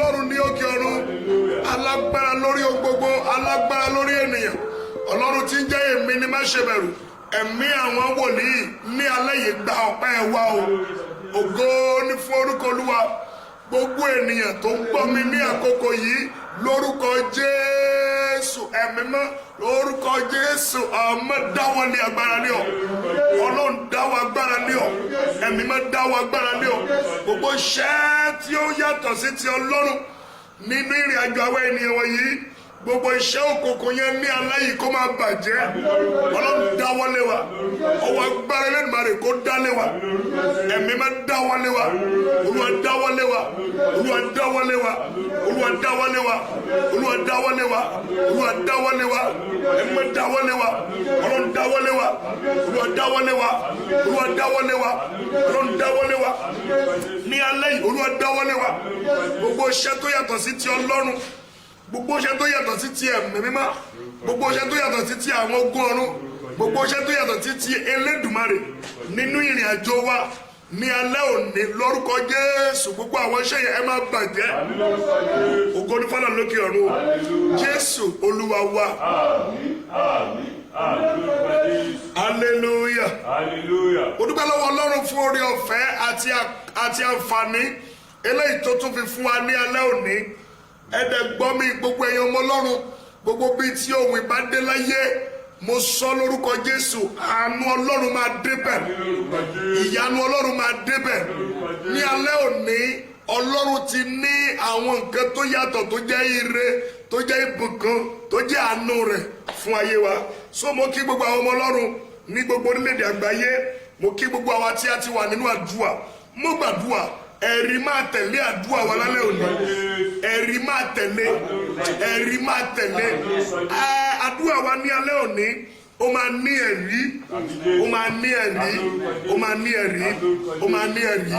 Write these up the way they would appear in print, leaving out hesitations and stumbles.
Ọlọ́run ní òkè ọ̀run, alágbára lórí ohun gbogbo, alágbára lórí ènìyàn. Ọlọ́run tí ń jẹ́ èmi ni má ṣe bẹ̀rù. Ẹ̀mí àwọn wòlíì ní alẹ́ yìí gba ọpẹ́ wa o. Ògo ni fún orúkọ Olúwa. Gbogbo ènìyàn tó ń gbọ́ mi ní àkókò yìí lórúkọ Jésù, ẹ̀mí mọ́ lórúkọ Jésù, ọmọ dáwọ́ ní agbára ní ọ. Ọlọ́run dáwọ́ agbára ní ọ. Ẹ̀mí mọ́ dáwọ́ agbára ní ọ. Gbogbo iṣẹ́ tí ó yàtọ̀ sí ti Ọlọ́run nínú ìrìn àjò àwọn ènìyàn wọ̀nyí, gbogbo iṣẹ́ òkùnkùn yẹn ní alẹ́ yìí kó máa bàjẹ́. Ọlọ́run dáwọ́lé wa. Ọwọ́ agbára Elédùmarè kó dálé wa. Ẹ̀mí máa dáwọ́lé wa. Olúwa dáwọ́lé wa. Olúwa dáwọ́lé wa. Olúwa dáwọ́lé wa. Olúwa dáwọ́lé wa. Olúwa dáwọ́lé wa. Ẹ̀mí máa dáwọ́lé wa. Ọlọ́run dáwọ́lé wa. Olúwa dáwọ́lé wa. Olúwa dáwọ́lé wa. Ọlọ́run dáwọ́lé wa. Ní alẹ́ yìí Olúwa dáwọ́lé wa. Gbogbo iṣẹ́ tó yàtọ̀ sí ti Ọlọ́run, gbogbo iṣẹ́ tó yàtọ̀ sí ti ẹ̀mí mímọ́, gbogbo iṣẹ́ tó yàtọ̀ sí ti àwọn ogun ọ̀run, gbogbo iṣẹ́ tó yàtọ̀ sí ti Elédùmarè nínú ìrìn àjò wa ní alẹ́ òní lórúkọ Jésù, gbogbo àwọn iṣẹ́ yẹn ẹ máa bàjẹ́. Ògo ni f'Ọlọ́run lókè ọ̀run. Jésù Olúwa wa. Hallelujah. Mo dúpẹ́ lọ́wọ́ Ọlọ́run fún oore ọ̀fẹ́ àti àǹfààní eléyìí tó tún fi fún wa ní alẹ́ òní. Ẹ̀dẹ̀ gbọ́ mi gbogbo ẹ̀yin ọmọ Ọlọ́run, gbogbo bíi tí ohun ìbádé láyé, mo sọ lórúkọ Jésù, àánú Ọlọ́run máa débẹ̀, ìyanu Ọlọ́run máa débẹ̀. Ní alẹ́ òní Ọlọ́run ti ní àwọn nǹkan tó yàtọ̀ tó jẹ́ ire, tó jẹ́ ìbùkún, tó jẹ́ àánú rẹ̀ fún ayé wa. So mo kí gbogbo àwọn ọmọ Ọlọ́run ní gbogbo orílẹ̀-èdè àgbáyé, mo kí gbogbo àwa tí a ti wà nínú àdúrà. Mo gbàdúrà ẹ̀rí máa tẹ̀lé àdúrà wa lálẹ́ òní. Ẹ̀rí máa tẹ̀lé, ẹ̀rí máa tẹ̀lé. Àdúrà wa ní alẹ́ òní, ó máa ní ẹ̀rí, ó máa ní ẹ̀rí, ó máa ní ẹ̀rí, ó máa ní ẹ̀rí.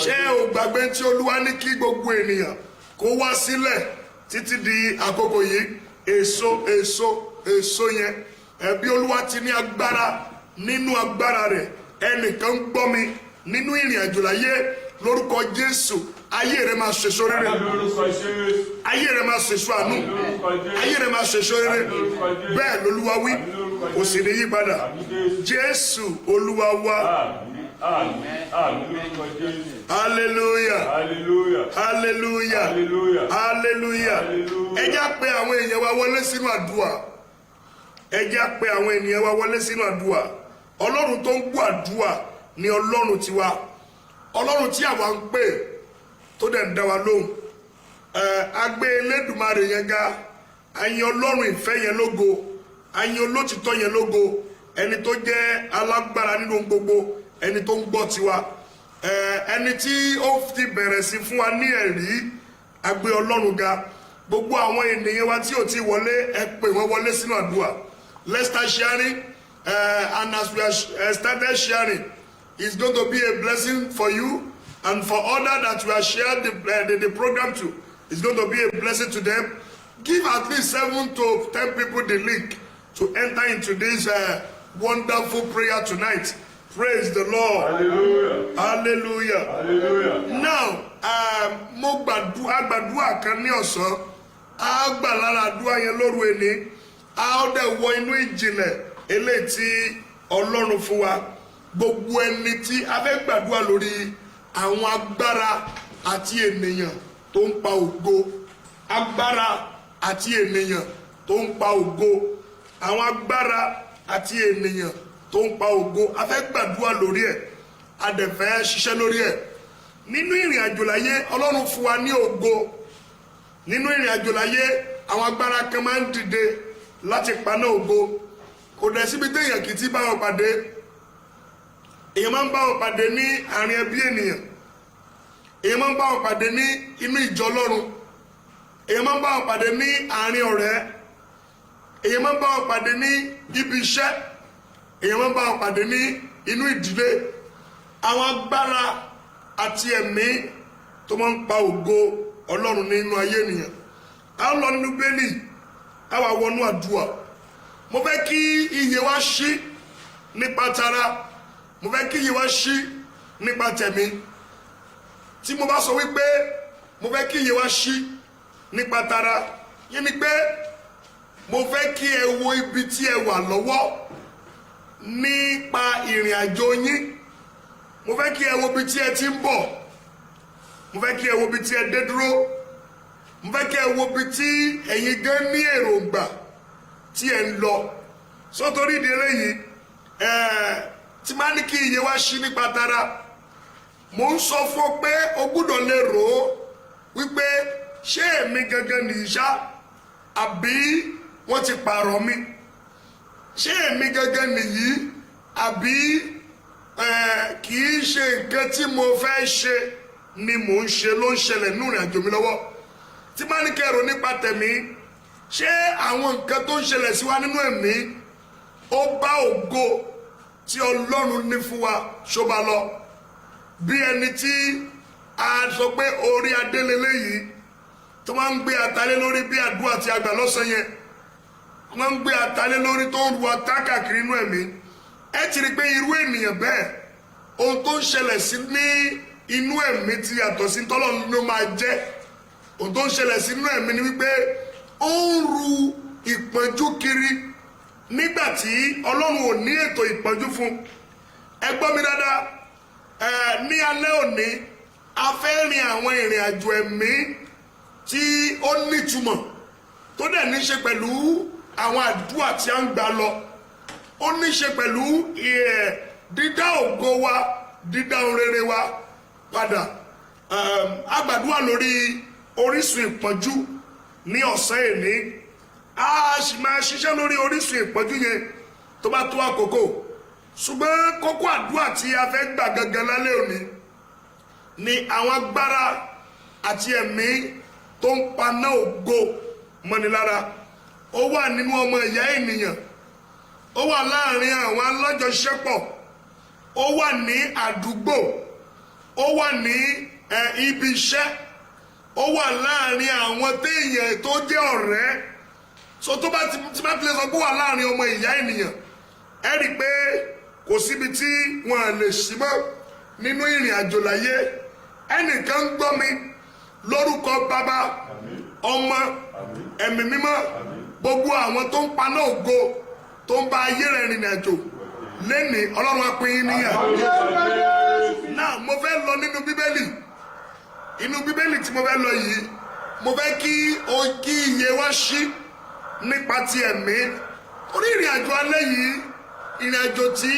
Ṣé o gbàgbé tí Olúwa ní kí gbogbo ènìyàn kó wá sílẹ̀ títí di àkókò yìí? Èso yẹn. Bí Olúwa ti ní agbára nínú agbára rẹ̀, ẹnìkan gbọ́ mi nínú ìrìn àjò láyé lórúkọ Jésù, ayé rẹ máa ṣèso rere, ayé rẹ máa ṣèso àánú, ayé rẹ máa ṣèso rere. Bẹ́ẹ̀ l'Olúwa wí, kò sì ní yí padà. Jésù Olúwa wa. Hallelujah. Hallelujah. Hallelujah. Ẹ jẹ́ á pe àwọn èèyàn wa wọlé sínú àdúrà. Ẹ jẹ́ á pe àwọn ènìyàn wa wọlé sínú àdúrà. Ọlọ́run tó ń gbọ́ àdúrà ni Ọlọ́run tiwa. Ọlọ́run tí àwa ń pè tó dẹ̀ ń dá wa lóhùn. A gbé Elédùmarè yẹn ga, a yin Ọlọ́run ìfẹ́ yẹn lógo, a yin olótìtọ́ yẹn lógo, ẹni tó jẹ́ alágbára nínú gbogbo, ẹni tó ń gbọ́ tiwa, ẹni tí ó ti bẹ̀rẹ̀ sí fún wa ní ẹ̀rí. A gbé Ọlọ́run ga. Gbogbo àwọn ènìyàn wa tí ò ti wọlé, ẹ pè wọ́n wọlé sínú àdúrà. Let's start sharing, and as we are started sharing, it's going to be a blessing for you and for others that we are sharing the program to. It's going to be a blessing to them. Give at least 7 to 10 people the link to enter into this wonderful prayer tonight. Praise the Lord. Hallelujah. Hallelujah. Hallelujah. Now, mo gbàdúrà kan ní ọ̀sán. A gbà lára àdúrà yẹn lóru ẹni. A ó dẹ̀ wọ inú ìjìnlẹ̀ eléyìí tí Ọlọ́run fún wa. Gbogbo ẹni tí a fẹ́ gbàdúrà lórí àwọn agbára àti ènìyàn tó ń pa ògo. Agbára àti ènìyàn tó ń pa ògo. Àwọn agbára àti ènìyàn tó ń pa ògo. A fẹ́ gbàdúrà lórí ẹ̀. A dẹ̀ fẹ́ ṣiṣẹ́ lórí ẹ̀. Nínú ìrìn àjò láyé Ọlọ́run fún wa ní ògo. Nínú ìrìn àjò láyé àwọn agbára kan máa ń dìde láti paná ògo. Kò dẹ̀ síbi téèyàn kì í ti bá wọn pàdé. Èèyàn máa ń bá wọn pàdé ní àárín ẹbí ènìyàn. Èèyàn máa ń bá wọn pàdé ní inú ìjọ Ọlọ́run. Èèyàn máa ń bá wọn pàdé ní àárín ọ̀rẹ́. Èèyàn máa ń bá wọn pàdé ní ibi iṣẹ́. Èèyàn máa ń bá wọn pàdé ní inú ìdílé. Àwọn agbára àti ẹ̀mí tó máa ń pa ògo Ọlọ́run nínú ayé ènìyàn. A ń lọ nínú Bíbélì, a wá wọnú àdúrà. Mo fẹ́ kí iyè wa ṣí nípa tara. Mo fẹ́ kí iyè wa ṣí nípa tẹ̀mí. Tí mo bá sọ wípé mo fẹ́ kí iye wa ṣí nípa tara yẹn ni pé mo fẹ́ kí ẹ wo ibi tí ẹ wà lọ́wọ́ nípa ìrìn àjò yín. Mo fẹ́ kí ẹ wo ibi tí ẹ ti ń bọ̀. Mo fẹ́ kí ẹ wo ibi tí ẹ dé dúró. Mo fẹ́ kí ẹ wo ibi tí ẹ̀yin gan ní èròǹgbà tí ẹ ń lọ. Sótórí ìdí eléyìí tí máa ní kí iye wa ṣí nípa tara mo ń sọ fún ọ pé o gbúdọ̀ lè rò ó wípé ṣé èmi gangan nìyí ṣá àbí wọ́n ti pààrọ̀ mi, ṣé èmi gangan nìyí àbí kì í ṣe nǹkan tí mo fẹ́ ṣe ni mò ń ṣe ló ń ṣẹlẹ̀ nínú ìrìn àjò mi lọ́wọ́. Tí máa ní kẹ́rò nípa tẹ̀mí ṣé àwọn nǹkan tó ń ṣẹlẹ̀ sí wa nínú ẹ̀mí ó bá ògo tí Ọlọ́run ní fún wa ṣó bá lọ. Bí ẹni tí a sọ pé orí adélélé yìí tó máa ń gbé àtàlé lórí bí àdúrà tí a gbà lọ́sàn yẹn, máa ń gbé àtàlé lórí tó ń ru ọ̀tá káàkiri inú ẹ̀mí. Ẹ ti rí pé irú ènìyàn bẹ́ẹ̀ ohun tó ń ṣẹlẹ̀ sí ní inú ẹ̀mí ti yàtọ̀ sí tọ́lọ́run ló máa jẹ́. Ohun tó ń ṣẹlẹ̀ sí inú ẹ̀mí ni wípé ó ń ru ìpọ́njú kiri nígbà tí Ọlọ́run ò ní ètò ìpọ́njú fún. Ẹ gbọ́ mi dáadáa, ní alẹ́ òní a fẹ́ rin àwọn ìrìn àjò ẹ̀mí tí ó nítumọ̀ tó dẹ̀ ní ṣe pẹ̀lú àwọn àdúrà tí a ń gbà lọ. Ó ní ṣe pẹ̀lú dídá ògo wa, dídá ohun rere wa padà. A gbàdúrà lórí orísun ìpọ́njú ní ọ̀sán èní. A sì máa ṣiṣẹ́ lórí orísun ìpọ́njú yẹn tó bá tó àkókò. Ṣùgbọ́n kókó àdúrà tí a fẹ́ gbà gangan lálẹ́ òní ni àwọn agbára àti ẹ̀mí tó ń paná ògo mọ́nilára. Ó wà nínú ọmọ ìyá ènìyàn, ó wà láàrin àwọn alájọṣepọ̀, ó wà ní àdúgbò, ó wà ní ibi iṣẹ́, ó wà láàrin àwọn téèyàn tó jẹ́ ọ̀rẹ́. So tó bá ti lè sọ pé ó wà láàrin ọmọ ìyá ènìyàn, ẹ rí i pé kò síbi tí wọn lè ṣí mọ́ nínú ìrìn àjò láyé. Ẹnìkan ń gbọ́ mi lórúkọ Bàbá, Ọmọ, Ẹ̀mí Mímọ́. Gbogbo àwọn tó ń paná ògo tó ń bá ayé rẹ̀ rìnrìn àjò lénìí Ọlọ́run á pín yín níyà. Náà mo fẹ́ lọ nínú Bíbélì. Inú Bíbélì tí mo fẹ́ lọ yìí mo fẹ́ kí iye wa ṣí nípa ti ẹ̀mí. Orí ìrìn àjò alẹ́ yìí ìrìn àjò tí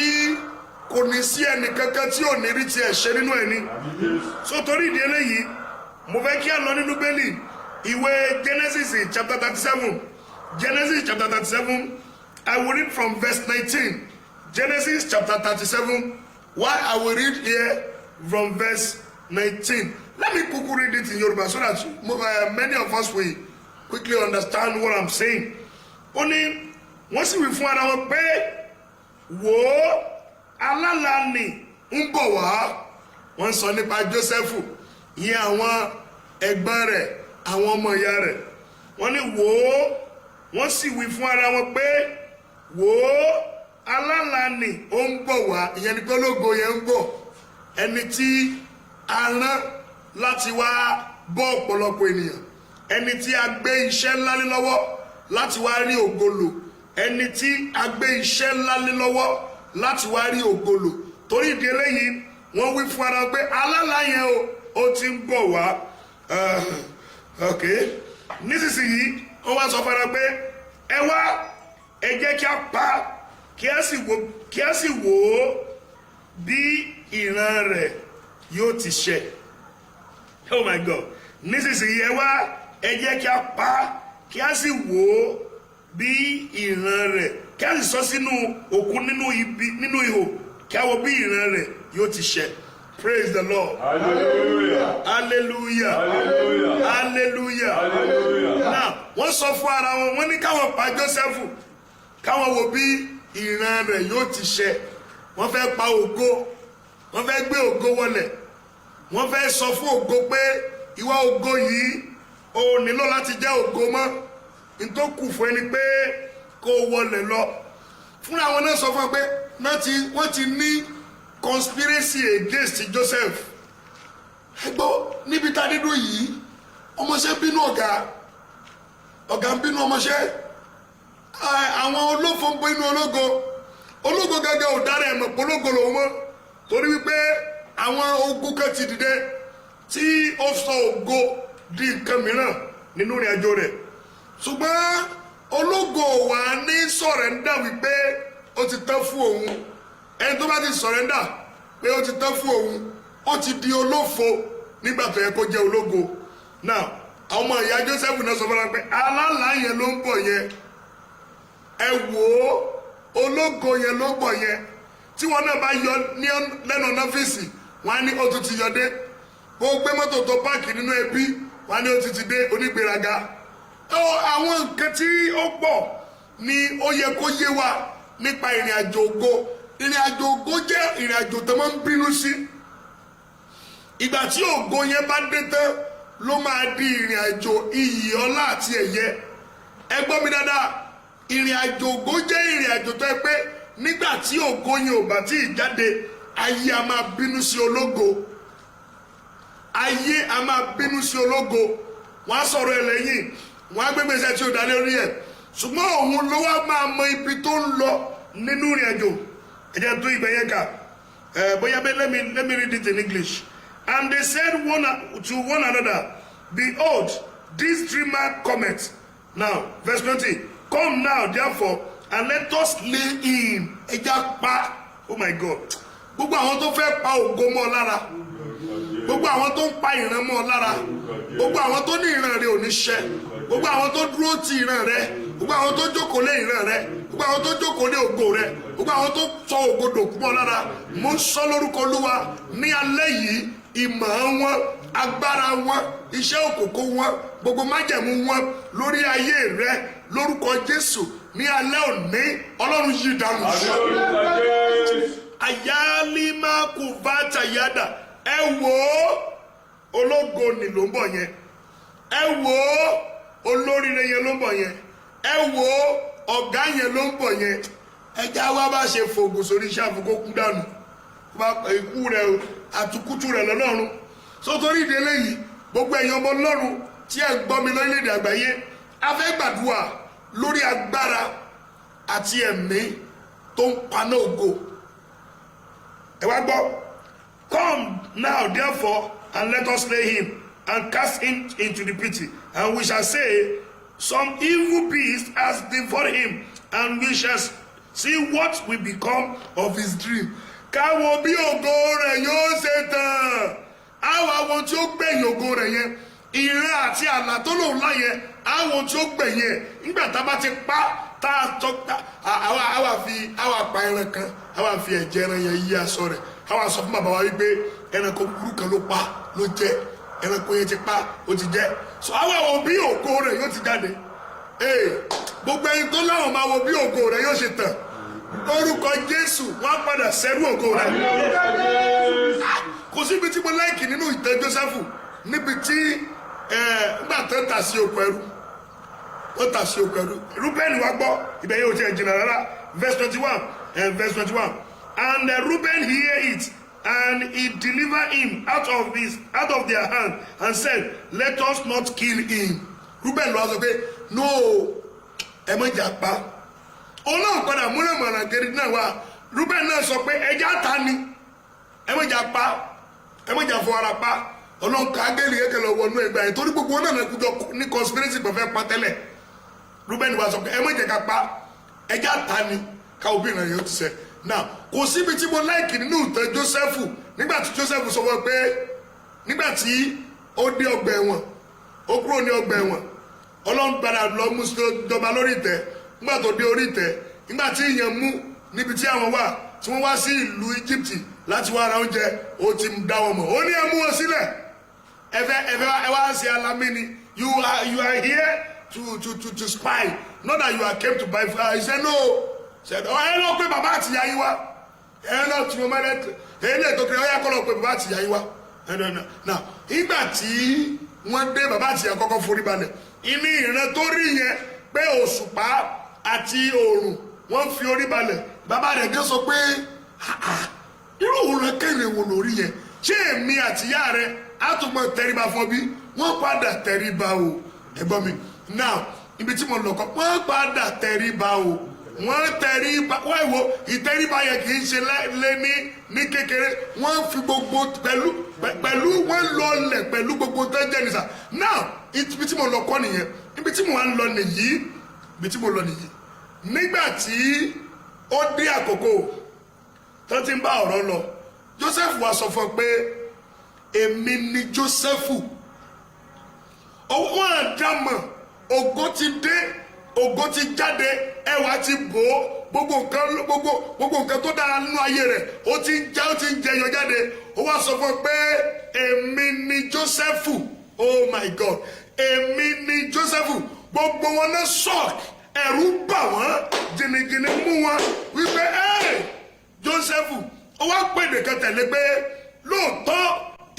kò ní sí ẹnì kankan tí ò ní rí tiẹ̀ ṣe nínú ẹni. So torí ìdí eléyìí mo fẹ́ kí a lọ nínú Bíbélì ìwé Genesis chapter 37. Genesis chapter 37, I will read from verse 19. Genesis chapter 37, why I will read here from verse 19. Let me quickly read it in Yoruba so that many of us will quickly understand what I'm saying. Ó ní wọ́n sì wí fún ara wọn pé wò ó alálàá ni ń bọ̀ wá. Wọ́n sọ nípa Jósẹ́fù, ìyẹn àwọn ẹ̀gbọ́n rẹ̀, àwọn ọmọ ìyá rẹ̀. Wọ́n ní wò ó, wọ́n sì wí fún ara wọn pé wò ó alálàá ni ó ń bọ̀ wá. Ìyẹn ni pé ológo yẹn ń bọ̀, ẹni tí a rán láti wá bọ́ ọ̀pọ̀lọpọ̀ ènìyàn, ẹni tí a gbé iṣẹ́ ńlá lé lọ́wọ́ láti wá rí ògo lò, ẹni tí a gbé iṣẹ́ ńlá lé lọ́wọ́ láti wá rí ògo lò. Torí ìdí eléyìí wọ́n wí fún ara pé alálàá yẹn ó ti ń bọ̀ wá. Nísinsìnyí wọ́n wá sọ fún ara pé ẹ wá, ẹ jẹ́ kí a pa kí a sì wò ó bí ìran rẹ̀ yóò ti ṣẹ. Oh my God. Nísinsìnyí ẹ wá, ẹ jẹ́ kí a pa kí a sì wò ó bí ìran rẹ̀, kí a sì sọ sínú òkun nínú ihò kí a wo bí ìran rẹ̀ yóò ti ṣẹ. Praise the Lord. Hallelujah. Hallelujah. Hallelujah. Hallelujah. Hallelujah. Now, wọ́n sọ fún ara wọn, wọ́n ní káwọn pa Jósẹ́fù, káwọn wo bí ìran rẹ̀ yóò ti ṣẹ. Wọ́n fẹ́ pa ògo, wọ́n fẹ́ gbé ògo wọlẹ̀. Wọ́n fẹ́ sọ fún ògo pé ìwọ ògo yìí ò nílò láti jẹ́ ògo mọ́. Ntòkù fún ẹni pé kó wọlẹ̀ lọ. Fúnra wọn náà sọ fún wọn pé wọ́n ti ní conspiracy against Joseph. Ẹgbọ́n níbi tá a dídú yìí ọmọṣẹ́ bínú ọ̀gá ń bínú ọmọṣẹ́ àwọn olófo ń bínú ológo gẹ́gẹ́ ò dára ẹ̀mọ̀ pológo lòun mọ́ torí wípé àwọn ogun kan ti dìde tí ó sọ ògo di nǹkan mìíràn nínú ìrìn àjò rẹ̀ ṣùgbọ́n ológo wà ní sọ̀rẹ́ndà wípé ó ti tán fún òun ẹni tó bá ti sọ̀rẹ́ndà pé ó ti tán fún òun ó ti di olófo nígbà tó yẹ kó jẹ́ ológo náà àwọn ọmọ ìyá Joseph náà sọ fún wa pé alálàá yẹn ló ń bọ̀ yẹn ẹ wò ó ológo yẹn ló ń bọ̀ yẹn tí wọn náà bá yọ ní lẹ́nu ọ̀nà ọ́fíìsì wọn á ní ó tún ti yọ dé bó gbé mọ́tò tó páàkì nínú ẹbí wọn á ní ó ti dé onígbéraga àwọn nǹkan tí ó pọ̀ ni ó yẹ kó yé wa nípa ìrìn àjò ògo ìrìn àjò ògo jẹ́ ìrìn àjò tó máa ń bínú sí ìgbà tí ògo yẹn bá dé tán ló máa di ìrìn àjò iyì ọlá àti ẹ̀yẹ ẹ gbọ́ mi dáadáa ìrìn àjò ògo jẹ́ ìrìn àjò tó yẹ pé nígbà tí ògo yẹn ò bá tí ì jáde ayé a máa bínú sí ológo ayé a máa bínú sí ológo wọn á sọ̀rọ̀ ẹ̀ lẹ́yìn wọn á gbégbé iṣẹ́ tí ó dá lórí ẹ̀ ṣùgbọ́n òun ló wá máa mọ ibi tó ń lọ nínú ìrìn àjò ẹ jẹ́ tó ibẹ̀ yẹn kà bóyá let me read it in English. And they said to one another, behold, this dreamer cometh. Now, verse 20. Come now, therefore, and let us slay him. Ẹja pa. Oh my God. Gbogbo àwọn tó fẹ́ pa ògo mọ́ lára. Gbogbo àwọn tó ń pa ìran mọ́ lára. Gbogbo àwọn tó ní ìran rẹ̀ ò ní ṣẹ. Gbogbo àwọn tó dúró ti ìran rẹ̀. Gbogbo àwọn tó jókòó lé ìran rẹ̀. Gbogbo àwọn tó jókòó lé ògo rẹ̀. Gbogbo àwọn tó sọ ògo dòkú mọ́ lára. Mo ń sọ lórúkọ Olúwa ní alẹ́ yìí. Ìmọ̀ wọn agbára wọn iṣẹ́ òkòkò wọn gbogbo májẹ̀mú wọn lórí ayé rẹ lórúkọ Jésù ní alẹ́ òní Ọlọ́run yí dànù. Àyálímà kò bá tàyádà ẹ wò ó ológo ni ló ń bọ̀ yẹn ẹ wò ó olóríire yẹn ló ń bọ̀ yẹn ẹ wò ó ọ̀gá yẹn ló ń bọ̀ yẹn ẹja wa bá ṣe fògùn sórí iṣẹ́ àfikún kú dànù ikú rẹ o àtúkútù rẹ lọ́lọ́run sótórí ìdílé yìí gbogbo ẹ̀yin ọmọ Ọlọ́run tí ẹ gbọ́ mi lórílẹ̀‐èdè àgbáyé a fẹ́ gbàdúrà lórí agbára àti ẹ̀mí tó ń paná ògo ẹ wá gbọ́ come now therefore and let us slay him and cast him into the pit and we shall say some evil beast has devoured him and we shall see what will become of his dream. Káwọn bí ògo rẹ̀ yóò ṣe tán àwọn àwọn tí ó gbẹ̀yìn ògo rẹ̀ yẹn ìran àti àlà tó lòun láyẹ àwọn tí ó gbẹ̀yìn ẹ̀ nígbà tá a bá ti pa tá a tọ́ àwa pa ẹran kan àwa fi ẹ̀jẹ̀ ẹran yẹn yí aṣọ rẹ̀ àwa sọ fún bàbá wa wípé ẹranko kúkúrú kan ló pa ló jẹ ẹranko yẹn ti pa ó ti jẹ so àwọn àwọn bí ògo rẹ̀ yóò ti jáde gbogbo ẹni tó láwọn máa wo bí ògo rẹ̀ yóò ṣe tàn orúkọ Jésù wọn padà sẹ́rú ògo rẹ̀ kò síbi tí mo láìkì nínú ìtàn Jósẹ́fù níbi tí nígbà tó ń tà sí oko ẹrú ó tà sí oko ẹrú Rúbẹ́nì wá gbọ́ ibẹ̀ yóò ti ẹ̀ jìnnà rárá verse 21 and Reuben hear it and he delivered him out of their hand and said let us not kill him Rúbẹ́nì ló wá sọ pé no ẹ má jà pa olóhùn padà múlẹ̀ mọ̀ràn gẹ́gẹ́ náà wá Rúbẹ́nì náà sọ pé ẹja ta ni ẹ má jà pa ẹ má jà fọ ara pa ọlọ́run ká gẹ́lì yẹ́kẹ́ lọ wọnú ẹgbẹ́ yẹn torí gbogbo náà lẹ́kùjọ ní conspiracy pẹ̀fẹ́ pa tẹ́lẹ̀ Rúbẹ́nì wá sọ pé ẹ má jẹ́ ká pa ẹja ta ni ká obìnrin yẹn ó ti sẹ́ náà kò síbi tí mo láìkì nínú ìtàn Jósẹ́fù nígbà tí Jósẹ́fù sọ wọ́n pé nígbà tí ó dé ọgbà ẹ̀wọ̀n ó kúrò ní ọgbà ẹ̀wọ̀n ọlọ́run padà lọ mú jọba lórí ìtẹ́ nígbà tó dé orí ìtẹ́ nígbà tí ìyẹn mú níbi tí àwọn wà tí wọ́n wá sí ìlú Íjíbítì láti wá ara oúnjẹ ó ti dá wọn mọ̀ ó ní ẹ mú wọn sílẹ̀ ẹ wá ṣe alámì ni you are here to spy not that you are came to buy food. He said no said ẹ lọ pé bàbá àti ìyá yín wá ẹ lọ tí mo máa ẹ lè tó kiri ọyá kọ́ lọ pé bàbá àti ìyá yín wá now ìgbà tí wọ́n dé bàbá àti ìyá kọ́kọ́ forí balẹ̀ ìní ìran tó rí yẹn pé òṣùpá àti oòrùn wọ́n fi orí balẹ̀ bàbá rẹ̀ dé sọ pé irú òun rẹ̀ kẹ́rin wò lórí yẹn ṣé èmi àti ìyá rẹ̀ á tún mọ tẹríba fún bí wọ́n padà tẹríba o ẹ̀gbọ́n mi now ibi tí mo lọ kọ́ wọ́n padà tẹríba o wọ́n tẹríba wọ́n ìwọ ìtẹríba yẹn kì í ṣe lé ní kékeré wọ́n fi gbogbo pẹ̀lú wọ́n lọlẹ̀ pẹ̀lú gbogbo tó ń jẹ́ nìsa now ibi tí mo lọ kọ́ nìyẹn ibi tí mo wà ń lọ nìyí ibi tí mo lọ nìyí nígbà tí ó dé àkókò tó ti ń bá ọ̀rọ̀ lọ Joseph wá sọ fún ọ pé èmi ni Joseph owó àdámọ̀ ògo ti dé ògo ti jáde ẹwà ti bò ó gbogbo nǹkan tó dára nínú ayé rẹ̀ ó ti ń jẹyọ jáde ó wá sọ fún ọ pé èmi ni Joseph oh my God èmi ni Joseph gbogbo wọn náà shock ẹ̀rù bà wọ́n jìnnìjìnnì mú wọn wípé Joseph ó wá pèdè kan tẹ̀lé pé lóòótọ́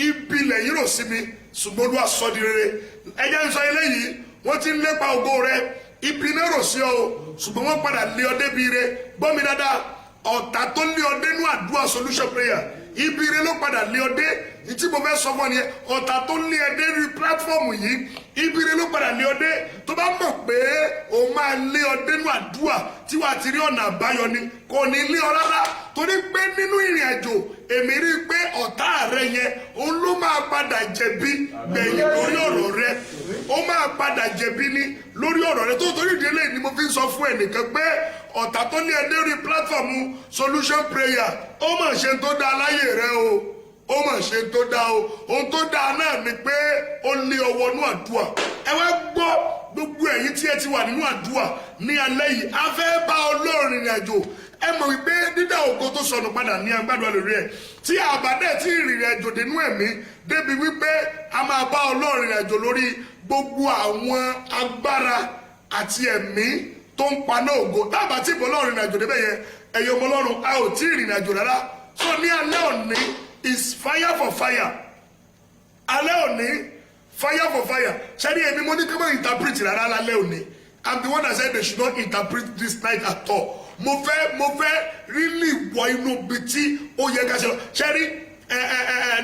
ibi lẹ́yìn rò sí mi ṣùgbọ́n Olúwa sọ di rere ẹ̀jẹ̀ ń sọ eléyìí wọ́n ti ń lépa ògo rẹ ibi náà rò sí ọ o ṣùgbọ́n wọ́n padà lé ọ débi ire gbọ́ mi dáadáa ọ̀tá tó lé ọ dé nú àdúrà solution prayer ibi ire ló padà lé ọ dé tí mo fẹ́ sọ fún ọ nìyẹn ọ̀tá tó lé ọ dé ní platform yìí ibi ire ló padà lé ọ dé tó bá mọ̀ pé o máa lé ọ dé nú àdúrà tí wàá ti rí ọ̀nà àbáyọ ni kò ní lé ọ rárá torí pé nínú ìrìn àjò èmi rí i pé ọ̀tá rẹ yẹn òun ló máa padà jẹ̀bi gbẹ̀yìn lórí ọ̀rọ̀ rẹ ó máa padà jẹ̀bi ní lórí ọ̀rọ̀ rẹ tó torí ìdílé ni mo fi ń sọ fún ẹnìkan pé ọ̀tá tó ní ẹdẹ rí platform solution prayer ó mà ṣe tó dá láyè rẹ o ó mà ṣe tó dá o ohun tó dá náà ni pé ó lé ọwọ́ nú àdúrà ẹ wá gbọ́ gbogbo ẹ̀yin tí ẹ ti wà nínú àdúrà ní alẹ́ yìí a fẹ́ bá Ọlọ́run rìnrìn àjò ẹ mọ̀ wípé dídá ògo tó sọnù padà ní agbádùn lórí ẹ̀ tí àbádẹ́ tí ìrìn àjò dénú ẹ̀mí débi wípé a máa bá Ọlọ́run rìnrìn àjò lórí gbogbo àwọn agbára àti ẹ̀mí tó ń paná ògo tábà tí ìbọn Ọlọ́run rìnrìn àjò débẹ̀ yẹn ẹ̀yẹ ọmọ Ọlọ́run a ò tí ìrìn àjò rárá so ní alẹ́ òní is fire for fire alẹ́ òní fire for fire ṣẹ́ni èmi mo ní kí wọ́n interpret rárá lálẹ́ òní I'm the one that said they should not interpret this night at all mo fẹ́ really wọ inú bi tí ó yẹ ká ṣe lọ ṣẹ́ni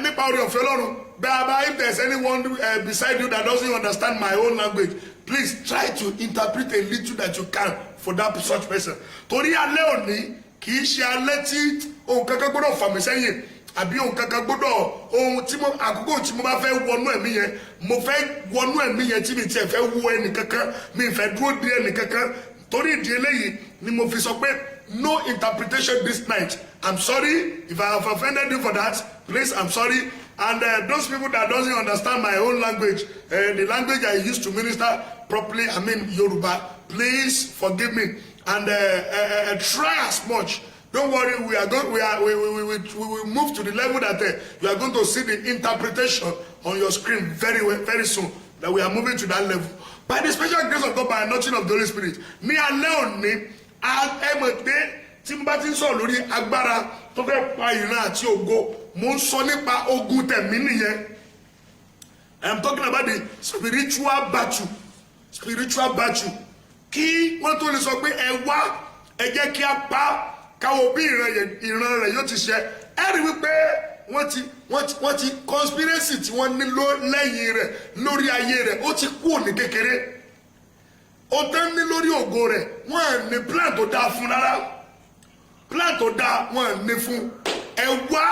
nípa orí ọ̀fẹ́ Ọlọ́run bẹ́ẹ̀ if there is anyone beside you that doesn't understand my own language please try to interpret a little that you can for that such person torí alẹ́ òní kì í ṣe alẹ́ tí ohun kankan gbọ́dọ̀ fà mí sẹ́yìn àbí ohun kankan gbọ́dọ̀ ohun tí mo àkókò tí mo bá fẹ́ wọnú ẹ̀mí yẹn mo fẹ́ wọnú ẹ̀mí yẹn tí mi tiẹ̀ fẹ́ wọ ẹnì kankan mi fẹ́ dúró de ẹnì kankan torí ìdí eléyìí ni mo fi sọ pé no interpretation this night I'm sorry if I have offended you for that please I'm sorry and those people that doesn't understand my own language the language I used to minister properly I mean Yoruba please forgive me and try as much. Don't worry, we will move to the level that you are going to see the interpretation on your screen very soon. That we are moving to that level. By the special grace of God, by the anointing of the Holy Spirit. Ní alẹ́ òní, ẹ mọ̀ pé tí n bá ti ń sọ̀rọ̀ lórí agbára tó fẹ́ pa ìran àti ògo, mo ń sọ nípa ogun tẹ̀mí nìyẹn. I am talking about the spiritual battle. Spiritual battle. Kí wọ́n tó lè sọ pé ẹ wá, ẹ jẹ́ kí a pa káwọ bí ìran rẹ̀ yóò ti ṣe ẹ rí wípé wọ́n ti conspiracy tí wọ́n ní lẹ́yìn rẹ̀ lórí ayé rẹ̀ ó ti kú òní kékeré ó tán ní lórí ògo rẹ̀ wọ́n ní plan tó dáa fún rárá plan tó dáa wọ́n ní fún ẹ wá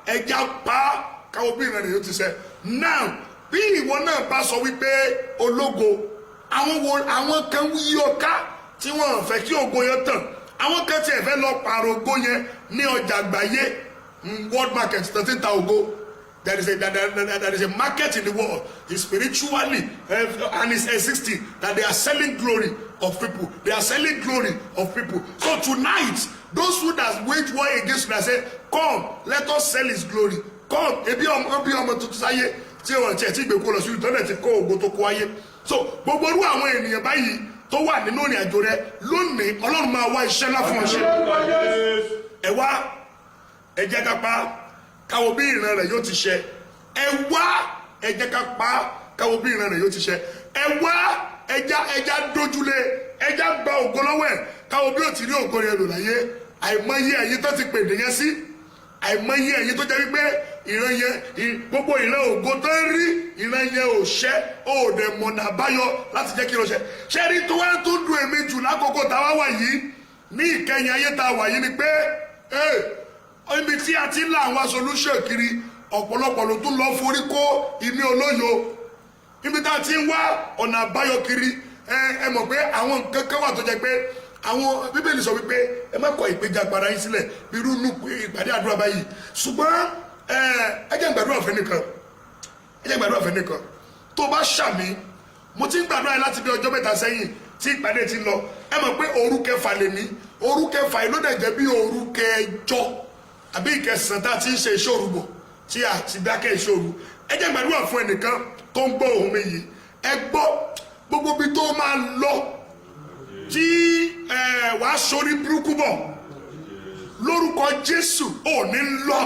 ẹja pa káwọ bí ìran rẹ̀ yóò ti ṣe now bí ìwọ náà bá sọ wípé ológo àwọn kan yí ọ ká tí wọ́n fẹ́ kí ògo yẹn tàn àwọn kan tí ẹ fẹ́ lọ pààrọ̀ ògo yẹn ní ọjà àgbáyé world market tó ti ń ta ògo there is a market in the world spiritually and it's existing that they are selling glory of people they are selling glory of people so tonight those who that wage war against you that say come let us sell his glory come ebi ọmọ tuntun sáyé tí wọn tiẹ̀ tí ìgbèkú lọ sí ìtọ́lẹ̀ ti kó ògo tó kó ayé so gbogbo irú àwọn ènìyàn báyìí tó wà nínú ìrìn àjò rẹ lónìí Ọlọ́run máa wá iṣẹ́ ńlá fún ọ ṣe ẹ wá ẹ jẹ́ ká pa káwo bí ìran rẹ̀ yóò ti ṣe ẹ wá ẹ jẹ́ ká pa káwo bí ìran rẹ̀ yóò ti ṣe ẹ wá ẹja dójúlé ẹja gba ògo lọ́wọ́ ẹ̀ káwo bí ó ti rí ògo rẹ̀ lò láyé àìmọye ẹ̀yin tó ti pèdè yẹn sí àìmọye ẹ̀yin tó jẹ́ wípé ìran yẹn gbogbo ìran ògo tó ń rí ìran yẹn ò ṣẹ́ ò dẹ̀ mọ̀nà àbáyọ láti jẹ́ kí ló ṣe ṣé rí tó wá tó dùn èmi jù lákòókò táwa wà yìí ní ìkẹyìn ayé tá a wà yìí ni pé ibi tí a ti ń la àwọn solution kiri ọ̀pọ̀lọpọ̀ ló tún lọ forí kó ìmí olóyo ibi tá a ti ń wá ọ̀nà àbáyọ kiri ẹ mọ̀ pé àwọn nǹkan kan wà tó jẹ́ pé àwọn bíbélì sọ wípé ẹ má kọ ìpéjà agbára yín sílẹ̀ irú inú ìpàdé àdúrà báyìí ṣùgbọ́n ẹ jẹ́ gbàdúrà fẹ́ nìkan tó bá ṣàmì mo ti ń gbàdúrà yín láti bí ọjọ́ mẹ́ta sẹ́yìn tí ìpàdé ti lọ ẹ mọ̀ pé òru kẹfà lè ní òru kẹfà yìí ló dẹ̀ jẹ́ bí òru kẹjọ àbí ìkẹsàn tá a ti ń ṣe ìṣòro bọ̀ tí a ti dákẹ́ ìṣòro ẹ jẹ́ gbàdúrà fún ẹnìkan tó ń gbọ́ ohùn mi yìí ẹ gbọ́ gbogbo bí tó máa lọ tí wàá sórí burúkú bọ̀ lórúkọ Jésù ò ní lọ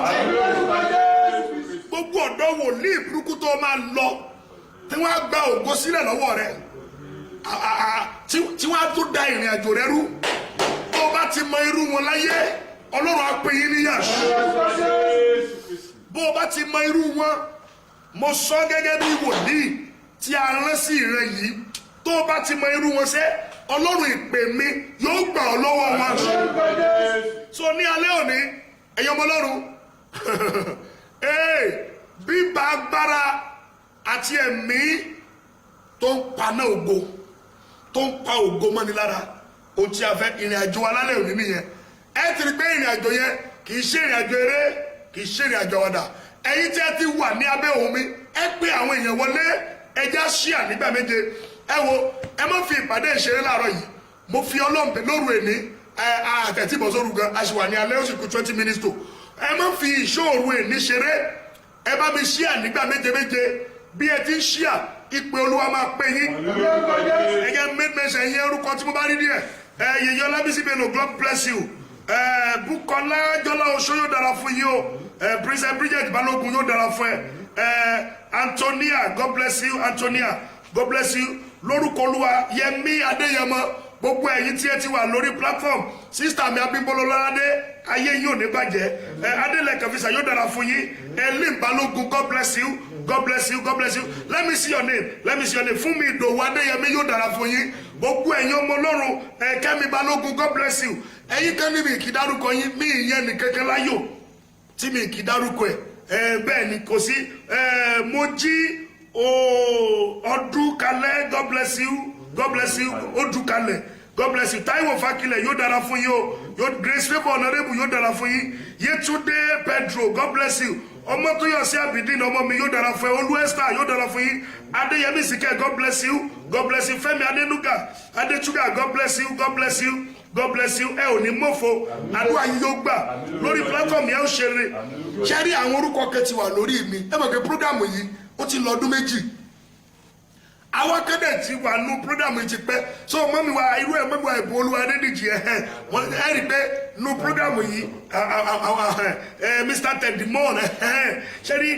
gbogbo ọ̀dọ́ wòlíì burúkú tó máa lọ tí wọ́n á gba ògo sílẹ̀ lọ́wọ́ rẹ̀ tí wọ́n á tún da ìrìn àjò rẹ̀ rú tó bá ti mọ irú wọn láyé Ọlọ́run á pè yín níyà bó o bá ti mọ irú wọn mo sọ gẹ́gẹ́ bí wòlíì tí a rán sí ìran yìí tó o bá ti mọ irú wọn ṣe Ọlọ́run ìpè mi yóò gbà ọ́ lọ́wọ́ wọn so ní alẹ́ òní ẹ̀yin ọmọ Ọlọ́run bíbá agbára àti ẹ̀mí tó ń paná ògo tó ń pa ògo mọ́ni lára ohun tí a fẹ́ ìrìn àjò alálẹ̀ òní nìyẹn ẹ ti rí pé ìrìn àjò yẹn kì í ṣe ìrìn àjò eré kì í ṣe ìrìn àjò ọ̀dà ẹ̀yin tí ẹ ti wà ní abẹ́ ohùn mi ẹ pé àwọn èèyàn wọlé ẹja ṣíà nígbà méje ẹ wo ẹ má fi ìpàdé ìṣeré láàárọ̀ yìí mo fi ọlọ́m̀bẹ lóru èní àtẹ̀tìbọ̀ sóru gan a sì wà ní alẹ́ ó sì kù 20 minutes tó ẹ má fi ìṣòro èní ṣeré ẹ bá mi ṣíà nígbà méje méje bí ẹ ti ń ṣíà ìpè Olúwa máa pè yín ẹ̀yẹ mẹ́tẹ̀ẹ̀sẹ̀ yẹn orúkọ tí mo bá rí díẹ̀ yèyé Ọlábísí Bello God bless you Bùkọ́lá Jọlá Oṣó yóò dára fún yín o Princess Bridget Balógun yóò dára fún ẹ Antonia God bless you Antonia God bless you lórúkọ Olúwa Yẹmí Adéyẹmọ gbogbo ẹ̀yin tí ẹ ti wà lórí platform sísítà mi Abímbọ́lá Ọlọ́ládé ayé yìí ò ní bàjẹ́ Adélẹ́kẹ̀ Fisa yóò dára fún yín Elin Balógun God bless you God bless you God bless you let me see your name fún mi Ìdòwú Adéyẹmí yóò dára fún yín gbogbo ẹ̀yin ọmọ Ọlọ́run Kẹ́mi Balógun God bless you ẹ̀yin kan níbi kì í dárúkọ yín mí ìyẹn ní kẹ́kẹ́ láyò tí mi kì í dárúkọ ẹ̀ bẹ́ẹ̀ ni kò sí Mojí Ọdúnkalẹ̀ God bless you God bless you Odúkalẹ̀ God bless you Táíwò Fákilẹ̀ yóò dára fún yín o yóò Grace Favour Honorable yóò dára fún yín Yétúndé Pedro God bless you Ọmọtóyọ̀sí Abidin ọmọ mi yóò dára fún ẹ Olú Esther yóò dára fún yín Adéyẹmí Sìkẹ́ God bless you God bless you Fẹ́mi Adénúgà Adétúgà God bless you God bless you God bless you ẹ ò ní mọ̀fọ́ àdúrà yín yóò gbà lórí platform yẹn ó ṣeré ṣẹ́rí àwọn orúkọ kẹtì wà lórí mi ẹ mọ̀ pé program yìí ó ti lọ ọdún méjì àwọn akéde tí wà nù programu yìí ti pẹ́ so mọ́mi wa irú ẹ̀ mọ́mi wa ìbò Olúwa Adédìjì wọ́n ẹ̀ rí pé nù programu yìí Mr. Tedimon ṣẹ́rí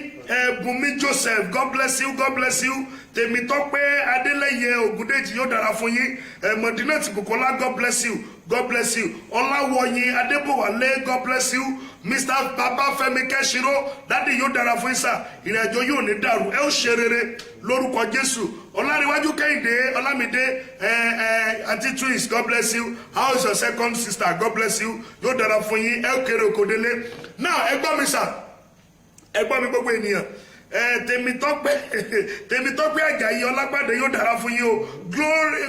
Bùnmi Joseph God bless you God bless you Tèmítọ́pẹ́ Adélẹ́yẹ Ògúndèjì yóò dára fún yín Mọ̀dínàtì Bùkọ́lá God bless you God bless you Ọláwọ̀yìn Adébọ̀wálé God bless you Mr. Babafẹ́mi Kẹ́sìrò dádì yóò dára fún ìsà ìrìnàjò yóò ní dàrú ẹ ó ṣe rere lórúkọ Jésù Ọláníwájú Kẹ́hìndé Ọlámídé Aunty Twins God bless you how is your second sister God bless you yóò dára fún yín ẹ ó kéré òkòdélé now ẹ gbọ́ mi sà ẹ gbọ́ mi gbogbo ènìyàn Tèmítọ́pẹ́ Àjàyí Ọlágbàdé yóò dára fún yín o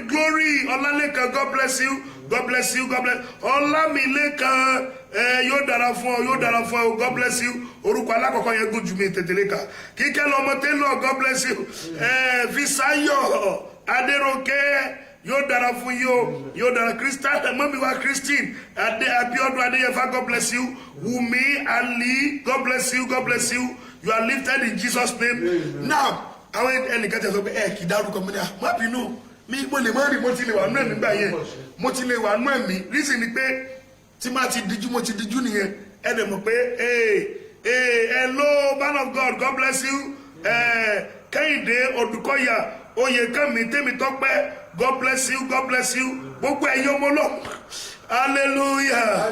Glory Ọlálékan God bless you God bless you God bless Ọlámilékan yóò dára fún ọ God bless you orúkọ alákọ̀ọ́kọ́ yẹn gùn jù mí tètèléka Kíkẹ́ lọmọ tẹ́lọ̀ God bless you Fisáyọ̀ Adérónkẹ́ yóò dára fún yín o yóò dára mọ́míwá Christine Abíọ́dún Adéyẹfà God bless you Wùmí Ali God bless you God bless you you are lifted in Jesus name now àwọn ẹnìkan tẹ̀ sọ pé kì í dárúkọ mi ní má bínú mo lè má rí mo ti lè wà nú ẹ̀mí gbà yẹn mo ti lè wà nú ẹ̀mí reason ni pé tí má ti díjú mo ti díjú nìyẹn ẹ dẹ̀ mọ̀ pé hello man of God God bless you Kẹ́hìndé Odùkọ́yà Oyèkánmi Tèmítọ́pẹ́ God bless you God bless you gbogbo ẹ̀yin ọmọ Ọlọ́run hallelujah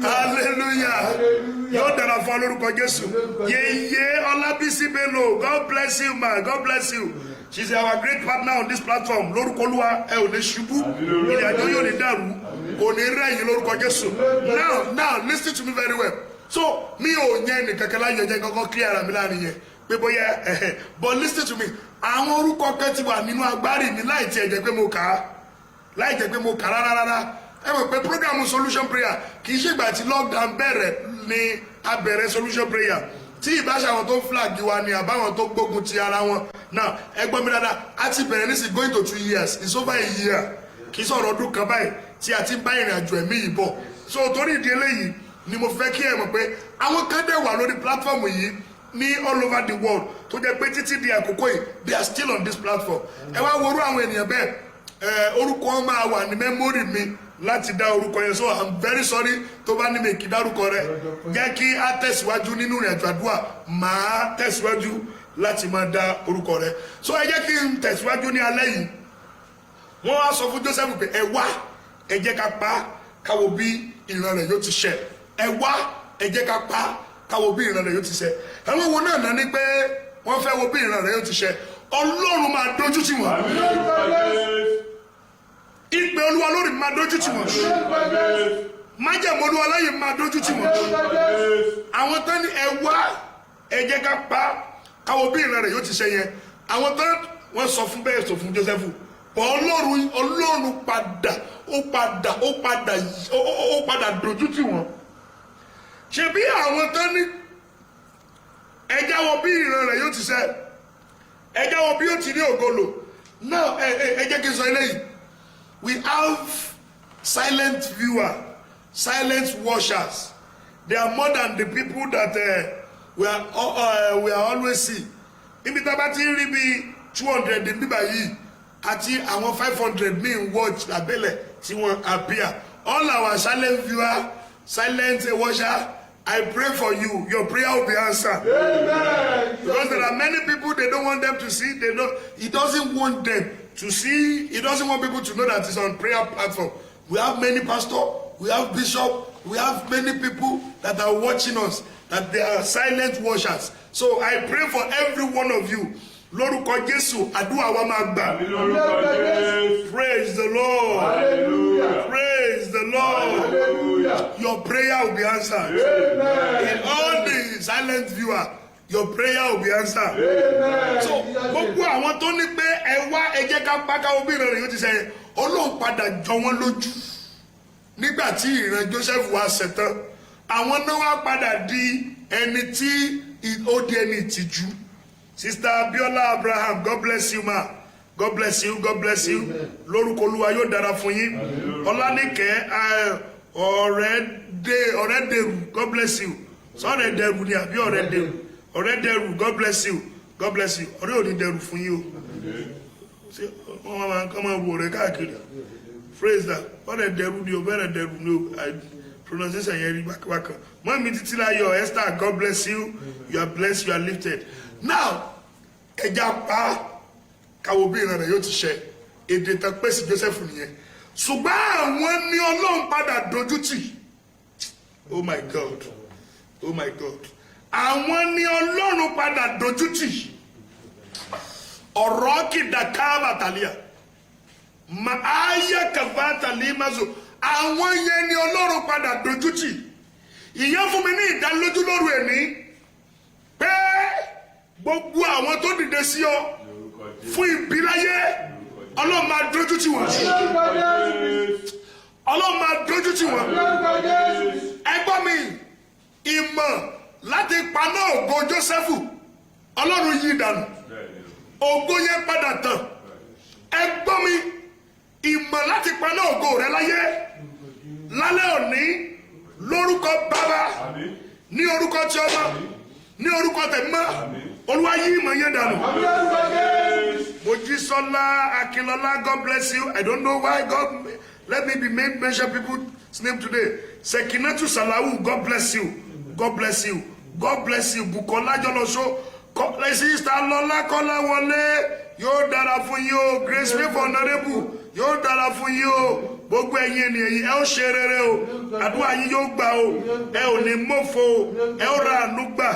hallelujah yóò dára dára fún lórúkọ Jésù. Yeye Ọlábísí Bello, God bless you ma, God bless you. She's our great partner on this platform. Lórúkọ Olúwa ẹ ò ní ṣubú, ilé àjọ yóò ní dàrú, kò ní rẹ̀yìn lórúkọ Jésù. Now listen to me very well. So mi ò yẹn ní kankan láyé jẹ́ kankan clear ara mi láàrin yẹn pé bóyá but listen to me. Àwọn orúkọ kan ti wà nínú agbárí mi láì tiẹ̀ jẹ́ pé mo kà á láì jẹ́ pé mo kà rárá. Ẹ mọ̀ pé program solution prayer kì í ṣègbà tí lockdown bẹ̀rẹ̀ ní abẹ̀rẹ̀ solution prayer tí ìbáṣà àwọn tó ń flag wa ni àbáwọn tó gbógun ti ara wọn. Now ẹ gbọ́ mi dáadáa a ti bẹ̀rẹ̀ nísìnyí going to 2 years, it's over a year, kì í sọ̀rọ̀ ọdún kan báyìí tí a ti ń bá ìrìn àjò ẹ̀mí yìí bọ̀. So torí ìdí eléyìí ni mo fẹ́ kí ẹ mọ̀ pé àwọn kan dẹ̀ wà lórí platform yìí ní all over the world tó jẹ́ pé títí di àkókò yìí they are still on this platform. Ẹ wá worú àwọn ènìyàn bẹ́ẹ̀ orúkọ máa wà ní memory mi láti dá orúkọ yẹn, so I'm very sorry tó bá ní mi kì í dárúkọ rẹ. Jẹ́ kí a tẹ̀síwájú nínú ìrìn àjò àdúrà, máa tẹ̀síwájú láti máa dá orúkọ rẹ. So ẹ jẹ́ kí n tẹ̀síwájú ní alẹ́ yìí. Wọ́n wá sọ fún Joseph pé ẹ wá ẹ jẹ́ ká pa káwo bí ìran rẹ̀ yóò ti ṣẹ. Ẹ wá ẹ jẹ́ ká pa káwo bí ìran rẹ̀ yóò ti ṣẹ. Àwọn wo náà ní pé wọ́n fẹ́ wo bí ìran rẹ̀ yóò ti ṣẹ. Ọlọ́run máa dójú tì wọ́n. Ìpè Olúwa lórí máa dójú tì wọ́n. Májẹ̀mú Olúwa láyé máa dójú tì wọ́n. Àwọn tán ní ẹ wá ẹ jẹ́ ká pa káwo bí ìran rẹ̀ yóò ti ṣẹ yẹn. Àwọn tán wọ́n sọ fún bẹ́ẹ̀ sọ fún Joseph. Ọlọ́run padà dójú tì wọ́n. Ṣé bí àwọn tán ní ẹ jáwọ́ bí ìran rẹ̀ yóò ti ṣẹ, ẹ jáwọ́ bí yóò ti ní ògolo. Now ẹ jẹ́ kí n sọ eléyìí. We have silent viewers, silent watchers. They are more than the people that we are always see. Ibi tá a bá ti rí bí 200 ní bíbá yìí àti àwọn 500 míì watch lábẹ́lẹ̀ tí wọ́n appear. All our silent viewers, silent watchers, I pray for you. Your prayer will be answered. Amen. Because there are many people they don't want them to see. He doesn't want them to see. He doesn't want people to know that it's on prayer platform. We have many pastors, we have bishops, we have many people that are watching us, that they are silent watchers. So I pray for every one of you. Lórúkọ Jésù, àdúrà wa máa gbà. Praise the Lord. Hallelujah. Praise the Lord. Hallelujah. Your prayer will be answered. Amen. In all the silent viewers, your prayer will be answered. Amen. So gbogbo àwọn tó ní pé ẹ wá ẹ jẹ́ ká pa káwọ́ bí ìran rẹ̀ yóò ti ṣẹ, Ọlọ́run padà jọ wọ́n lójú. Nígbà tí ìran Joseph wá ṣẹ̀tàn, àwọn náà wá padà di ẹni tí ó di ẹni ìtìjú. Sister Biola Abraham, God bless you ma. God bless you, God bless you. Lórúkọ Olúwa yóò dára fún yín. Ọlánìkẹ́ Ọ̀rẹ́dẹ̀rù, God bless you. Sọ́ọ̀rẹ́dẹ̀rù ni àbí Ọ̀rẹ́dẹ̀rù? Ọ̀rẹ́dẹ̀rù, God bless you. God bless you. Ọ̀rẹ́ òní dẹrù fún yín o. Wọ́n máa kọ́ máa wò rẹ̀ káàkiri. Praise that. Ọ̀rẹ́dẹ̀rù ni o, Ọ̀rẹ́dẹ̀rù ni o. Pronunciation yẹn rí bákan. Mọ́mí Títílayọ̀ Esther, God bless you. You are blessed, you are lifted. Now, ẹja pa káwo bí ìran rẹ̀ yóò ti ṣẹ. Èdè tán pèsè Joseph nìyẹn. Ṣùgbọ́n àwọn ní Ọlọ́run padà dojú tì. Oh my God. Oh my God. Àwọn ní Ọlọ́run padà dojú tì. Ọ̀rọ̀ kìdàkàrà tàlíà. Màáyà kàfà tàlímàzò. Àwọn yẹn ní Ọlọ́run padà dojú tì. Ìyẹn fún mi ní ìdánilójú lóru ẹ̀ní pé gbogbo àwọn tó dìde sí ọ fún ìbíláyé Ọlọ́run máa dójú tì wọ́n. Ọlọ́run máa dójú tì wọ́n. Ẹgbọ́n mi, ìmọ̀ láti paná ògo Jósẹ́fù Ọlọ́run yí dànù. Ògo yẹn padà tàn. Ẹgbọ́n mi, ìmọ̀ láti paná ògo rẹ láyé lálẹ́ òní lórúkọ Bàbá, ní orúkọ tí Ọmọ, ní orúkọ Tẹ̀mọ́, Olúwa yí ìmọ̀ yẹn dànù. Mojísọ́lá Akínlọ́lá, God bless you. I don't know why God let me be made mention people's name today. Sekinatu Salawu, God bless you. God bless you. God bless you. Bukola Joloso, Sister Lọ́lá Kọ́láwọlé, yóò dára fún yín o. Grace Faith Honorable, yóò dára fún yín o. gbogbo ẹ̀yin ènìyàn yìí ẹ ó ṣe rere o àdúrà yín yóò gbà o ẹ ò ní mọ́fo o ẹ ó ra àánú gbà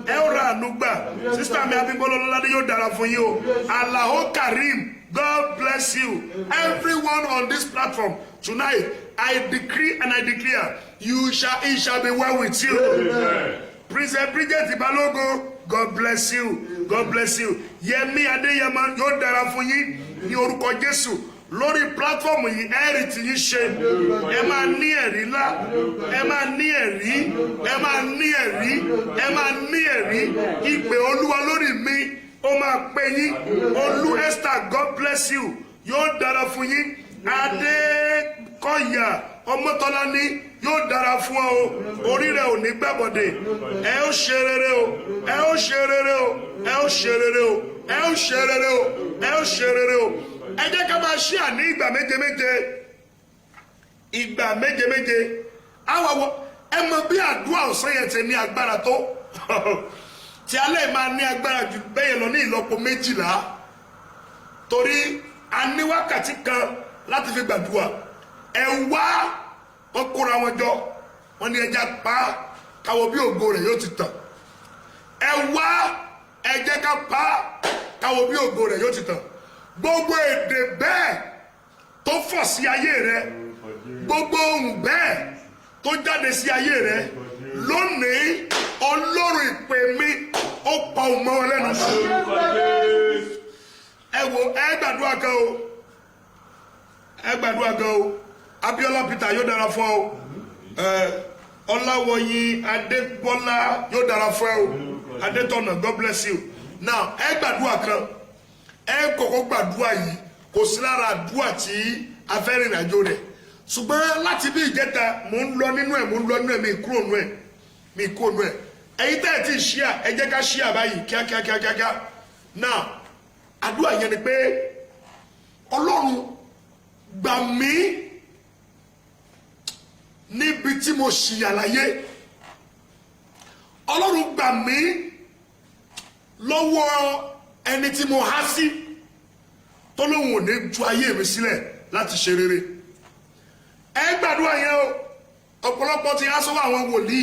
ẹ ó ra àánú gbà sísítà mi Abímbọ́lá Ọlọ́ládé yóò dára fún yín o Alao Karim, God bless you. Everyone on this platform tonight, I decree and I declare, it shall be well with you. Amen. Princess Bridget Ibalogo, God bless you. God bless you. Yemi Adeyema yóò dára fún yín ní orúkọ Jésù. Lórí platform yìí ẹ̀rí tí yín ṣe ẹ máa ní ẹ̀rí ńlá ẹ máa ní ẹ̀rí ẹ máa ní ẹ̀rí ẹ máa ní ẹ̀rí ìpè Olúwa lórí mi ó máa pè yín Olú Esther, God bless you. Yóò dára fún yín Adékọ̀yà Ọmọ́tọ́láni yóò dára fún ọ o orí rẹ ò ní gbàbọ̀dẹ̀ ẹ ó ṣe rere o ẹ ó ṣe rere o ẹ ó ṣe rere o ẹ ó ṣe rere o ẹ ó ṣe rere o ẹ jẹ́ ká máa ṣí àní ìgbà méje méje ìgbà méje méje àwọ̀ ẹ mọ bí àdúrà ọ̀sán yẹn ti ní agbára tó tí alẹ́ máa ní agbára jù bẹ́ẹ̀ lọ ní ìlọ́po 12 torí a ní wákàtí kan láti fi gbàdúrà ẹ wá wọn kóra wọn jọ wọn ní ẹja pa káwọ bí ògo rẹ̀ yóò ti tàn ẹ wá ẹ jẹ́ ká pa káwọ bí ògo rẹ̀ yóò ti tàn gbogbo èdè bẹ́ẹ̀ tó fọ̀ sí ayé rẹ gbogbo ohùn bẹ́ẹ̀ tó jáde sí ayé rẹ lónìí Ọlọ́run ìpè mi ó pa òun mọ́ ọ lẹ́nu sí ẹ wo ẹ gbàdúrà kan o ẹ gbàdúrà kan o Abíọ́lá Peter yóò dára fún ọ Ọláwọyìn Adébọ́lá yóò dára fún ọ Adétọ̀nà, God bless you. Now ẹ gbàdúrà kan ẹ kọ́kọ́ gbàdúrà yìí kò sí lára àdúrà tí a fẹ́ rìnrìn àjò rẹ̀ ṣùgbọ́n láti bí ìjẹta mò ń lọ nínú ẹ̀ mi kúrò nínú ẹ̀ mi kúrò nínú ẹ̀ ẹ̀yin tẹ́ ẹ̀ tí ì ṣíà ẹ jẹ́ ká ṣíà báyìí kíákíá. Now àdúrà yẹn ni pé Ọlọ́run gbà mí níbi tí mo ṣìyà láyé Ọlọ́run gbà mí lọ́wọ́ ẹni tí mo há sí tó lóun ò ní ju ayé mi sílẹ̀ láti ṣe rere ẹ gbàdúrà yẹn o ọ̀pọ̀lọpọ̀ ti há sọ́wọ́ àwọn wòlíì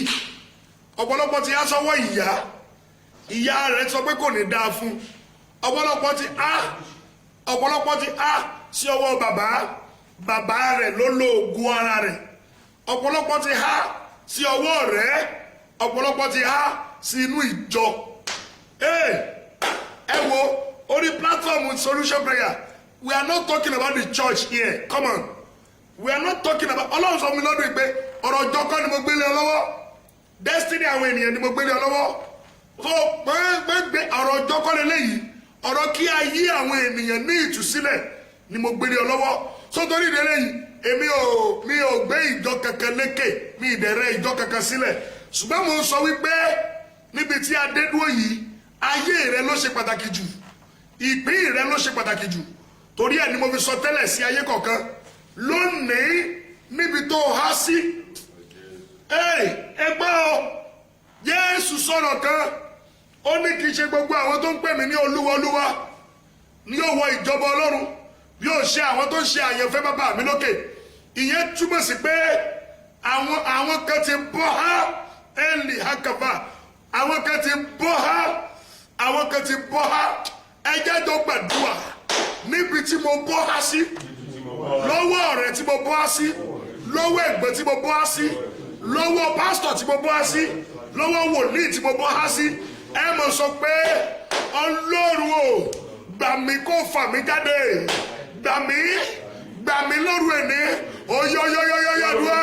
ọ̀pọ̀lọpọ̀ ti há sọ́wọ́ ìyá rẹ̀ sọ pé kò ní dáa fún ọ̀pọ̀lọpọ̀ ti há sí ọwọ́ bàbá rẹ̀ ló lo ògùn ara rẹ̀ ọ̀pọ̀lọpọ̀ ti há sí ọwọ́ rẹ̀ ọ̀pọ̀lọpọ̀ ti há sí inú ìjọ ẹ wo orí platform with Solution Prayer we are not talking about the church here come on we are not talking about Ọlọ́run sọ mi lọ́dún ìpè ọ̀rọ̀ ọjọ́ kọ́ ni mo gbélé ọ lọ́wọ́ destiny àwọn ènìyàn ni mo gbélé ọ lọ́wọ́ so gbé ọ̀rọ̀ ọjọ́ kọ́ lélẹ́yìí ọ̀rọ̀ kí ayé àwọn ènìyàn ní ìtúsílẹ̀ ni mo gbélé ọ lọ́wọ́ so torí ìdílé yìí mi ò gbé ìjọ kankan lékè mi ìdẹ̀rẹ̀ ìjọ kankan sílẹ̀ ṣùgbọ́n mo sọ wípé níbi tí a dé dúró yìí ayé rẹ ló ṣe pàtàkì jù ìpín rẹ ló ṣe pàtàkì jù torí ẹ̀ ni mo fi sọ tẹ́lẹ̀ sí ayé kọ̀ọ̀kan lónìí níbi tó há sí ẹgbẹ́ o Jésù sọ̀rọ̀ kan ó ní kì í ṣe gbogbo àwọn tó ń pè mí ní Olúwa ni yóò wọ ìjọba Ọlọ́run bí ó ṣe àwọn tó ń ṣe àyànfẹ́ bàbá mi lókè ìyẹn túmọ̀ sí pé àwọn kan ti bọ́ há ẹ̀lì hakava àwọn kan ti bọ́ há ẹjẹ́ tó gbàdúrà níbi tí mo bọ́ há sí lọ́wọ́ ọ̀rẹ́ tí mo bọ́ há sí lọ́wọ́ ẹ̀gbọ́n tí mo bọ́ há sí lọ́wọ́ pásítọ̀ tí mo bọ́ há sí lọ́wọ́ wòlíì tí mo bọ́ há sí ẹ mọ̀ sọ pé Ọlọ́run o gbà mí kó fà mí jáde gbà mí lóru ẹni oyoyoyoyoyodua.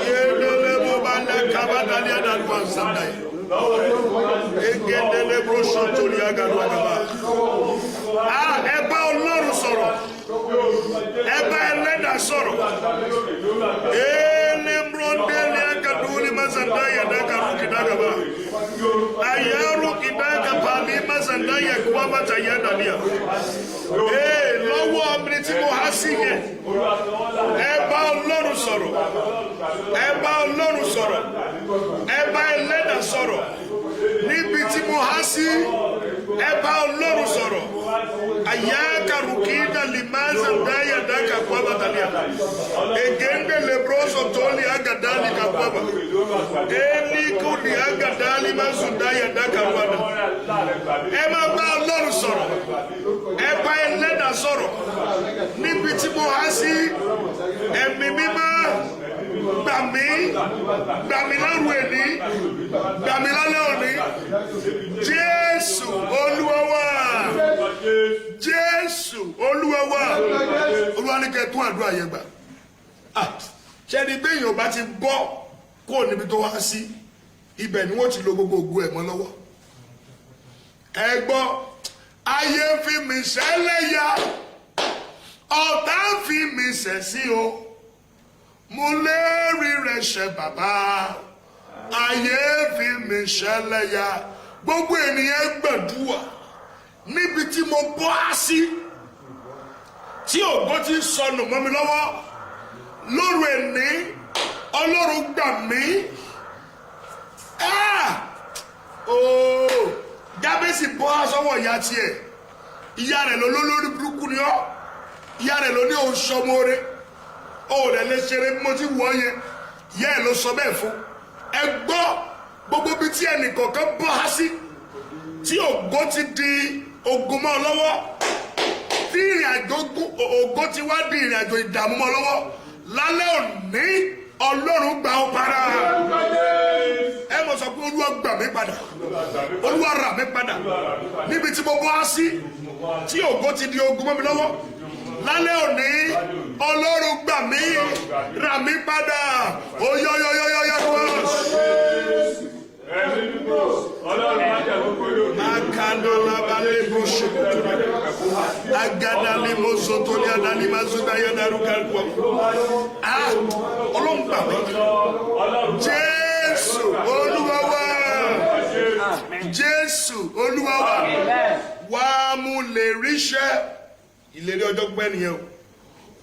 Yedele mo ba le kabadali adalu ansanda yi. Egedele bro shotoli agalu agaba. Ẹ bá Ọlọ́run sọ̀rọ̀ ẹ bá Ẹlẹ́dàá sọ̀rọ̀ elembrondele akaduli mazanda yadaka rukidagaba ayaru kidaka pali mazanda yakuwa matayadalia lọ́wọ́ ọmọdé tí mo há sí yẹn ẹ bá Ọlọ́run sọ̀rọ̀ ẹ bá Ọlọ́run sọ̀rọ̀ ẹ bá Ẹlẹ́dàá sọ̀rọ̀ níbi tí mo há sí ẹ bá Ọlọ́run sọ̀rọ̀ ayaka rukida limaza daya daka kwaba talia egende lebroso toli agadali kakwaba eli kudi agadali mazudaya daka kwaba ẹ máa bá Ọlọ́run sọ̀rọ̀ ẹ bá Ẹlẹ́dà sọ̀rọ̀ níbi tí mo há sí ẹ̀mí mímọ́ gbà mí lọ́rùn èní gbà mí lálẹ́ òní Jésù Olúwa wa Jésù Olúwa wa Olúwa ní kẹ́ tún àdúrà yẹn gbà ṣẹ́ni bẹ́yìn ò bá ti bọ́ kó níbi tó wá sí ibẹ̀ ni wọ́n ti lo gbogbo ògùn ẹ̀ mọ́ lọ́wọ́ ẹ gbọ́ ayé fi mi ṣẹlẹ́yà ọ̀tá fi mi ṣẹ̀ sí o mo lérí rẹ̀ ṣẹ̀ bàbá ayé fi mi ṣẹlẹ́yà gbogbo ènìyàn gbàdúrà níbi tí mo bọ́ á sí tí ògo ti sọnù mọ́ mi lọ́wọ́ lóru ẹ̀ní Ọlọ́run gbà mí Jábésì bọ́ aṣọ́wọ́ ìyá tiẹ̀ ìyá rẹ̀ ló lórí burúkú ni ọ́ ìyá rẹ̀ ló ní òun sọmọ́re ó rẹ̀ lè ṣeré bí mo ti wọ̀ yẹn ìyá ẹ̀ ló sọ bẹ́ẹ̀ fún ẹ gbọ́ gbogbo bí tí ẹnìkọ̀ọ̀kan bọ́ á sí tí ògo ti di ogun mọ́ ọ lọ́wọ́ tí ìrìn àjò ògo ti wá di ìrìn àjò ìdààmú mọ́ ọ lọ́wọ́ lálẹ́ òní Ọlọ́run gbà ó padà ẹ mọ̀ sọ pé Olúwa gbà mí padà Olúwa rà mí padà níbi tí mo bọ́ á sí tí ògo ti di ogun mọ́ mi lọ́wọ́ lálẹ́ òní Ọlọ́run gbà mí rà mí padà oyọyọyọyọyọ akadala bale broshe agadali mozotoli adali mazuda yadaruka kwa Ọlọ́run gbà mí Jésù Olúwa wa Jésù Olúwa wa wá mú lè ríṣẹ́ ìlérí ọjọ́ pẹ́ nìyẹn o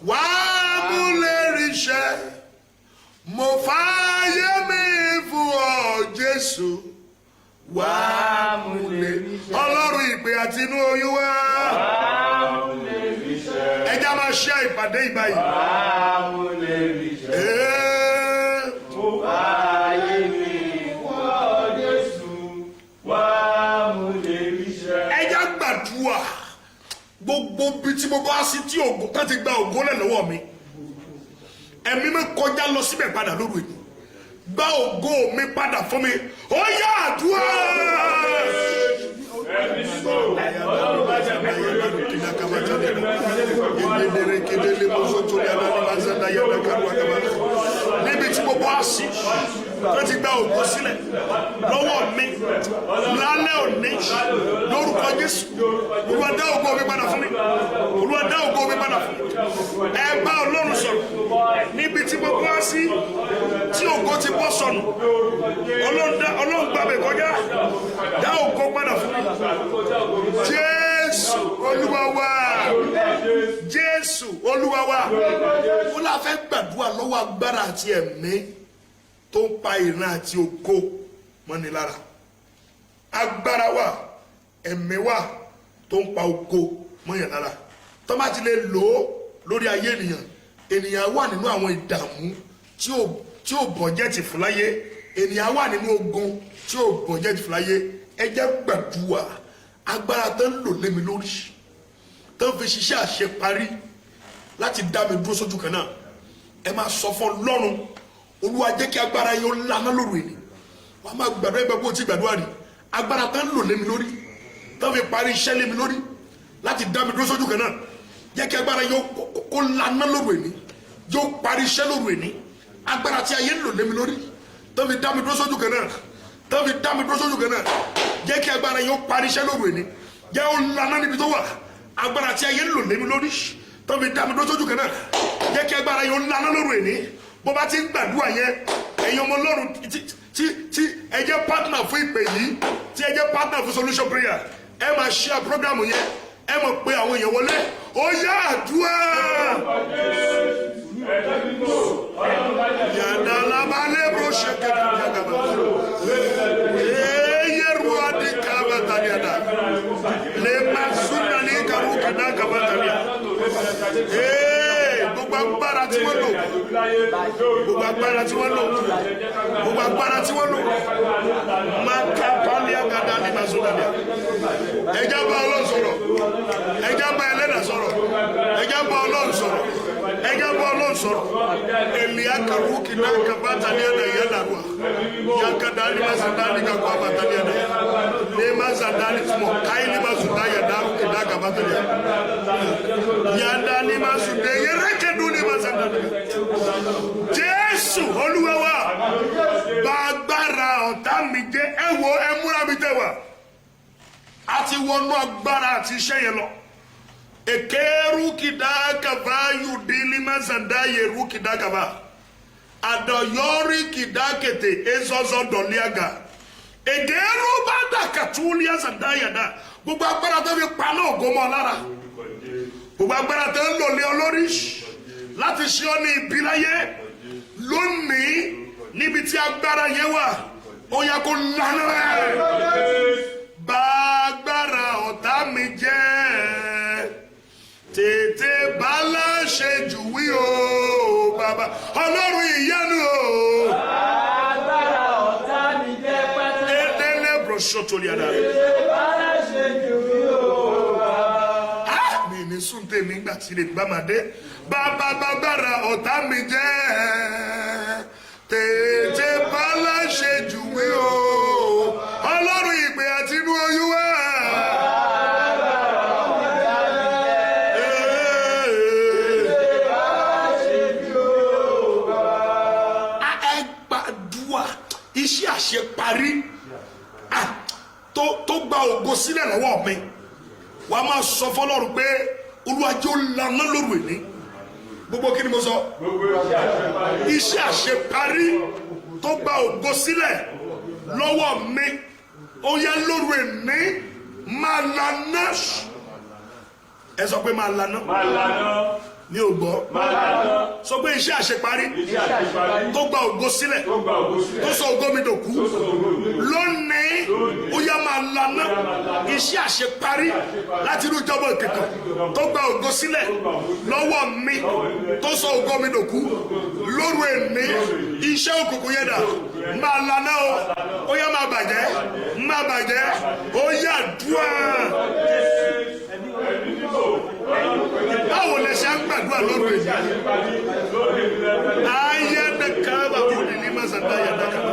wá mú lè ríṣẹ́ mo fààyè mi fún ọ Jésù wá mú lè ríṣẹ́ Ọlọ́run ìpè àti inú oyún wá ẹjá máa ṣe ìpàdé ìbáyìí wá mú lè ríṣẹ́ mo fààyè mi fún ọ Jésù wá mú lè ríṣẹ́ ẹjá gbàdúrà gbogbo bí tí mo bá sí tí ògùn kan ti gba ògùn lẹ̀ lọ́wọ́ mi ẹ̀mí mi kọjá lọ síbẹ̀ padà lóru èyí gba ògo mi padà fún mi ó yá àdúrà. níbi tí mo bá sí tó ti gba ògo sílẹ̀ lọ́wọ́ mi lálẹ́ òní lórúkọ Jésù Olúwa dá ògo mi padà fún mi Olúwa dá ògo mi padà fún mi ẹ bá Ọlọ́run sọ̀rọ̀ níbi tí mo bá sí tí ògo ti bọ́ sọnù Ọlọ́run gbà mí kọjá dá ògo padà fún mi Jésù Olúwa wa Jésù Olúwa wa ó la fẹ́ gbàdúrà lọ́wọ́ agbára àti ẹ̀mí tó ń pa ìran àti ògo mọ́ni lára agbára wà ẹ̀mí wà tó ń pa ògo mọ́yàn lára tó bá ti lè lò ó lórí ayé ènìyàn wà nínú àwọn ìdààmú tí ò bọ̀jẹ́tì fún láyé ènìyàn wà nínú ogun tí ò bọ̀jẹ́tì fún láyé ẹ jẹ́ gbàdúrà agbára tó ń lò lé mi lórí tó ń fi ṣiṣẹ́ àṣeparí láti dá mi dúró sójú kan náà ẹ máa sọ fún Ọlọ́run Olúwa jẹ́ kí agbára yẹn ó lànà lóru èní wàá máa gbàdúrà ẹgbẹ́ bó ti gbàdúrà rí agbára tó ń lò lé mi lórí tó ń fi parí iṣẹ́ lé mi lórí láti dá mi dúró sójú kan náà jẹ́ kí agbára yẹn kó lànà lóru èní yóò parí iṣẹ́ lóru èní agbára tí ayé ń lò lé mi lórí tó ń fi dá mi dúró sójú kan náà tó ń fi dá mi dúró sójú kan náà jẹ́ kí agbára yẹn ó parí iṣẹ́ lóru èní jẹ́ ó lànà níbi tó wà agbára tí ayé ń lò lé mi lórí tó ń fi dá mi dúró sójú kan náà jẹ́ kí agbára yẹn ó lànà lóru èní bó bá ti ń gbàdúrà yẹn ẹ̀yin ọmọ Ọlọ́run tí ẹ jẹ́ partner fún ìpè yìí tí ẹ jẹ́ partner fún solution prayer ẹ máa share program yẹn ẹ mọ̀ pé àwọn èèyàn wọlé ó yá àdúrà. yàda labalẹ̀ bro ṣẹkẹ̀dẹ̀ yàgàbà eyeru adi kaba tàdíàdà lè má súnà ní ká kabatalia. Gbogbo agbára tí wọ́n lò. Gbogbo agbára tí wọ́n lò. Gbogbo agbára tí wọ́n lò. Makapalia gadani mazudalia. Ẹja bá Ọlọ́run sọ̀rọ̀. Ẹja bá ẹlẹ́dàá sọ̀rọ̀. Ẹja bá Ọlọ́run sọ̀rọ̀. Ẹja bá Ọlọ́run sọ̀rọ̀. Elia karuki na kabatalia na yadawa. Yakadani mazadani kakwa batalia na. Lema zadani smo kaili mazudaya daru kidaga batalia. Yadani mazudaya yereke duni mazadani. Jésù Olúwa wa. Bàgbára ọ̀tá mi jẹ́ ẹ̀wọ̀ ẹ̀múra mi tẹ̀wà. Àti wọnú agbára àti iṣẹ́ yẹn lọ. Ekeru kidakava yudili mazanda yeru kidakava. Adoyori kidakete ezozo doliaga. Egeru bada katulia zandayada. Gbogbo agbára tó fi paná ògo mọ́ lára. Gbogbo agbára tó ń lò lé olórí. Láti ṣe ọ́ ní ibi láyé. Lónìí níbi tí agbára yẹn wà. Ó yẹ kó lànà rẹ̀. Bàgbára ọ̀tá mi jẹ́. Tètè bala ṣe jù wí o bàbá Ọlọ́run ìyanu o. Agbára ọ̀tá mi jẹ́ pẹ́tẹ́. Edele brosotoli ada. Tètè bala ṣe jù wí o bàbá. Mi ní súnté mi gbà tí lè gbà máa dé. Bàbá bàgbára ọ̀tá mi jẹ́. Tètè bala ṣe jù wí o. Ọlọ́run ìpè àti inú oyún wá. Iṣẹ́ àṣeparí tó gba ògo sílẹ̀ lọ́wọ́ mi wàá máa sọ fọlọ́run pé Olúwa jẹ́ ó lànà lóru èní. Gbogbo kí ni mo sọ? Iṣẹ́ àṣeparí tó gba ògo sílẹ̀ lọ́wọ́ mi ó yá lóru èní máa lànà. Ẹ sọ pé máa lànà. Ní ò gbọ́. Sọ pé iṣẹ́ àṣeparí tó gba ògo sílẹ̀ tó sọ ògo mi dòkú lónìí ó yá máa lànà. Iṣẹ́ àṣeparí láti inú ìjọba òkèkàn tó gba ògo sílẹ̀ lọ́wọ́ mi tó sọ ògo mi dòkú lóru èní iṣẹ́ òkùnkùn yẹn dà máa lànà o. Ó yá máa bàjẹ́ máa bàjẹ́ ó yá dùn. Báwo lẹ ṣe ń gbàdúrà lọ́rùn èyí? Ayé ní káàbà kò ní ní Mazanda yàrá kàbà.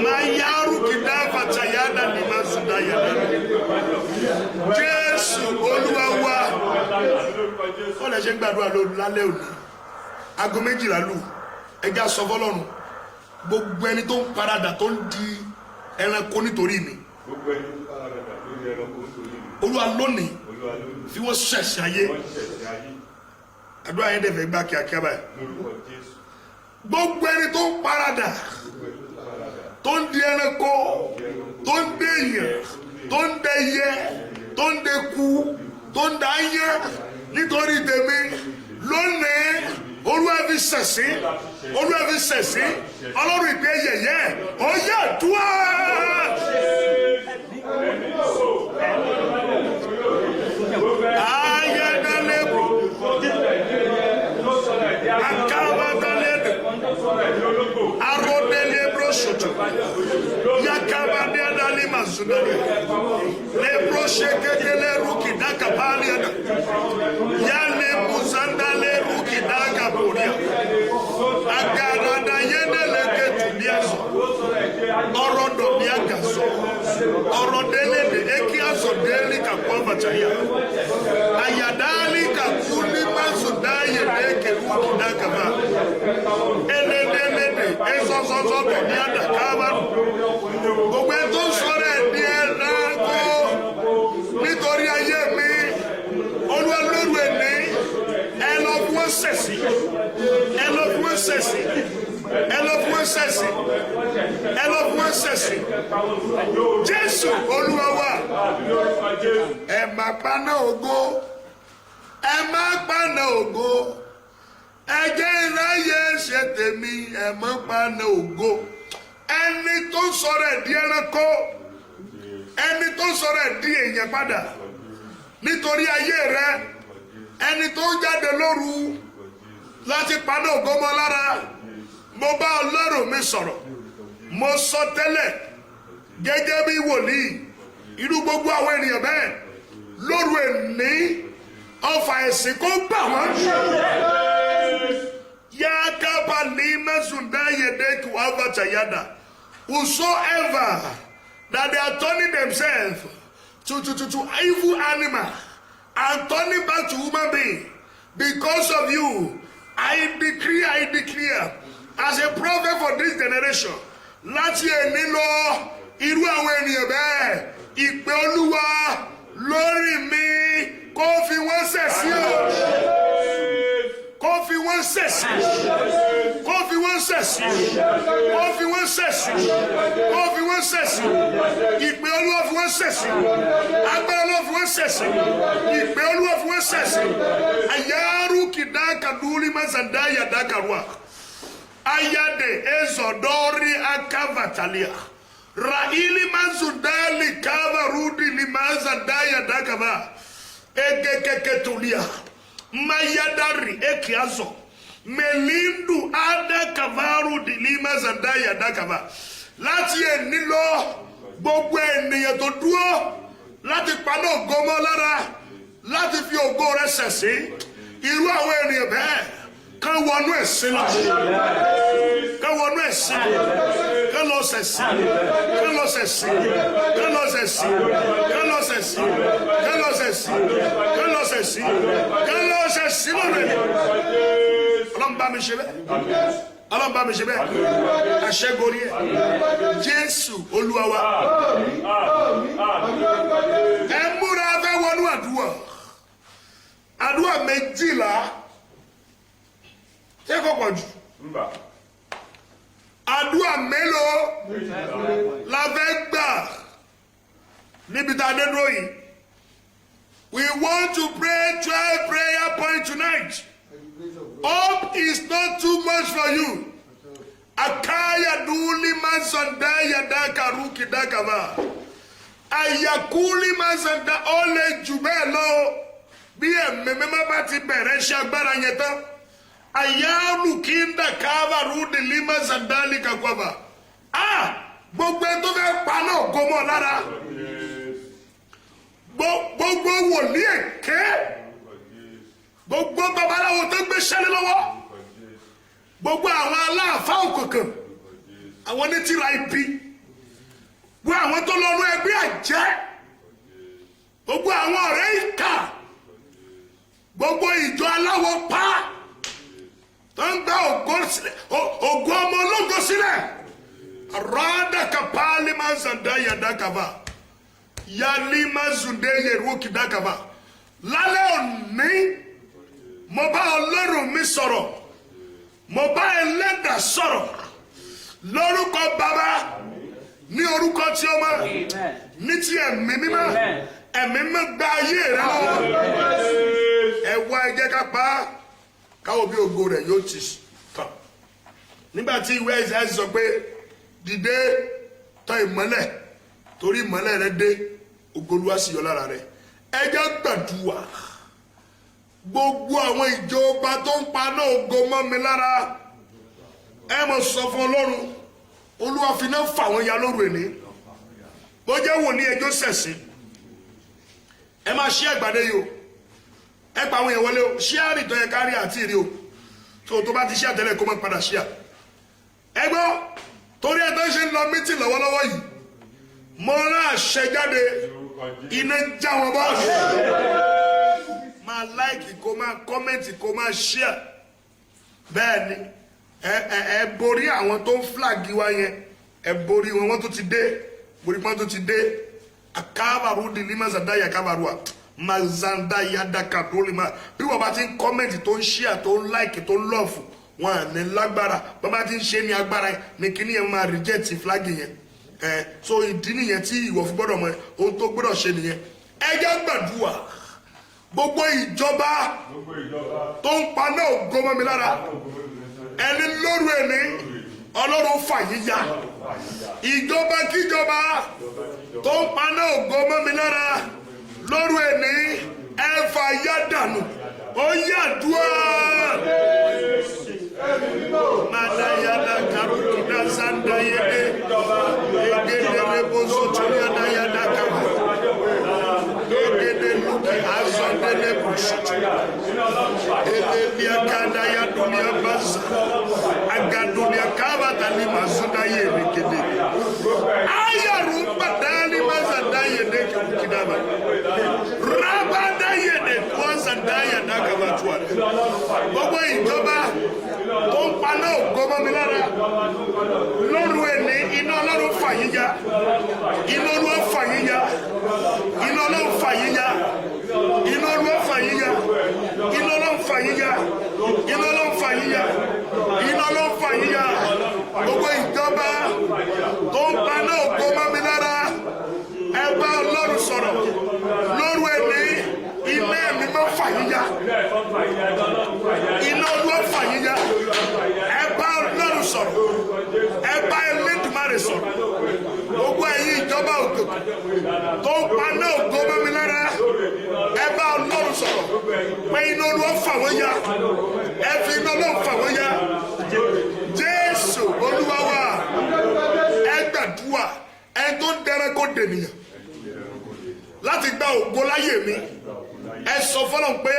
Mayaru kìdáfà tàyádà ní Mazanda yàrá. Jésù Olúwa wa. Ó lẹ ṣe ń gbàdúrà lálẹ́ òní. Aago 12 lù. Ẹja sọ fọlọ́run. Gbogbo ẹni tó ń paradà tó ń di ẹranko nítorí mi. Olúwa lónìí fi wọ́n ṣẹ̀ṣẹ̀ ayé. Àdúrà yẹn dẹ̀ fẹ́ gbá kíákíá báyìí. Gbogbo ẹni tó ń paradà tó ń di ẹranko tó ń dé èèyàn tó ń dẹ yẹ tó ń dẹ ku tó ń dá yẹ nítorí tèmi lónìí Olúwa fi ṣẹ̀sín Olúwa fi ṣẹ̀sín Ọlọ́run ìgbé yẹ̀yẹ́ ó yá àdúrà. Le brocheke le ruki daka palia ya le muzanda le ruki daka polia agara da yene le ketulia so orodo biaka so orodele de ekiaso deli ka kwamba chaya ayadali ka kuli mazudaye le ke ruki daka ba ele de eso so de biada kaba gbogbo en tó sọ̀rọ̀ ẹ̀dí ẹ̀dáko nítorí ayé mi Olúwa lóru ẹ̀ní ẹ lọ fún ẹ̀sẹ̀sì ẹ lọ fún ẹ̀sẹ̀sì ẹ lọ fún ẹ̀sẹ̀sì ẹ lọ fún ẹ̀sẹ̀sì Jésù Olúwa wa ẹ má paná ògo ẹ má paná ògo ẹ jẹ́ ìráyè ṣe tèmi ẹ má paná ògo ẹni tó sọ̀rọ̀ ẹ̀dí ẹranko ẹni tó sọ̀rọ̀ ẹ̀ di èèyàn padà nítorí ayé rẹ, ẹni tó jáde lóru láti paná ògo mọ́ lára, mo bá Ọlọ́run mi sọ̀rọ̀, mo sọ tẹ́lẹ̀ gẹ́gẹ́ bí wòlíì, irú gbogbo àwọn ènìyàn bẹ́ẹ̀ lóru ẹ̀ní ọfà ẹ̀sìn kó gbà wọ́n. Yakaba lima zunda yedeku avata yada. Whosoever that they are turning themselves to evil animal and turning back to human being because of you, I declare as a prophet for this generation, láti ẹni lọ irú àwọn ènìyàn bẹ́ẹ̀ ìpè Olúwa lórí mi kó fi wọ́n ṣẹ̀sín o. Kó fi wọ́n ṣẹ̀sín, kó fi wọ́n ṣẹ̀sín, kó fi wọ́n ṣẹ̀sín, kó fi wọ́n ṣẹ̀sín, ìpè Olúwa fi wọ́n ṣẹ̀sín, agbára Olúwa fi wọ́n ṣẹ̀sín, ìpè Olúwa fi wọ́n ṣẹ̀sín. Ayaru kidaka duli mazanda yadaka rua, ayade ezodori akavatalia, raili mazudali kava rudi limazanda yadaka ba, egekeketulia. Mayadari ekiazo melindu ada kavaru dilima zandaya dakava láti ẹni lọ gbogbo ènìyàn tó dúró láti paná ògo mọ́ lára láti fi ògo rẹ̀ ṣẹ̀sín irú àwọn ènìyàn bẹ́ẹ̀ kán wọnú ẹ̀sìn lọ, kán wọnú ẹ̀sìn, kán lọ ṣẹ̀sín, kán lọ ṣẹ̀sín, kán lọ ṣẹ̀sín, kán lọ ṣẹ̀sín, kán lọ ṣẹ̀sín, kán lọ ṣẹ̀sín, kán lọ ṣẹ̀sín lọ́rẹ̀. Ọlọ́run bá mi ṣe bẹ́ẹ̀, Ọlọ́run bá mi ṣe bẹ́ẹ̀, àṣẹgorí ẹ̀ Jésù Olúwa wa. Ẹ múra fẹ́ wọnú àdúrà 12 ṣé kò pọ̀ jù? Àdúrà mélòó la fẹ́ gbà níbi tá a dé dúró yìí? We want to pray 12 prayer points tonight. Hope is not too much for you. Akaya duli mazanda yadaka ruki dakava. Ayakuli mazanda ole jubelo. Bí ẹ̀mẹ́mẹ́ bá ti bẹ̀rẹ̀ ṣe agbára yẹn tán. Ayaru kinda kava rudi lima zandali kakwaba. Gbogbo ẹni tó fẹ́ pa náà gómọ lára. Gbogbo wòlíì èké. Gbogbo babaláwo tó gbé ṣẹlẹ̀ lọ́wọ́. Gbogbo àwọn aláàfáà òkùnkùn. Àwọn ní tìra ibi. Gbogbo àwọn tó lọ́nu ẹbí àjẹ́. Gbogbo àwọn ọ̀rẹ́ ìkà. Gbogbo ìjọ aláwọ̀ pa. Tó ń gbé ògo ọmọ ológo sílẹ̀. Rada kapali mazanda yadakava. Yali mazunde yeruki dakava. Lálẹ́ òní, mo bá Ọlọ́run mi sọ̀rọ̀. Mo bá Ẹlẹ́dàá sọ̀rọ̀. Lórúkọ Bàbá, ní orúkọ tí Ọmọ, ní ti Ẹ̀mí Mímọ́. Ẹ̀mí mímọ́ gba ayé rẹ lọ́wọ́. Ẹ wá ẹ jẹ́ ká pa á. Káwọ́ bí ògo rẹ̀ yóò ti tàn. Nígbà tí ìwé Àìsáyà sọ pé dìde tọ̀ ìmọ́lẹ̀ torí ìmọ́lẹ̀ rẹ dé ògo Olúwa sì yọ lára rẹ. Ẹ jẹ́ gbàdúrà gbogbo àwọn ìjọba tó ń paná ògo mọ́ mi lára. Ẹ mọ̀ sọ fún Ọlọ́run Olúwa fi náà fà wọ́n ya lóru èní. Bó jẹ́ wòlíì ẹjọ́ ṣẹ̀sìn. Ẹ máa ṣí àgbàdo yìí o. Ẹ pa àwọn èèyàn wọlé o. Ṣí àrìtọ́ yẹn kárí àti ìrì o. Tó bá ti ṣí àtẹ́lẹ̀ kó má padà ṣí à. Ẹ gbọ́ torí ẹ tó ń ṣe ń lọ mítì lọ́wọ́lọ́wọ́ yìí. Mo rán àṣẹ jáde iná já wọn bọ́. Máa láìkì kó máa kọ́mẹ́ǹtì kó máa ṣí à. Bẹ́ẹ̀ ni ẹ borí àwọn tó ń flag wa yẹn. Ẹ borí wọn, wọ́n tó ti dé. Borí wọn tó ti dé. Akavaru di lima zadaya kavarua mazanda yada kadolima bí wọ́n bá ti ń kọ́mẹ̀ntì tó ń ṣíà tó ń láìkì tó ń lọ́ọ̀fù wọn à ní lágbára bọ́n bá ti ń ṣe ní agbára ní kíní yẹn máa reject flag yẹn so ìdí nìyẹn tí ìwọ fi gbọ́dọ̀ mọ ohun tó gbọ́dọ̀ ṣe nìyẹn. Ẹ jẹ́ gbàdúrà gbogbo ìjọba tó ń paná ògo mọ́ mi lára ẹni lóru ẹni Ọlọ́run fà yín ya ìjọba kíjọba tó ń paná ògo mọ́ mi lára lóru ẹni ẹ fàyà dànù ó yàdúrà. Madayada karuda zanda yede egede rebozo tuyada yada kawa egede luki azonde lebushit elelia kada ya dunia baza agadunia kava tali mazunda yede kede ayarumba dali mazanda yede kidaba rabada yede wazanda yada kava tuare gbogbo ìjọba tó ń paná ògo mọ́ mi lára lóru ẹni iná ọlọ́run fà yín ya iná ọlọ́run fà yín ya iná ọlọ́run fà yín ya iná ọlọ́run fà yín ya iná ọlọ́run fà yín ya iná ọlọ́run fà yín ya iná ọlọ́run fà yín ya gbogbo ìjọba tó ń paná ògo mọ́ mi lára ẹ bá ọlọ́run sọ̀rọ̀ lóru ẹni iná ẹ̀mí máa fà yín ya iná ọlọ́run fà yín ya ẹ bá ọlọ́run sọ̀rọ̀ ẹ bá Elédùmarè sọ̀rọ̀ gbogbo ẹ̀yin ìjọba òkè tó ń paná ògo mọ́ mi lára ẹ bá ọlọ́run sọ̀rọ̀ pé iná ọlọ́run fà wọ́n ya ẹ fi iná ọlọ́run fà wọ́n ya Jésù Olúwa wa ẹ gbàdúrà ẹ tó ń dẹrẹ kó dènìyàn láti gba ògo láyé mi ẹ sọ fọlọ́n pé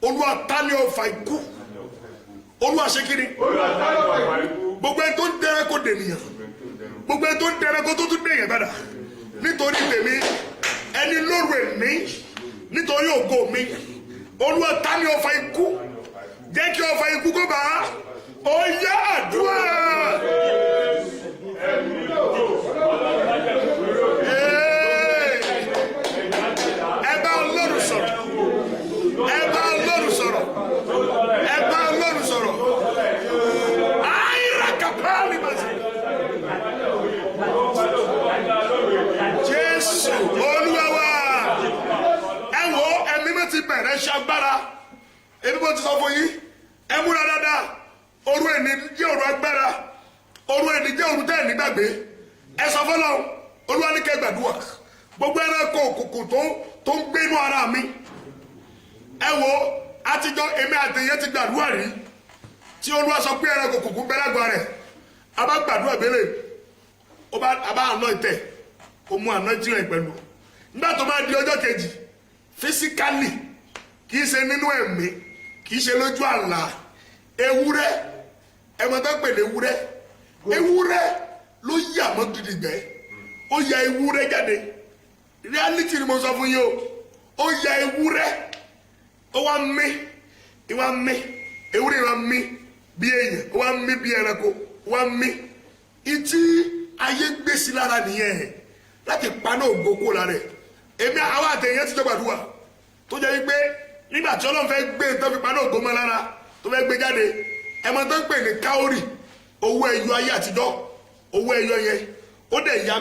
Olúwa ta ni ọfà ikú Olúwa ṣe kí ni gbogbo ẹni tó ń dẹrẹ kó dènìyàn gbogbo ẹni tó ń dẹrẹ kó tó tún dèyàn padà nítorí tèmi ẹni lóru èmi nítorí ògo mi Olúwa ta ni ọfà ikú jẹ́ kí ọfà ikú kó bá ó yá àdúrà. Ẹ bá Ọlọ́run sọ̀rọ̀ ẹ bá Ọlọ́run sọ̀rọ̀ ẹ bá Ọlọ́run sọ̀rọ̀ ayira kapali masi Jésù Olúwa wa ẹ wo ẹ̀mí mi ti bẹ̀rẹ̀ ṣagbára ebi bó ti sọ fún yín ẹ múra dáadáa òru ẹni jẹ́ òru agbára òru ẹni jẹ́ òru tẹ́ ẹ̀ nígbàgbé ẹ sọ fọlọ́run Olúwa ní kẹ́ gbàdúrà gbogbo ẹranko òkùnkùn tó ń gbénú ara mi ẹ wo àtijọ́ èmi àtẹ̀yẹ ti gbàdúrà rí tí Olúwa sọ pé ẹranko òkùnkùn bẹ́ẹ̀ lágbára rẹ̀ a bá gbàdúrà bẹ́lẹ̀ a bá àná ìtẹ̀ ó mú àná jìnnà pẹ̀lú nígbà tó máa di ọjọ́ kejì fisikali kì í ṣe nínú ẹ̀mí kì í ṣe lójú àlá ewúrẹ́ ẹ̀mọ́ tó pè ní ewúrẹ́ ló yà mọ́ gidigbẹ́ ó ya ewúrẹ́ jáde reality ni mo sọ fún yín o ó ya ewúrẹ́ ó wá mí ewúrẹ́ wá mí bí èèyàn ó wá mí bí ẹranko ó wá mí ìtí ayé gbé sí lára nìyẹn láti paná ògo kó lára ẹ̀ èmi àwọn àtẹ̀yẹ ti jọ gbàdúrà tó jẹ́ wípé nígbà tí Ọlọ́run fẹ́ gbé tó fi paná ògo mọ́ lára tó fẹ́ gbé jáde ẹ̀mọ́ tó ń pè ní káórì owó ẹyọ ayé àtijọ́ owó ẹyọ yẹn ó dẹ̀ ya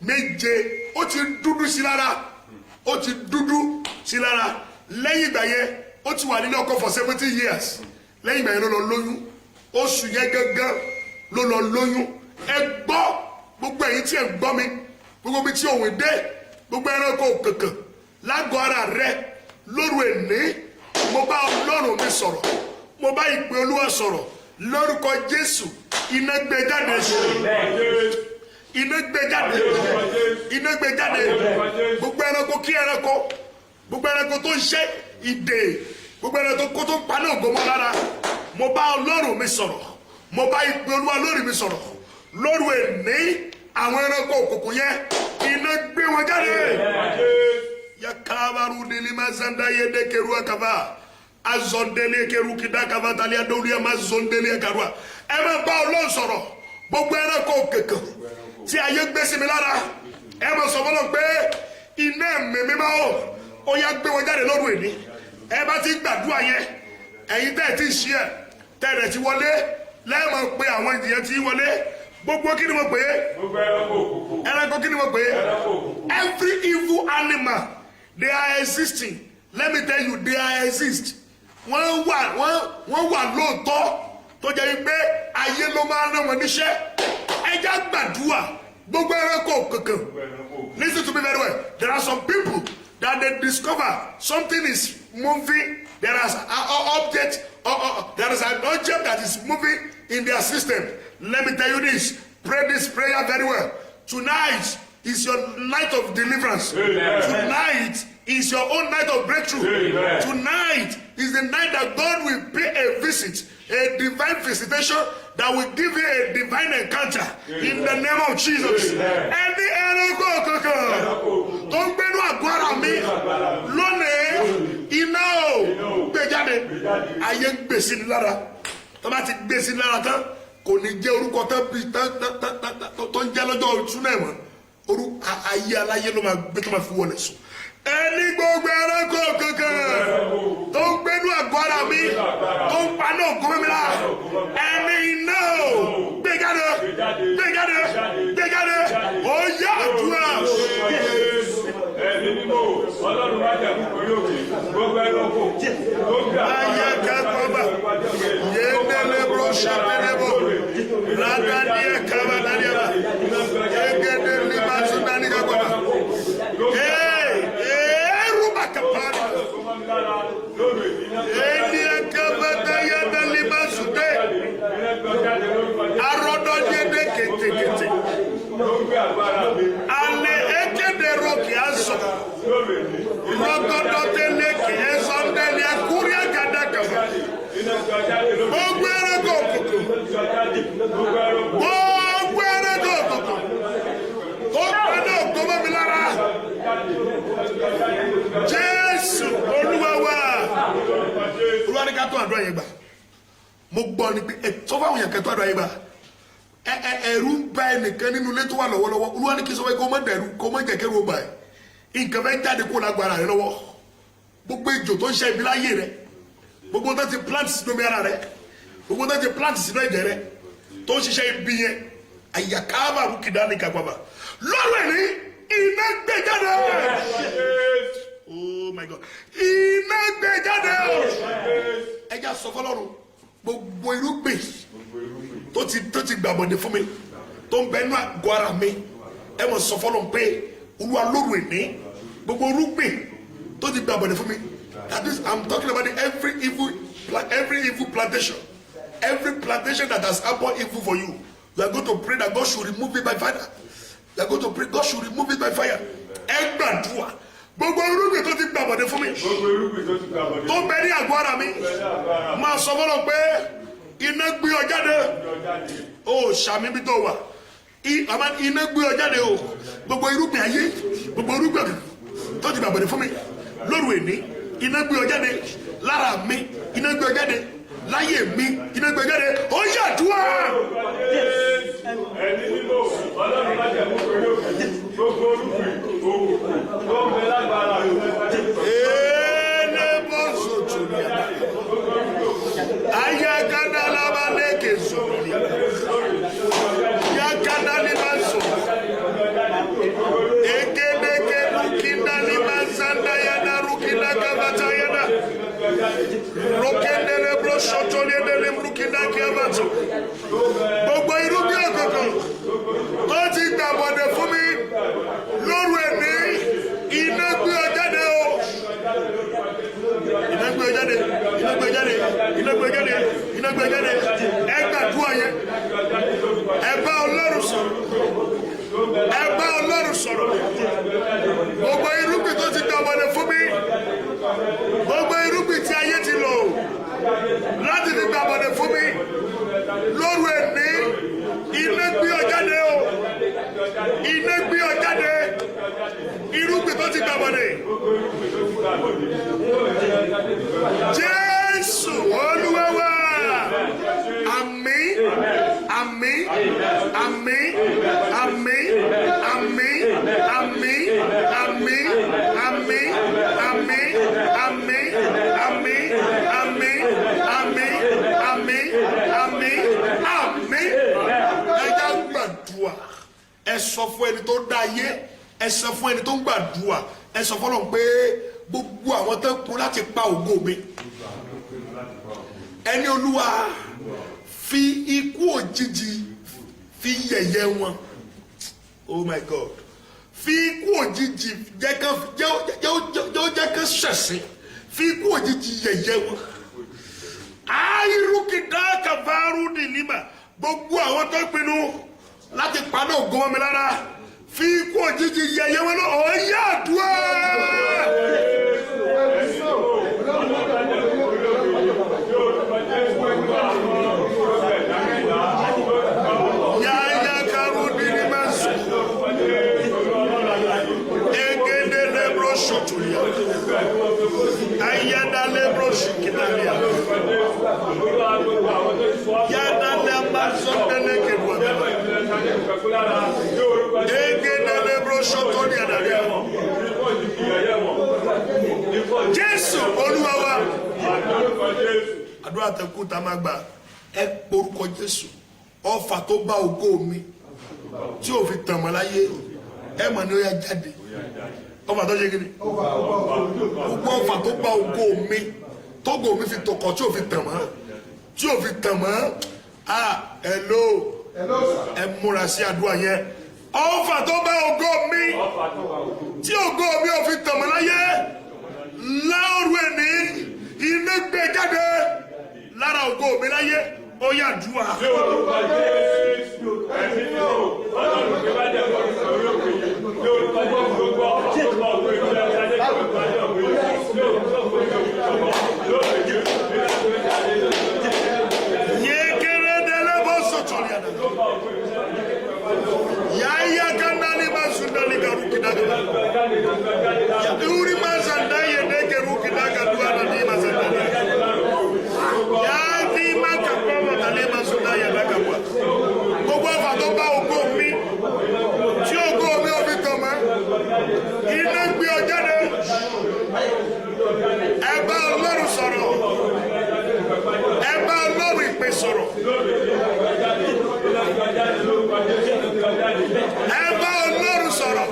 méje ó ti dúdú sí lára lẹ́yìn ìgbà yẹn ó ti wà nínú ọkọ for 70 years lẹ́yìn ìgbà yẹn ló lọ lóyún oṣù yẹn gángan ló lọ lóyún ẹ gbọ́ gbogbo ẹ̀yin tí ẹ gbọ́ mi gbogbo mi tí òun dé gbogbo ẹranko kankan lágọ̀ọ́ ara rẹ lóru èní mo bá Ọlọ́run mi sọ̀rọ̀ mo bá ìpè Olúwa sọ̀rọ̀ lórúkọ Jésù iná gbé jáde iná gbé jáde gbogbo ẹranko kí ẹranko gbogbo ẹranko tó ń ṣe ìdè gbogbo ẹranko tó ń paná ògo mọ́ lára mo bá Ọlọ́run mi sọ̀rọ̀ mo bá ìpè Olúwa lórí mi sọ̀rọ̀ lóru èní àwọn ẹranko òkùnkùn yẹn iná gbé wọn jáde yakabaru delima zanda yede keru akaba azondele keru kidakava talia dolia mazondele karua ẹ máa bá Ọlọ́run sọ̀rọ̀ gbogbo ẹranko òkùnkùn tí ayé gbé sí mi lára ẹ máa sọ fọlọ pé iná ẹ̀mí mímọ́ ó yá gbé wọn jáde lóru èní ẹ bá ti gbàdúrà yẹn ẹ̀yin tẹ́ ẹ ti ṣí ẹ tẹ́ ẹ ti wọlé lẹ́ẹ̀mọ̀ pé àwọn ìdíyẹ ti wọlé gbogbo kí ni mo pè é ẹranko kí ni mo pè é every evil animal they are existing let me tell you they are exist wọ́n wà lóòótọ́ tó jẹ́ pé ayé ló máa rán wọn níṣẹ́ ẹja gbàdúrà gbogbo ẹranko kankan. Listen to me very well. There are some people that they discover something is moving. There is an object, there is an object that is moving in their system. Let me tell you this. Pray this prayer very well. Tonight is your night of deliverance. Amen. Tonight is your own night of breakthrough. Amen. Tonight is the night that God will pay a visit, a divine visitation that will give you a divine encounter. Amen. In the name of Jesus. Ẹni ẹranko kankan tó ń gbénú àgọ́ ara mi lónìí iná o gbé jáde ayé ń gbèsè ní lára tó bá ti gbèsè ní lára tán kò ní jẹ́ orúkọ tó ń jẹ́ lọ́jọ́ ìtúná ẹ̀wọ̀n orú ayé aláyé ló máa gbé tó máa fi wọlé sùn. Ẹni gbogbo ẹranko kankan tó ń gbénú àgọ́ ara mi tó ń paná ògùn mi la ẹni iná o gbé jáde gbé jáde gbé jáde ó yá àdúrà. Ẹni mímọ́ Ọlọ́run má jẹ́ kúkú yóò kí gbogbo ẹranko tó gbé ayé kẹ́kọ̀ọ́ bá yéndélé bro ṣàpẹrẹbọ ládàáníyẹ kábà dáníyàrá yégédé libaṣu dáníyàgbà rúbà kàpárì ènìyẹ kábàtà yéndé libaṣu dé arọdọjẹdẹ kètèkètè alẹ ekéde rọkì azọ rọgọdọtẹlẹ kìí sọndẹlẹ akúrẹ gàdàgàbà gbogbo ẹranko òkùnkùn gbogbo ẹranko òkùnkùn tó padà ògbómọ mi lára Jésù Olúwa wa Olúwa ní ká tó àdúrà yẹn gbà mo gbọ́ ni pé tó fáwọn yẹn kẹtọ́ àdúrà yẹn gbà ẹ̀rù ń bá ẹnìkan nínú ilé tó wà lọ́wọ́lọ́wọ́ Olúwa ní kí sọ pé kó má dẹ̀rù kó má jẹ́ kẹ́rù ó bà ẹ́ nǹkan fẹ́ jáde kó lágbára rẹ lọ́wọ́ gbogbo ìjò tó ń ṣe ibi láyé rẹ gbogbo tó ti plant sínú omi ara rẹ gbogbo tó ti plant sínú ẹ̀jẹ̀ rẹ tó ń ṣiṣẹ́ ibi yẹn àyàkáàbà rúkìdá ní kàgbàbà lọ́rọ̀ ẹ̀ ní iná gbé jáde oh my God iná gbé jáde ẹja sọ fọlọ́run gbogbo irúgbìn tó ti gbàbọ̀dé fún mi tó ń bẹ inú àgọ́ ara mi ẹ mọ̀ sọ fọlọ́run pé Olúwa lóru ìní gbogbo irúgbìn tó ti gbàbọ̀dé fún mi. That is, I'm talking about every evil plantation, every plantation that has harboured evil for you. You are going to pray that God should remove it by fire. You are going to pray God should remove it by fire. Ẹgbàdúrà gbogbo irúgbìn tó ti gbàbọ̀dé fún mi, tó bẹ ní àgọ́ ara mi, máa sọ fọlọ́ pé iná gbé ọ jáde, ó ṣàmì bí tó wà, iná gbé ọ jáde o, gbogbo irúgbìn ayé, gbogbo irúgbìn tó ti gbàbọ̀dé fún mi, lóru èní. Iná gbé ọ jáde lára mi, iná gbé ọ jáde láyé mi, iná gbé ọ jáde ó yàdúrà. Ẹni mímọ́ Ọlọ́run má jẹ́ kúkú yóò kí gbogbo olùgbìn òwò tó ń bẹ lágbára bọ́sù tùmí ayagada laba leke zòmìnì yagada ni ma zò ekedeke lukina ni ma zanda yana rukina kabata yana rokendele bro sotoliedele rukina kiabato gbogbo irúgbìn òkùnkùn tó ti gbàbọ̀dé fún mi lóru ẹ̀mí iná gbé ọ jáde o. Iná gbé jáde, iná gbé jáde, iná gbé jáde, iná gbé jáde. Ẹ gbàdúrà yẹn. Ẹ bá Ọlọ́run sọ̀rọ̀. Ẹ bá Ọlọ́run sọ̀rọ̀. Gbogbo irúgbìn tó ti gbàbọ̀dé fún mi. Gbogbo irúgbìn tí ayé ti lò láti fi gbàbọ̀dé fún mi. Lóru ẹ̀ní, iná gbé ọ jáde o. Iná gbé ọ jáde. Irúgbìn tó ti gbàbọ̀dé. Jésù Olúwa wa àmín àmín àmín àmín àmín àmín àmín àmín àmín àmín àmín àmín àmín àmín àmín àmín. Ẹja gbàdúrà ẹ sọ fún ẹni tó dá ayé ẹ sọ fún ẹni tó ń gbàdúrà ẹ sọ fún Ọlọ́run pé gbogbo àwọn tó kú láti pa ògo mi ẹni Olúwa fi ikú òjijì fi yẹ̀yẹ́ wọn. Oh my God. Fi ikú òjijì jẹ́ kán ṣẹ̀sín. Fi ikú òjijì yẹ̀yẹ́ wọn. Ayirukida kavaru nìlímà. Gbogbo àwọn tó pinnu láti paná ògo wọn mi lára. Fi ikú òjijì yẹ̀yẹ́ wọn náà. Ó yá àdúrà. Ayada lebro shikinalia. Yada lamba zondele kedwa. Egede lebro shotolia dalia. Jésù Olúwa wa. Àdúrà tẹ́ kú tá máa gbà. Ẹ porúkọ Jésù. Ọfà tó bá ògo mi tí ó fi tàn mọ́ láyé. Ẹ mọ̀ ní ó yá jáde. Ọfà tó ṣe kí ni? Gbogbo ọfà tó bá ògo mi tógo mi fi tọkọ tí ò fi tàn mọ́ tí ò fi tàn mọ́ hello ẹ múra sí àdúrà yẹn. Ọfà tó bá ògo mi tí ògo mi ò fi tàn mọ́ láyé láòrú ẹni iná gbé jáde lára ògo mi láyé ó yá àdúrà. Gbogbo ọfà tó bá ògo mi tí ògo mi ò fi tàn mọ́ iná gbé ọ jáde. Ẹ bá Ọlọ́run sọ̀rọ̀, ẹ bá Ọlọ́run ìpè sọ̀rọ̀, ẹ bá Ọlọ́run sọ̀rọ̀,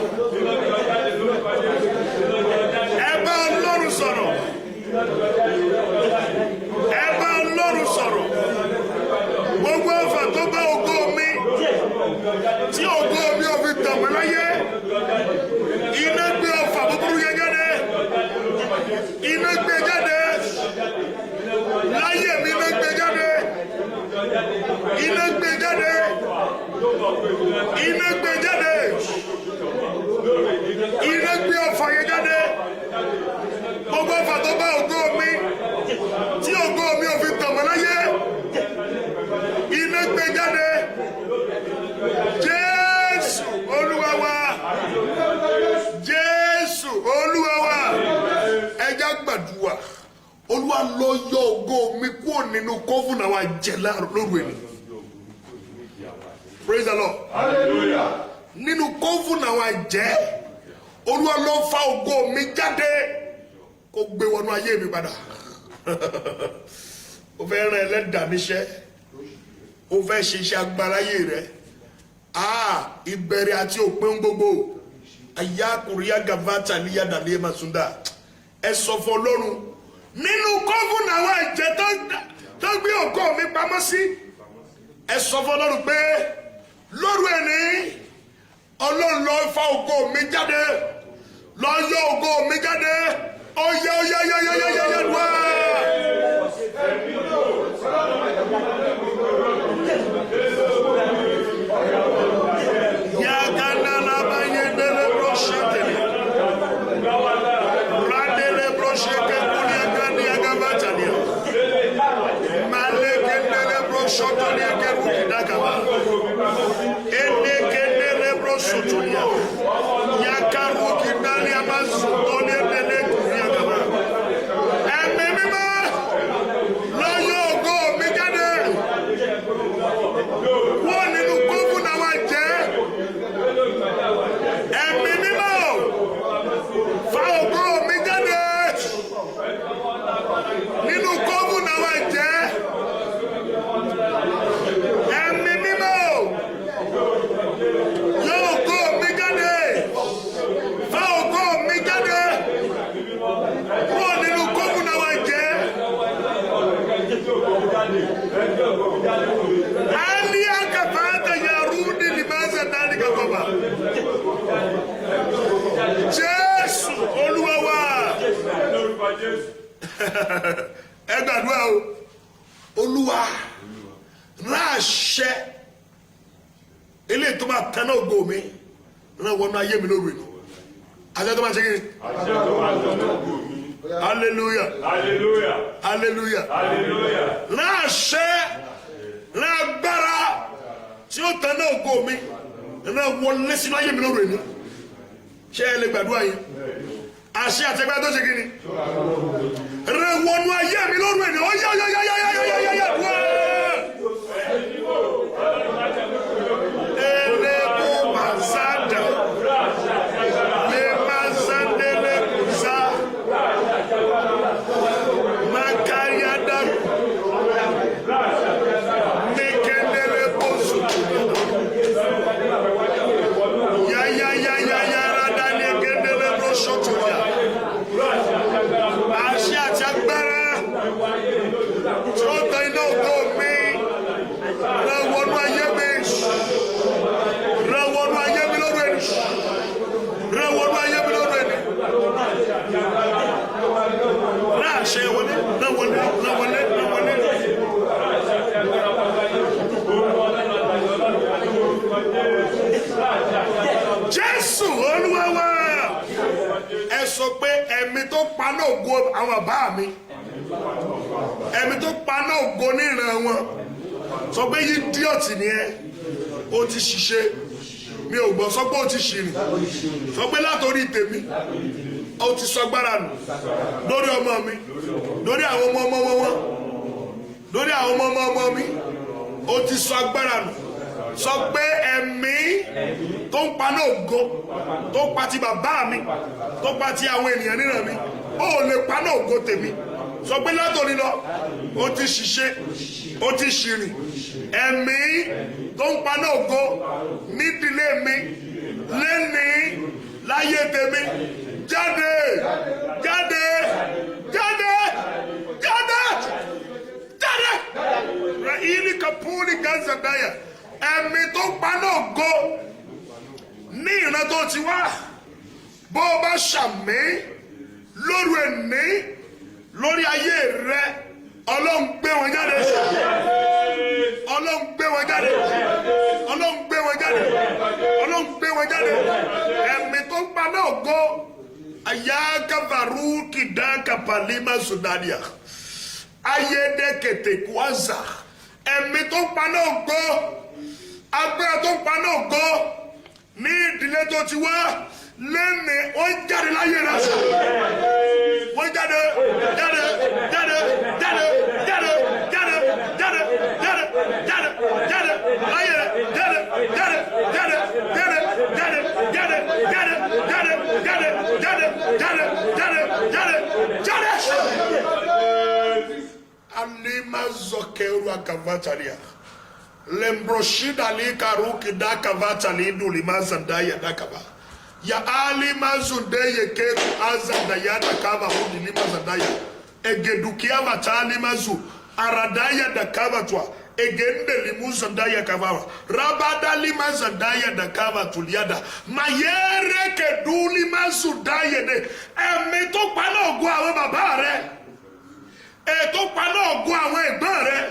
ẹ bá Ọlọ́run sọ̀rọ̀, ẹ bá Ọlọ́run sọ̀rọ̀. Gbogbo ọfà tó bá ògo mi tí ògo mi ò fi tàn mọ́ láyé iná gbé ọfà búburú yẹn jáde, iná gbé jáde láyé mi, iná gbé jáde, iná gbé jáde, iná gbé jáde, iná gbé ọfà yẹn jáde. Gbogbo ọfà tó bá ògo mi tí ògo mi ò fi tàn mọ́ láyé iná gbé jáde. Jésù Olúwa wa. Jésù Olúwa wa. Ẹ já gbàdúrà. Olúwa lọ yọ ògo mi kúrò nínú kọ́fún àwọn àjẹlá lóru ẹni. Praise the Lord. Hallelujah. Nínú kọ́fún àwọn àjẹ́ Olúwa lọ fa ògo mi jáde kó gbé wọnú ayé mi padà. Ó fẹ́ rán Ẹlẹ́dàá níṣẹ́. Ó fẹ́ ṣe iṣẹ́ agbára ayé rẹ̀. Ìbẹ̀rẹ̀ àti òpin gbogbo. Ayákùnrin gavata ní yàdàlẹ́ masunda. Ẹ sọ fún Ọlọ́run nínú kọ́fún àwọn àjẹ́ tó gbé ògo mi pamọ́ sí. Ẹ sọ fún Ọlọ́run pé lóru ẹni Ọlọ́run lọ fa ògo mi jáde, lọ yọ ògo mi jáde. Ó yá wá. ẹ gbàdúrà o Olúwa rán àṣẹ eléyìí tó máa tán náà ògo mi rán wọnú ayé mi lóru ìlú àṣẹ tó máa ṣe kí ni. hallelujah Hallelujah. hallelujah Hallelujah. rán àṣẹ rán agbára tí ó tán náà ògo mi rán wọlé sínú ayé mi lóru ìlú ṣé ẹ lè gbàdúrà yìí àṣẹ àtẹgbẹ́ tó ṣe kí ni rẹ wọnú ayé mi lóru ẹni ó yá yá yá yá yá yá yá yá wá. Elebo mazada le mazandele kuza makayada mekendele bosu ya ya ya ya ya rada nekendele broshotuya. Àṣẹ àti agbára tí ó tan iná ògo mi rẹ wọnú ayé mi rẹ wọnú ayé mi lóru ẹni rẹ wọnú ayé mi lóru ẹni rẹ àṣẹ wọlé rẹ wọlé rẹ wọlé rẹ wọlé. Jésù Olúwa wa ẹ sọ pé ẹ̀mí tó paná ògo àwọn bàbá mi ẹ̀mí tó paná ògo níran wọn sọ pé yí díọ̀tì ni ẹ o ti ṣiṣẹ́ mi ò gbọ́ sọ pé o ti ṣìrìn sọ pé látòrí tèmi o ti sọ agbára nù lórí ọmọ mi lórí àwọn ọmọ wọn lórí àwọn ọmọ mi o ti sọ agbára nù sọ pé ẹ̀mí tó ń paná ògo tó pa ti bàbá mi tó pa ti àwọn ènìyàn níran mi ó lè paná ògo tèmi sọ pé látòrí lọ ó ti ṣiṣẹ́ ó ti ṣìrìn ẹ̀mí tó ń paná ògo nídìílé mi lẹ́nìí láyé tèmi jáde jáde jáde jáde jáde rẹ̀ ìlú kapúlì gánzàdáyà ẹ̀mí tó ń paná ògo ní ìran tó ti wá bó o bá ṣàmì lóru ẹni lórí ayé rẹ Ọlọ́run gbé wọn jáde Ọlọ́run gbé wọn jáde Ọlọ́run gbé wọn jáde Ọlọ́run gbé wọn jáde ẹ̀mí tó ń paná ògo ayákàfàrú kìdákàpàlímà sùdàdìà ayédèkètè kwazà ẹ̀mí tó ń paná ògo agbára tó ń paná ògo ní ìdílé tó ti wá lẹ́nìí wọ́n jáde láyé rẹ̀ wọ́n jáde jáde jáde jáde jáde jáde jáde jáde jáde jáde láyé rẹ̀ jáde jáde jáde jáde jáde jáde jáde jáde jáde jáde jáde jáde jáde jáde. Alima zokeru akavatalia lembroshida likaruki dakavatali dulimazandaya dakava ya alima zundeye keku azandaya dakava hudilimazandaya egedukia vatali mazu aradaya dakava twa egende limuzandaya kavawa rabada limazandaya dakava tuliada mayere keduli mazudaya de ẹ̀mí tó paná ògo àwọn bàbá rẹ̀ ètò paná ògo àwọn ẹ̀gbọ́n rẹ̀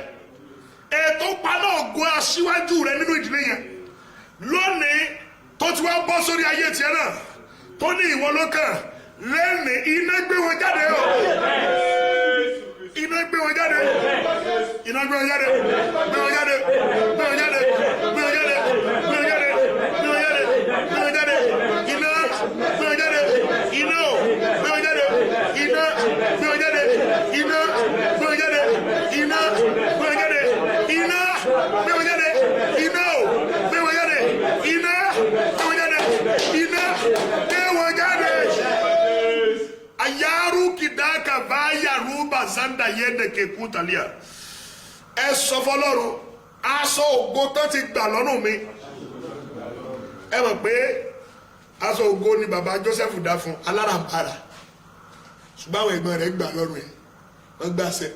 ètò paná ògo aṣíwájú rẹ̀ nínú ìdílé yẹn lónìí tó ti wá bọ́ sórí ayé tiẹ̀ náà tó ní ìwọ ló kàn lẹ́nìí iná gbé wọn jáde o iná gbé wọn jáde iná gbé wọn jáde gbé wọn jáde gbé wọn jáde gbé wọn jáde gbé wọn jáde gbé wọn jáde gbé wọn jáde iná gbé wọn jáde iná o gbé wọn jáde iná gbé wọn jáde iná gbé wọn jáde iná gbé wọn jáde iná gbé wọn jáde iná o gbé wọn jáde iná gbé wọn jáde iná gbé wọn jáde. Ayaru kidaka vaya ruba zanda yede kekutalia. Ẹ sọ fọ́lọ́run aṣọ ògo tó ti gbà lọ́rùn mi. Ẹ mọ̀ pé aṣọ ògo ni bàbá Joseph dá fún alárànbarà. Ṣùgbọ́n àwọn ẹ̀gbọ́n rẹ̀ gbà lọ́rùn ẹ̀.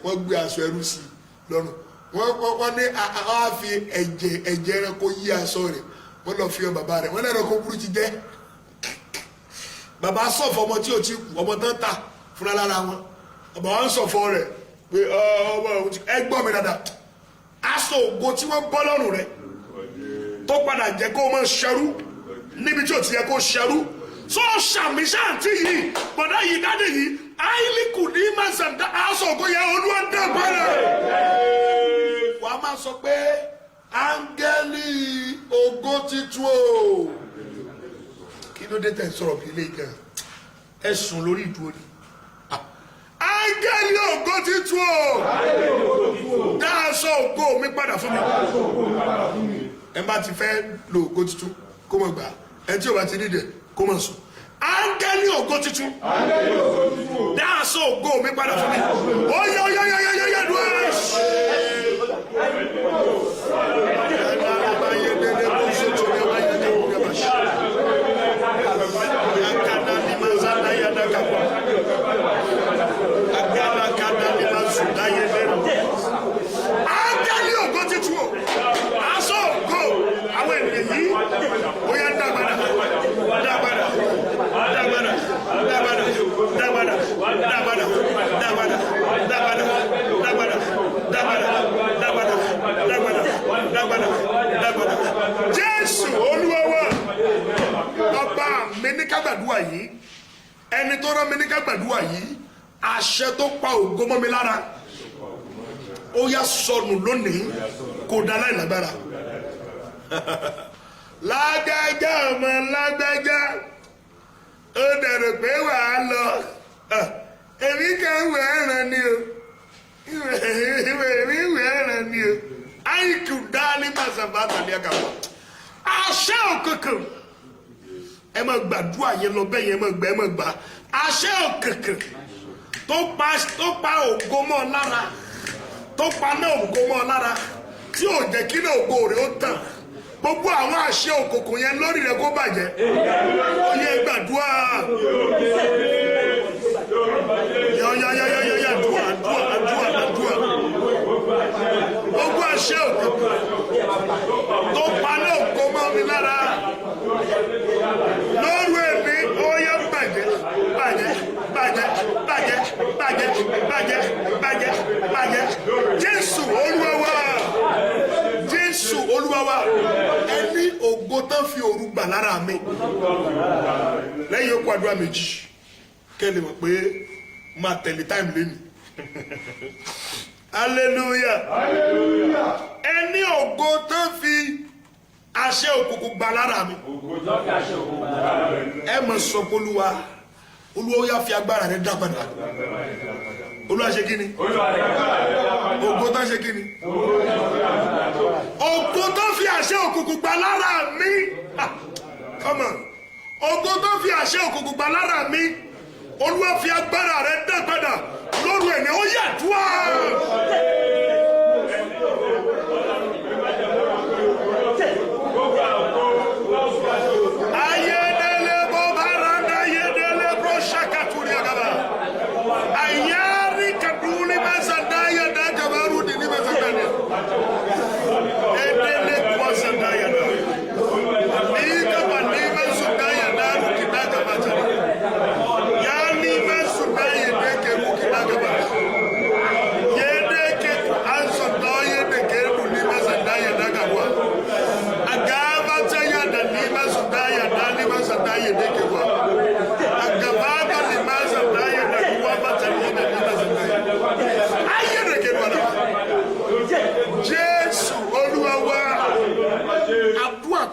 Wọ́n gbé aṣọ ẹrú sí lọ́rùn. Wọ́n ní àwọn á fi ẹ̀jẹ̀ ẹranko yí aṣọ rẹ̀. Wọ́n lọ fi hàn bàbá rẹ̀. Wọ́n lẹ́nu ọkọ̀ burú ti jẹ́. Bàbá sọ̀fọ̀ ọmọ tí ò ti kú ọmọ tán ta fúnra lára wọn àbọ̀ wọn sọ fún rẹ̀ pé ẹ gbọ́ mi dáadáa aṣọ ògo tí wọ́n bọ́ lọ́rùn rẹ̀ tó padà jẹ́ kó máa ṣẹrú níbi tí ò ti yẹ kó ṣẹrú tó ṣàmì ṣáàtì yìí bọ̀dá yìí dáadé yìí àìlíkù ní mẹ́sàn-án aṣọ ògo yẹn olúwa dá padà. wàá máa sọ pé áńgẹ́lì ògo titun o kí ló dé tẹ̀ sọ̀rọ̀ bí ilé gan ẹ sùn lórí ìdúró ni. áńgẹ́lì ògo titun o dá aṣọ ògo mi padà fún mi. ẹ bá ti fẹ́ lo ògo titun kó mọ̀ gbà ẹ tí o bá ti ní dẹ̀ kó mọ̀ sùn. áńgẹ́lì ògo titun dá aṣọ ògo mi padà fún mi. ó yẹ dùn ẹ́. áńgẹ́lì ògo titun o aṣọ ògo àwọn ènìyàn yìí ó yẹ dàgbàdà Jésù Olúwa wa ọba mi ní ká gbàdúrà yìí ẹni tó rán mi ní ká gbàdúrà yìí àṣẹ tó pa ògo mọ́ mi lára ó yá sọnù lónìí kò dá láì lágbára. lágbájá ọmọ lágbájá ó dẹ̀rọ̀ pé wàá lọ èmi kan wẹ̀ ẹ̀ràn ni o èmi wẹ̀ ẹ̀ràn ni o àìkú dání màsàbà tàbí àkàwọ̀ àṣẹ òkùnkùn ẹ máa gbàdúrà yẹn lọ bẹ́ẹ̀ yẹn ẹ máa gbà àṣẹ òkùnkùn tó pa ògo mọ́ lára tó pa náà ògo mọ́ lára tí ò jẹ́ kí náà ògo rẹ̀ ó tàn gbogbo àwọn àṣẹ òkùnkùn yẹn lórí rẹ̀ kó bàjẹ́ ó yẹ gbàdúrà yọ̀yọ̀yọ̀yọ̀yọ̀ àdúrà gbogbo àṣẹ òkùnkùn tó pa náà ògo mọ́ mi lára lórí èmi ó yẹ bàjẹ́ Jésù Olúwa wa Jésù Olúwa wa ẹni ògo tán fi òru gbà lára mi lẹ́yìn ó kó àdúrà méjì kẹ́lẹ̀ mọ̀ pé máa tẹ̀lé táìmù lẹ́nu hallelujah ẹni ògo tán fi àṣẹ òkùnkùn gbà lára mi ẹ mọ̀ sọ pé Olúwa ó yá fi agbára rẹ̀ dá padà Olúwa ṣe kíni ògo tán ṣe kíni ògo tán fi àṣẹ òkùnkùn gbà lára mi come on ògo tán fi àṣẹ òkùnkùn gbà lára mi Olúwa fi agbára rẹ̀ dá padà lóru ẹni ó yàdúrà.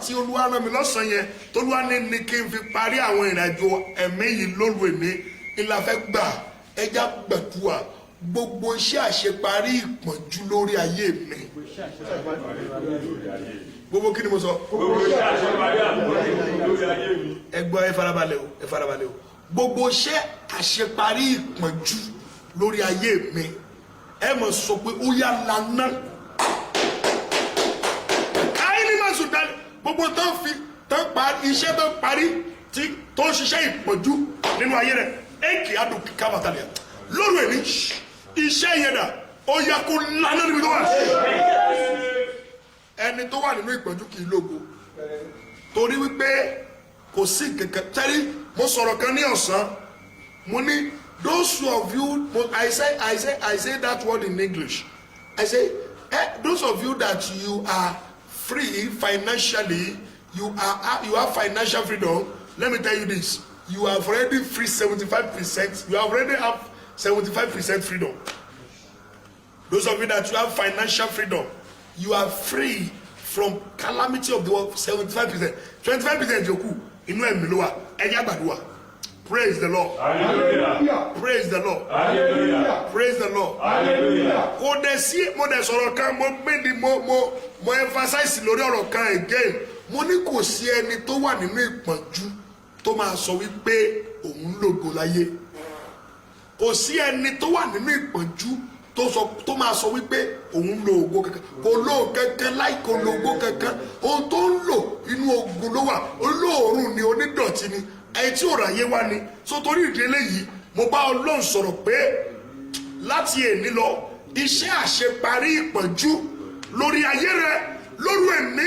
Tí Olúwa rán mi lọ́sàn-án yẹn t'Olúwa ní kí n fi parí àwọn ìrìnàjò ẹ̀mí yìí lóru èmi ńlá fẹ́ gbà ẹja gbàdúrà gbogbo iṣẹ́ àṣeparí ìpọ́njú lórí ayé mi. Gbogbo kí ni mo sọ? Gbogbo iṣẹ́ àṣeparí ìpọ́njú lórí ayé mi. Ẹ gbọ́ ẹ farabalẹ̀ o gbogbo iṣẹ́ àṣeparí ìpọ́njú lórí ayé mi ẹ mọ̀ sọ pé ó yá lana. Gbogbo tó fi tó parí iṣẹ́ tó parí tí tó ń ṣiṣẹ́ ìpọ́njú nínú ayé rẹ̀ èkì adùn kíkà bàtàlẹ̀ lóru èmi iṣẹ́ yẹn dà ó yẹ kó lánà níbi tó wà. ẹni tó wà nínú ìpọ́njú kì í lógo torí wípé kò sí kankan tẹ́lí mo sọ̀rọ̀ kan ní ọ̀sán mo ní those of you, I say that word in English. I say, those of you that you are free financially, you have financial freedom. Let me tell you this: you have already free 75%. You already have 75% freedom. Those of you that you have financial freedom, you are free from calamity of the world. 75%, 25% yoku inu emilowa eja gbadua. Praise the Lord. Hallelujah. Praise the Lord. Hallelujah. Praise the Lord. Hallelujah. Kò dẹ̀ sí mo dẹ̀ sọ̀rọ̀ kan mo gbé ni mo emphasize lórí ọ̀rọ̀ kan again. Mo ní kò sí ẹni tó wà nínú ìpọ́njú tó máa sọ wípé òun lógo láyé. Kò sí ẹni tó wà nínú ìpọ́njú tó máa sọ wípé òun lo ògo kankan. Kò lo kankan láì kò lo ògo kankan. Ohun tó ń lò inú ogun ló wà. Olóòórùn ni onídọ̀tí ni. Ẹni tí ò ráyé wá ni. So torí ìdílé yìí mo bá Ọlọ́run sọ̀rọ̀ pé láti èní lọ iṣẹ́ àṣeparí ìpọ́njú lórí ayé rẹ lóru ẹ̀mí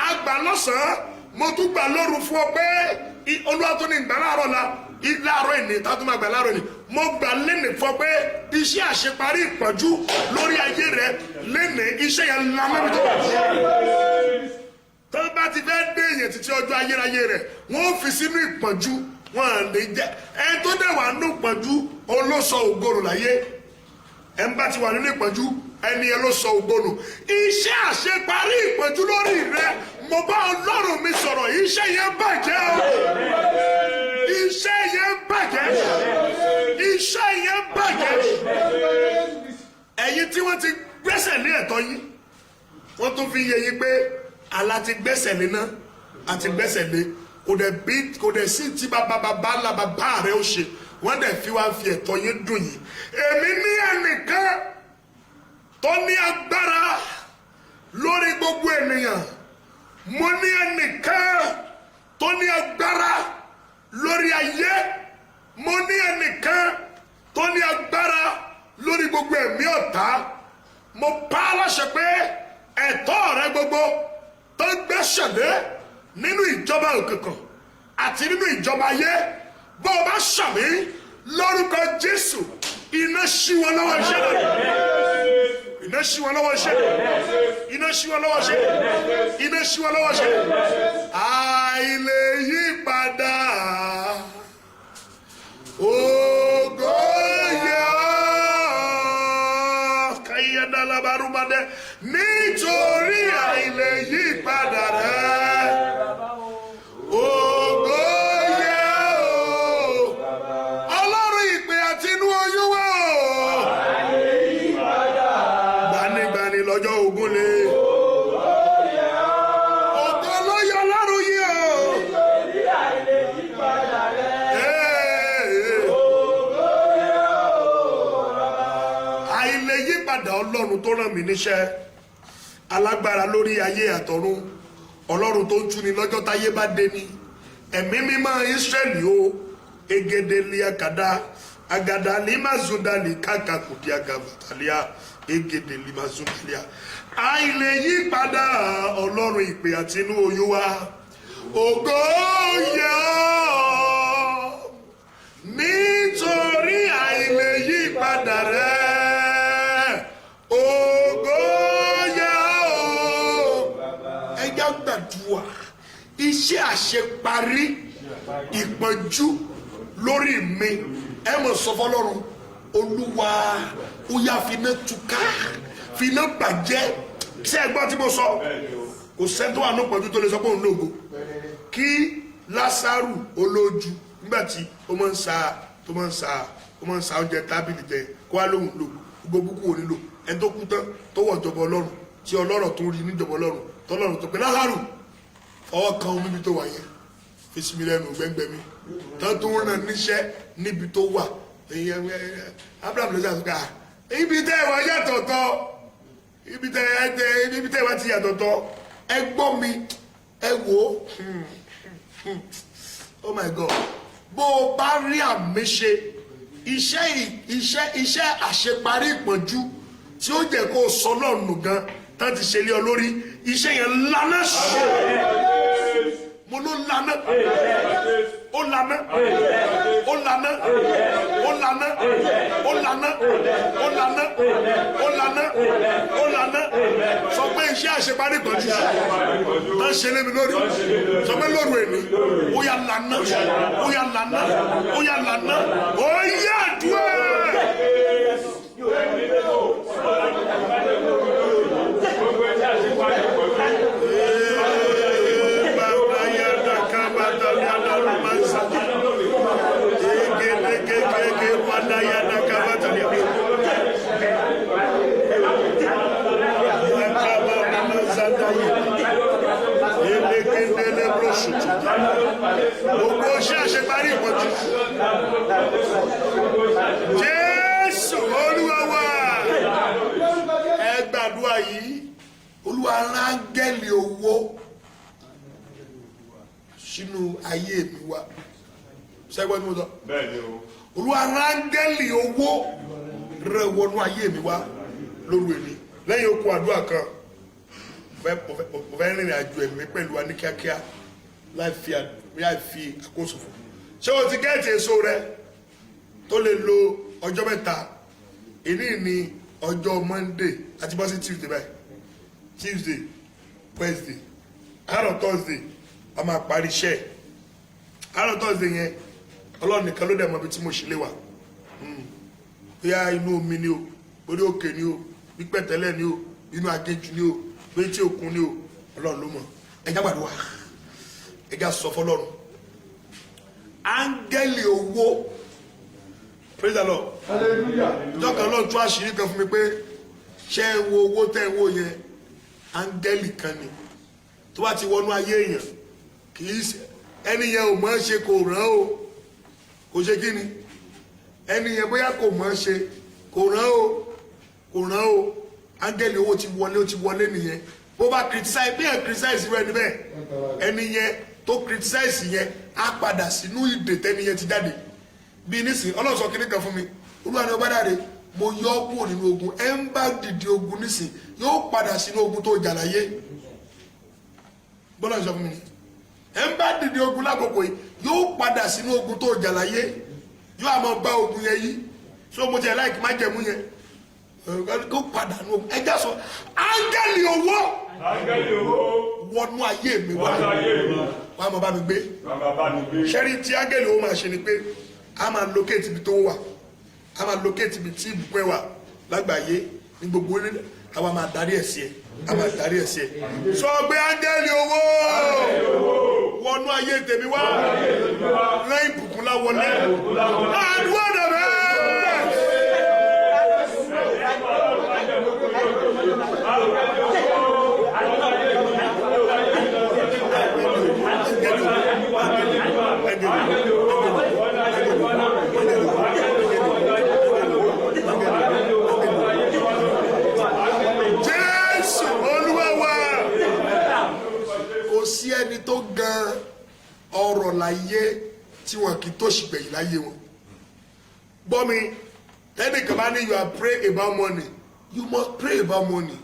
àgbà lọ́sàn-án mo tún gbà lóru fún ọ pé Olúwa tó ní ìgbà láàárọ̀ láàárọ̀ ẹ̀ní tátún máa gbà láàárọ̀ ẹ̀ní mo gbà lẹ́nì fún ọ pé iṣẹ́ àṣeparí ìpọ́njú lórí ayé rẹ lẹ́nì iṣẹ́ yẹn lámẹ́bí tó wà. Tó bá ti fẹ́ dé èyàn títí ọjọ́ ayérayé rẹ̀ wọ́n fi sínú ìpọ́njú wọn lè jẹ́ ẹni tó dẹ̀ wà nínú ìpọ́njú òun ló sọ ògo nù láyé ẹni bá ti wà nínú ìpọ́njú ẹni yẹn ló sọ ògo nù. Iṣẹ́ àṣeparí ìpọ́njú lórí rẹ mo bá Ọlọ́run mi sọ̀rọ̀ iṣẹ́ yẹn bàjẹ́ o iṣẹ́ yẹn bàjẹ́ iṣẹ́ yẹn bàjẹ́. Ẹ̀yin tí wọ́n ti gbẹ́sẹ̀ lé ẹ̀tọ́ yín wọ́n tún fi yé yín pé ala ti gbẹ́sẹ̀ lé náà àti gbẹ́sẹ̀ lé kò dẹ̀ sí tí bàbá rẹ̀ ó ṣe wọ́n dẹ̀ fi wá fi ẹ̀tọ́ yín dùn yín. Èmi ní ẹnìkan tó ní agbára lórí gbogbo ènìyàn. Mo ní ẹnìkan tó ní agbára lórí ayé. Mo ní ẹnìkan tó ní agbára lórí gbogbo ẹ̀mí ọ̀tá. Mo pa á láṣẹ pé ẹ̀tọ́ rẹ gbogbo tó gbẹ́sẹ̀ lé nínú ìjọba òkùnkùn àti nínú ìjọba ayé bó o bá ṣàmì lórúkọ Jésù iná ṣí wọn lọ́wọ́ iṣẹ́ rẹ̀ iná ṣí wọn lọ́wọ́ iṣẹ́ rẹ̀ iná ṣí wọn lọ́wọ́ iṣẹ́ rẹ̀ iná ṣí wọn lọ́wọ́ iṣẹ́ rẹ̀ àìlè yí padà ògo yẹ káyédalabarúmadé nítorí àìlè yí padà rẹ̀ ògo yẹ o Ọlọ́run ìpè àti inú oyún wá o gbanigbani lọ́jọ́ ogun lé ògo ló yọ Ọlọ́run yìí o àìlè yí padà Ọlọ́run tó rán mi níṣẹ́ alágbára lórí ayé àtọ̀run Ọlọ́run tó ń túni lọ́jọ́ táyé bá dé ní ẹ̀mí mímọ́ Ísírẹ́lì o egedeli akada agada lima zundali kaka kudi agavatalia egedeli mazundalia àìlè yí padà Ọlọ́run ìpè àti inú oyún wa ògo yẹ ọ́ nítorí àìlè yí padà rẹ̀ ògo yẹ ọ́ ẹjá gbàdúrà iṣẹ́ àṣeparí ìpọ́njú lórí mi ẹ mọ̀ sọ fọ́lọ́run Olúwa ó yá finá túká finá bàjẹ́ ṣé ẹ gbọ́ tí mo sọ kò sẹ́ni tó wà ní ìpọ́njú tó lè sọ pé òun lógo kí Lásárù olójú nígbàtí ó máa ń sa oúnjẹ tábìlì jẹ kó wá lóhùn lò gbogbo kú ò nílò ẹni tó kú tán tó wọ̀ jọba Ọlọ́run tí ọlọ́rọ̀ tó rí níjọba Ọlọ́run tọ́lọ́run tó pé Lásárù ọwọ́ kan omi tó wà yẹn fèsì mi lẹ́nu gbẹ́ngbẹ́ mi tán tó ń ràn níṣẹ́ níbi tó wà Abraham ló ṣàtúnkà ibi tẹ́ ẹ wá yàtọ̀ tọ́ ibi tẹ́ ẹ wá ti yàtọ̀ tọ́ ẹ gbọ́ mi ẹ wò ó oh my God bó o bá rí àmì ṣe iṣẹ́ àṣeparí ìpọ́njú tí ó jẹ́ kó o sọ lọ́nù gan tán ti ṣe lé ọ lórí iṣẹ́ yẹn lánà ṣe mo ló lánà ó lànà ó lànà ó lànà ó lànà ó lànà ó lànà ó lànà sọ pé iṣẹ́ àṣeparí ìtọ́jú náà ṣe lémi lórí sọ pé lóru èmi ó yà lànà ó yà lànà ó yà lànà ó yà dúró. Gbogbo ṣe àṣeparí ìpọ́jú. Jésù Olúwa wa. Ẹ gbàdúrà yìí. Olúwa rángẹ́lì owó sínú ayé mi wá. Ṣẹ́gbọ́n tí mo sọ. Bẹ́ẹ̀ni o. Olúwa rángẹ́lì owó rẹ̀ wọnú ayé mi wá lóru èmi. Lẹ́yìn okùn àdúrà kan, mo fẹ́ rìnrìn àjò ẹ̀mí pẹ̀lú wa ní kíákíá láì fi àkóso fún. Ṣé o ti gẹ́ẹ̀tì èso rẹ tó lè lo ọjọ́ mẹ́ta? Èní ni ọjọ́ Monday àti bọ́sí Tuesday báyìí. Tuesday, Wednesday, àárọ̀ Thursday a máa parí iṣẹ́. Àárọ̀ Thursday yẹn Ọlọ́run nìkan ló dẹ̀ mọ̀ ibi tí mo ṣe lé wa. Bóyá inú omi ni o, orí òkè ni o, bí pẹ̀tẹ́lẹ̀ ni o, inú aginjù ni o, bí etí òkun ni o, Ọlọ́run ló mọ̀. Ẹ já gbàdúrà, ẹ já sọ fọ́lọ́run. Áńgẹ́lì owó, praise the Lord. Hallelujah. Ìjọba Ọlọ́run tún àṣírí kan fún mi pé ṣé ẹ wo owó tẹ́ ẹ wo yẹn áńgẹ́lì kan ni tó bá ti wọnú ayé èèyàn kì í ṣe ẹni yẹn ò mọ̀ ṣe kò rán o kò ṣe kí ni ẹni yẹn bóyá kò mọ̀ ṣe kò rán o kò rán o áńgẹ́lì owó ti wọlé ó ti wọlé nìyẹn bó bá criticize bí ẹ criticize rẹ níbẹ̀ ẹni yẹn tó criticize yẹn á padà sínú ìdè tẹ́ni yẹn ti jáde bí nísìnyí Ọlọ́run sọ kíní kan fún mi Olúwa ni ọba dáre mo yọ kúrò nínú ogun ẹ ń bá dìde ogun nísìn yóò padà sínú ogun tó jà láyé bọ́lá sọ fún mi ni ẹ ń bá dìde ogun lákòókò yìí yóò padà sínú ogun tó jà láyé yóò àmọ́ bá ogun yẹn yí so mo jẹ láìkí má jẹmú yẹn kó padà nínú ogun ẹjá sọ áńgẹ́lì owó wọnú ayé mi wá wàá mọ bá mi gbé ṣẹ́rí tí áńgẹ́lì owó máa ṣe ni pé a máa locate ibi tó wà a máa locate ibi tí ibùgbé wà lágbàáyé ní gbogbo orílẹ̀ àwa máa darí ẹ̀ sí ẹ̀ a máa darí ẹ̀ sí ẹ̀ sọ pé áńgẹ́lì owó wọnú ayé tèmi wá rán ìbùkún láwọlé àdúrà dàbẹ́. Sí ẹni tó gan ọrọ̀ láyé tí wọn kì í tó ṣìgbẹ̀yìn láyé wọn gbọ́ mi ẹnìkan bá ní you are pray about money you must pray about money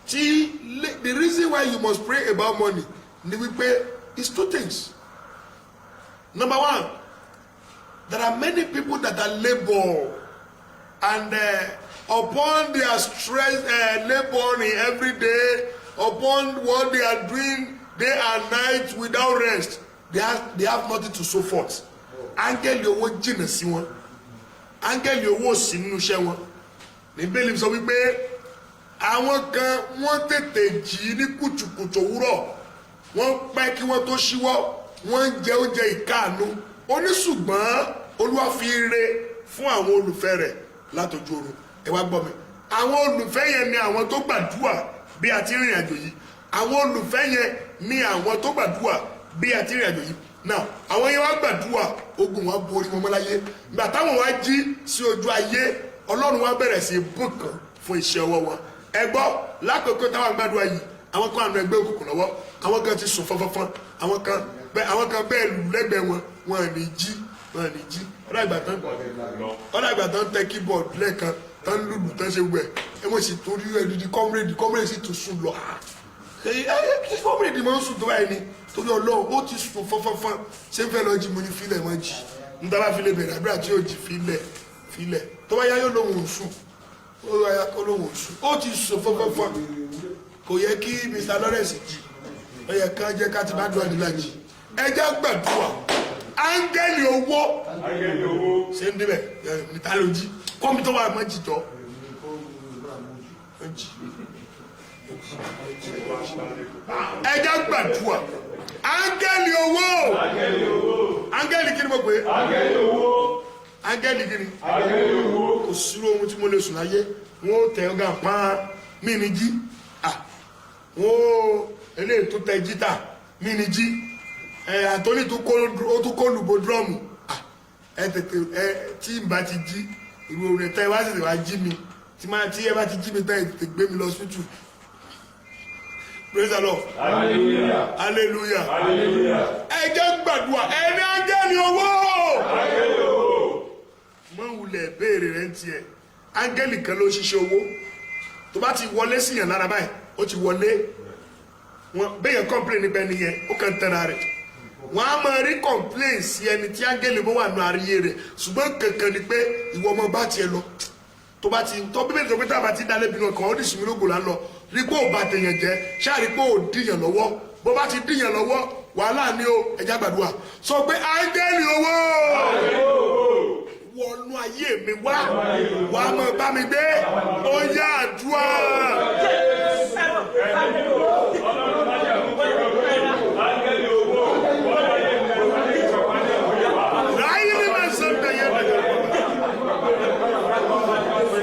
the reason why you must pray about money ni wípé it's two things. Number one, there are many people that are labor and upon their stress laboring every day upon what they are doing day and night without rest they have nothing to show forth. Áńgẹ́lì owó jìnnà sí wọn áńgẹ́lì owó sí nínú iṣẹ́ wọn ní bẹ́ẹ̀lì sọ wípé àwọn kan wọ́n tètè jí ní kùtùkùtù òwúrọ̀ wọ́n pẹ́ kí wọ́n tó ṣíwọ́ wọ́n ń jẹ oúnjẹ ìkáàánú oníṣùgbọ́n Olúwa fi ire fún àwọn olùfẹ́ rẹ̀ látọjú oorun ẹ wá gbọ́ mi àwọn olùfẹ́ yẹn ni àwọn tó gbàdúrà bí a ti rìnrìn àjò yìí àwọn olùfẹ́ yẹn ni àwọn tó gbàdúrà bí a ti rìnrìn àjò yìí now àwọn yẹn wá gbàdúrà ogun wọn borí wọn mọ́láyé gbà táwọn wá jí sí ojú ayé Ọlọ́run wá bẹ̀rẹ̀ sí bùkún fún iṣẹ́ ọwọ́ wọn ẹ gbọ́ lákòókò táwọn gbàdúrà yìí àwọn kan àná ẹgbẹ́ òkùnkùn lọ́wọ́ àwọn kan ti sùn fọ́fọ́fọ́ àwọn kan bẹ́ẹ̀ lù lẹ́gbẹ̀ẹ́ wọn à ní jí ọ̀dà ìgbà tán tẹ keyboard lẹ́ẹ̀kan tán lùlù tán ṣe wẹ̀ ẹ mọ̀ sí torí ẹ̀dùdí comrade sì tún sùn lọ fọ́ọ̀mù ìdí máa ń sùn tó báyìí ni torí ọlọ́run ó ti sùn fọ́nfọ́nfọ́n ṣé ń fẹ́ lọ jí mo ní filẹ̀ mọ́ jì ń dábàá filẹ̀ bẹ̀rẹ̀ àdúrà tí yóò jí filẹ̀ tó bá yá yóò lóhùn sùn ó ti sùn fọ́nfọ́nfọ́n kò yẹ kí Mr. Lawrence jí ó yẹ ká jẹ́ ká ti bá dùn àdúrà jí ẹ jẹ́ gbàdúrà áńgẹ́lì owó ṣé ń débẹ̀ níta ló jí kọ́mi tó wà mọ́ jìjọ́ ẹ jẹ́ gbàdúrà áńgẹ́lì owó áńgẹ́lì kí ni mo pè é áńgẹ́lì kí ni kò sí ohun tí mo lè sùn láyé wọn ò tẹ ọgá pán mí ni jí wọn ò eléyìí tó tẹ jíta mí ni jí àtọ́ni tó kó lùbọ̀ dúrọ́mù ẹ tètè tí n bá ti jí ìwé rẹ̀ tẹ́ wá sì wá jí mi tí ẹ bá ti jí mi tẹ́ ẹ tètè gbé mi lọ síbítù. Praise the Lord. Hallelujah. Hallelujah. Hallelujah. Ẹ jẹ́ gbàdúrà ẹni áńgẹ́lì owó. Áńgẹ́lì owó. Mọ̀ wulẹ̀ béèrè rẹ̀ ń tiẹ̀. Áńgẹ́lì kan ló ṣiṣẹ́ owó. Tó bá ti wọlé sí yàn lára báyìí, ó ti wọlé. Wọ́n béèyàn complain nípa ẹni yẹn, ó kàn tẹ̀ra rẹ̀. Wọ́n á máa rí complain sí ẹni tí áńgẹ́lì bó wà nù àríyé rẹ̀. Ṣùgbọ́n kankan ni pé ìwọ ọmọ bá tiẹ̀ lọ. Tó bá ti tọ́ bíbélì tó pé tá a bá ti dálé bínú ọkàn ó dì sí mi lógo là ń lọ rí pé ò bá tèèyàn jẹ ṣáà rí pé ò dìyàn lọ́wọ́ bó bá ti dìyàn lọ́wọ́ wàhálà ni ó ẹja gbàdúrà sọ pé áńgẹ́lì owó wọnú ayé mi wá wà á mọ̀ bá mi gbé ó yá àdúrà. ráyé ni màá sọ pé yẹn lọ́jọ́.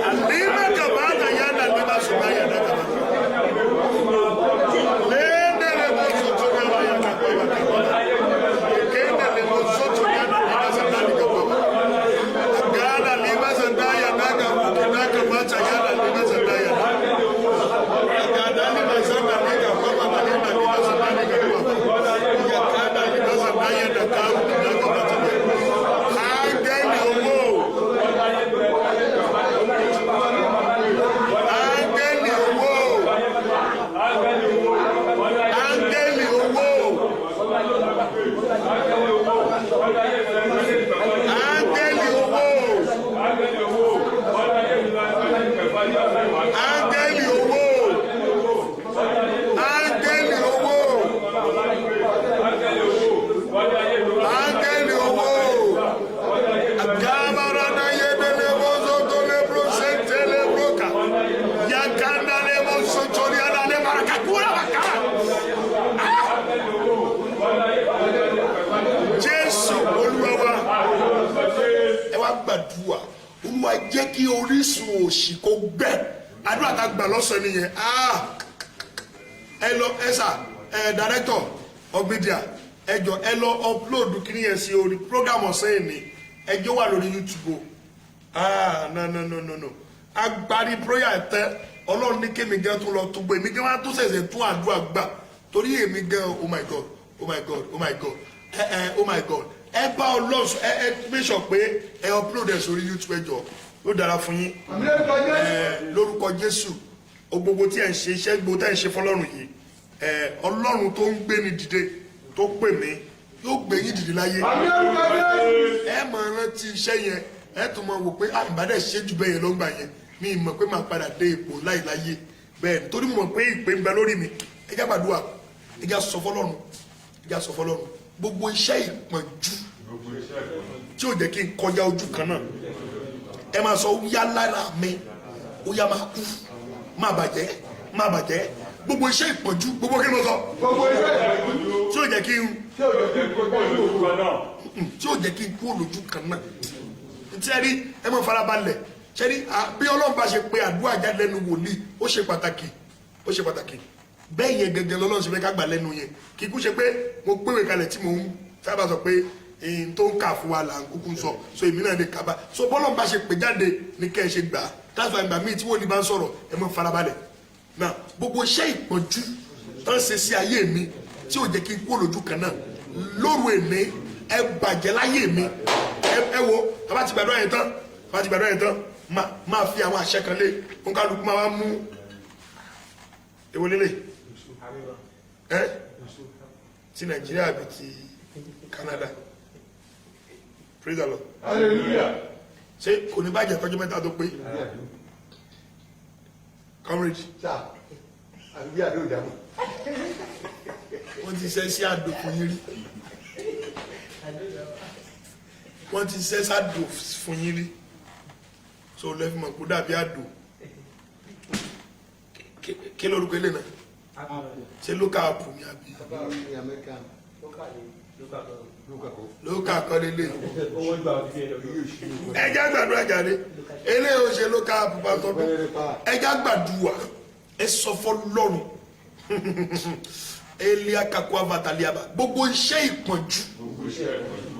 Alima kabata yana lima subaya na kabata. Lende le mozo tonya yana kwa kabata. Kende le mozo tonya yana sabani kabata. Gana lima sandaya naga mukina kabata yana lima sandaya. Gana lima sandaya kabata yana lima sabani kabata. Gana lima sandaya na kabata. Angeli omo. Gbàdúrà Olúwa jẹ́ kí orísun òṣì kó gbẹ àdúrà tá gbà lọ́sàn nìyẹn ẹ lọ director Ogbidia ẹ jọ ẹ lọ upload kí nìyẹn sí orí program ọ̀sán yìí ni ẹjọ́ wà lórí YouTube no agbárí prayer tẹ Ọlọ́run ní kémi gan tó lọ tó gbé mi gan wá tó ṣẹ̀ṣẹ̀ tún àdúrà gbà torí èmi gan oh my God ẹ bá Ọlọ́run ẹ make sure pé ẹ upload ẹ sórí YouTube ẹjọ ló dára fún yín lórúkọ Jésù gbogbo tí ẹ ń ṣe iṣẹ́ gbogbo tí ẹ ń ṣe fọ́lọ́run yìí Ọlọ́run tó ń gbé ni dìde tó pè mí yóò gbé yín dìde láyé ẹ máa rántí iṣẹ́ yẹn ẹ tún máa wò pé àbádẹ ṣe jù bẹ́ẹ̀ yẹn lọ́gbà yẹn mi mọ̀ pé máa padà dé ipò láyé bẹ́ẹ̀ nítorí mo mọ̀ pé ìpè ń bẹ lórí mi ẹ já gbàdúrà ẹ já sọ fọ́lọ́run gbogbo iṣẹ́ ìpọ́njú tí ó jẹ́ kí n kọjá ojú kan náà ẹ máa sọ ó yá lára mi ó yá máa kú má bàjẹ́ gbogbo iṣẹ́ ìpọ́njú gbogbo kí ni mo sọ tí ó jẹ́ kí n kú olójú kan náà tí ẹ rí ẹ máa farabalẹ̀ ṣe rí bí Ọlọ́run bá ṣe pé àdúrà jáde lẹ́nu wòlíì ó ṣe pàtàkì bẹ́ẹ̀ yẹn gẹ́gẹ́ lọ́lọ́run ṣe fẹ́ ká gbà lẹ́nu yẹn kíkú ṣe pé mo gbéwè kalẹ̀ tí mo ń sábà sọ pé tó ń kà fún wa là ń kúkú sọ so èmi náà lè kaba so bọ́lọ́run bá ṣe pè jáde ní kẹ́ ẹ ṣe gbà á táṣà ìgbà míì tí wọ́n ní bá ń sọ̀rọ̀ ẹ mọ́ farabalẹ̀ náà gbogbo iṣẹ́ ìpọ́njú tó ń ṣe sí ayé mi tí ò jẹ́ kí n kú olójú kan náà lóru èmi ẹ bàjẹ́ láyé mi ẹ wo bàbá ti gbàdúrà yẹn tán máa fi àwọn àṣẹ kan lé òǹkàlùkù máa wá mú ewo lélẹ̀ ti Nàìjíríà àbí ti Canada? Praise the Lord. Hallelujah. Ṣé kò ní bàjẹ́ tọ́jú mẹ́ta tó pé? Comrade. Wọ́n ti ṣẹ́ sí àdó fún yín rí. Wọ́n ti ṣẹ́ sádò fún yín rí. So lẹ́fí mọ̀ kó dàbí àdó. Kí lórúkọ ilé náà? Ṣé lókà àpò ní àbí? Lókà kọ́ lélẹ̀. Ẹjá gbàdúrà jáde. Eléyìí ó ṣe lókà àpò pàtó. Ẹjá gbàdúrà. Ẹ sọ fọ́lọ́run. Elia kakwa vataliaba. Gbogbo iṣẹ́ ìpọ́njú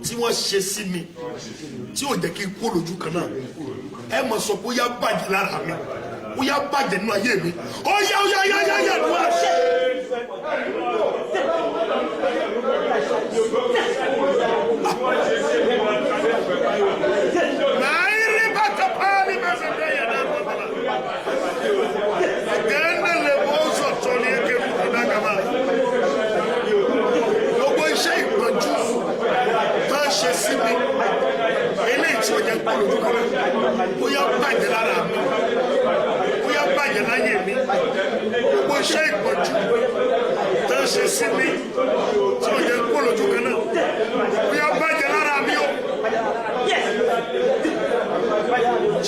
tí wọ́n ṣe sí mi tí ò jẹ́ kí n kó lójú kan náà. Ẹ mọ̀ sọ pé ó yá bàjẹ́ lára mi. Ó yá bàjẹ́ nínú ayé mi. Ó yá ló wá ṣe. Mairi bakapani mazedeya na babala. Agenda lebozo toni eke kudagama. Gbogbo iṣẹ́ ìpọ́njú tó ń ṣe sí mi. Eléyìí tí ó jẹ́ pọ̀ lójú kan náà. Ó yá bàjẹ́ lára mi. Ó yá bàjẹ́ láyé mi. Gbogbo iṣẹ́ ìpọ́njú tó ń ṣe sí mi. Tí ó jẹ́ pọ̀ lójú kan náà. Ó yá bàjẹ́ lára mi o.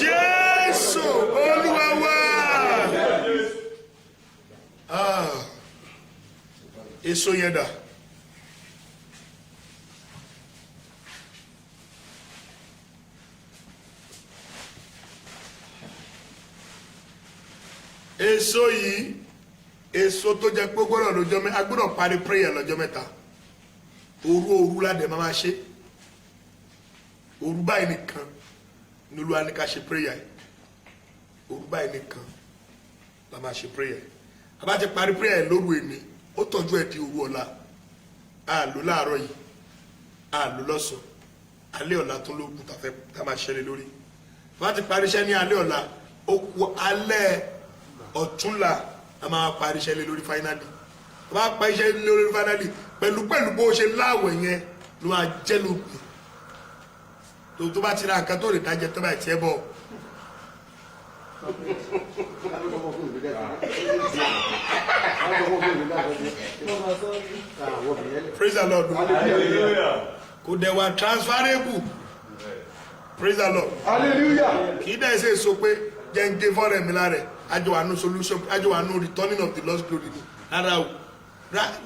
Jésù Olúwa wa. Èso yẹn dà. Èso yìí, èso tó jẹ́ pé gbọ́dọ̀ lọ́jọ́ mẹ́ta, a gbọ́dọ̀ parí prayer lọ́jọ́ mẹ́ta. Òru ládẹ̀ máa ṣe. Òru báyìí nìkan ní Olúwa ní ká ṣe prayer yìí. Òru báyìí nìkan la máa ṣe prayer yìí. A bá ti parí prayer yìí lóru èní, ó tọ́jú ẹ̀ di òru ọ̀la. A lò láàárọ̀ yìí, a lò lọ́sàn-án, alẹ́ ọ̀la tó lókun tá máa ṣẹlẹ̀ lórí. A bá ti parí iṣẹ́ ní alẹ́ ọ̀la, ó kù alẹ́ ọ̀túnla a máa parí iṣẹ́ lé lórí finally. A bá parí iṣẹ́ lé lórí finally pẹ̀lú bó ṣe láwẹ̀ yẹn ló máa jẹ́ lópin. Tó bá ti ra nǹkan tó lè dájẹ́ tó bá ti ẹ bọ̀. Praise the Lord. Hallelujah. Kò dẹ̀ wá transferable. Praise the Lord. Hallelujah. Kì í dẹ̀ ṣe so pé jẹ́ ń gé fọ́ọ̀rẹ́ mi lára ẹ̀ àjọwànú solution àjọwànú returning of the lost glory ni rárá o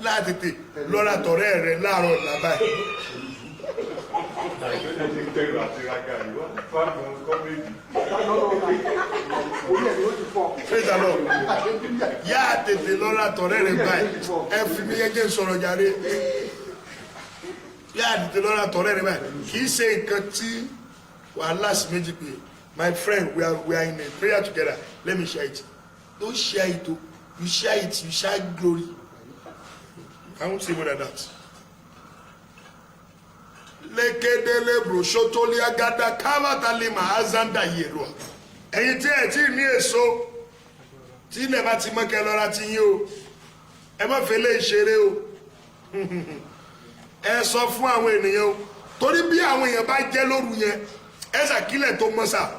láàtètè lọ́ra tọ̀rẹ́ rẹ láàárọ̀ làbá ẹ̀. Praise the Lord. Yá tètè lọ́ra tọ̀rẹ́ rẹ báyìí ẹ fi mí yẹn jẹ́ sọ̀rọ̀ jàre. Yá tètè lọ́ra tọ̀rẹ́ rẹ báyìí kì í ṣe nǹkan tí wàhálà sí méjì pé. My friend, we are in a prayer together. Let me share it. Don't share it. You share it. You share glory. I won't say more than that. Lekedele brosotoli agada kavatali mahazanda yerua. Ẹ̀yin tí ẹ tí ní èso tí ilẹ̀ bá ti mọ́kẹ́ lọ́ra ti yín o. Ẹ má fẹ́ lè ṣeré o. Ẹ sọ fún àwọn ènìyàn o. Torí bí àwọn èèyàn bá jẹ́ lóru yẹn, ẹ ṣàkílẹ̀ tó mọ́ sà.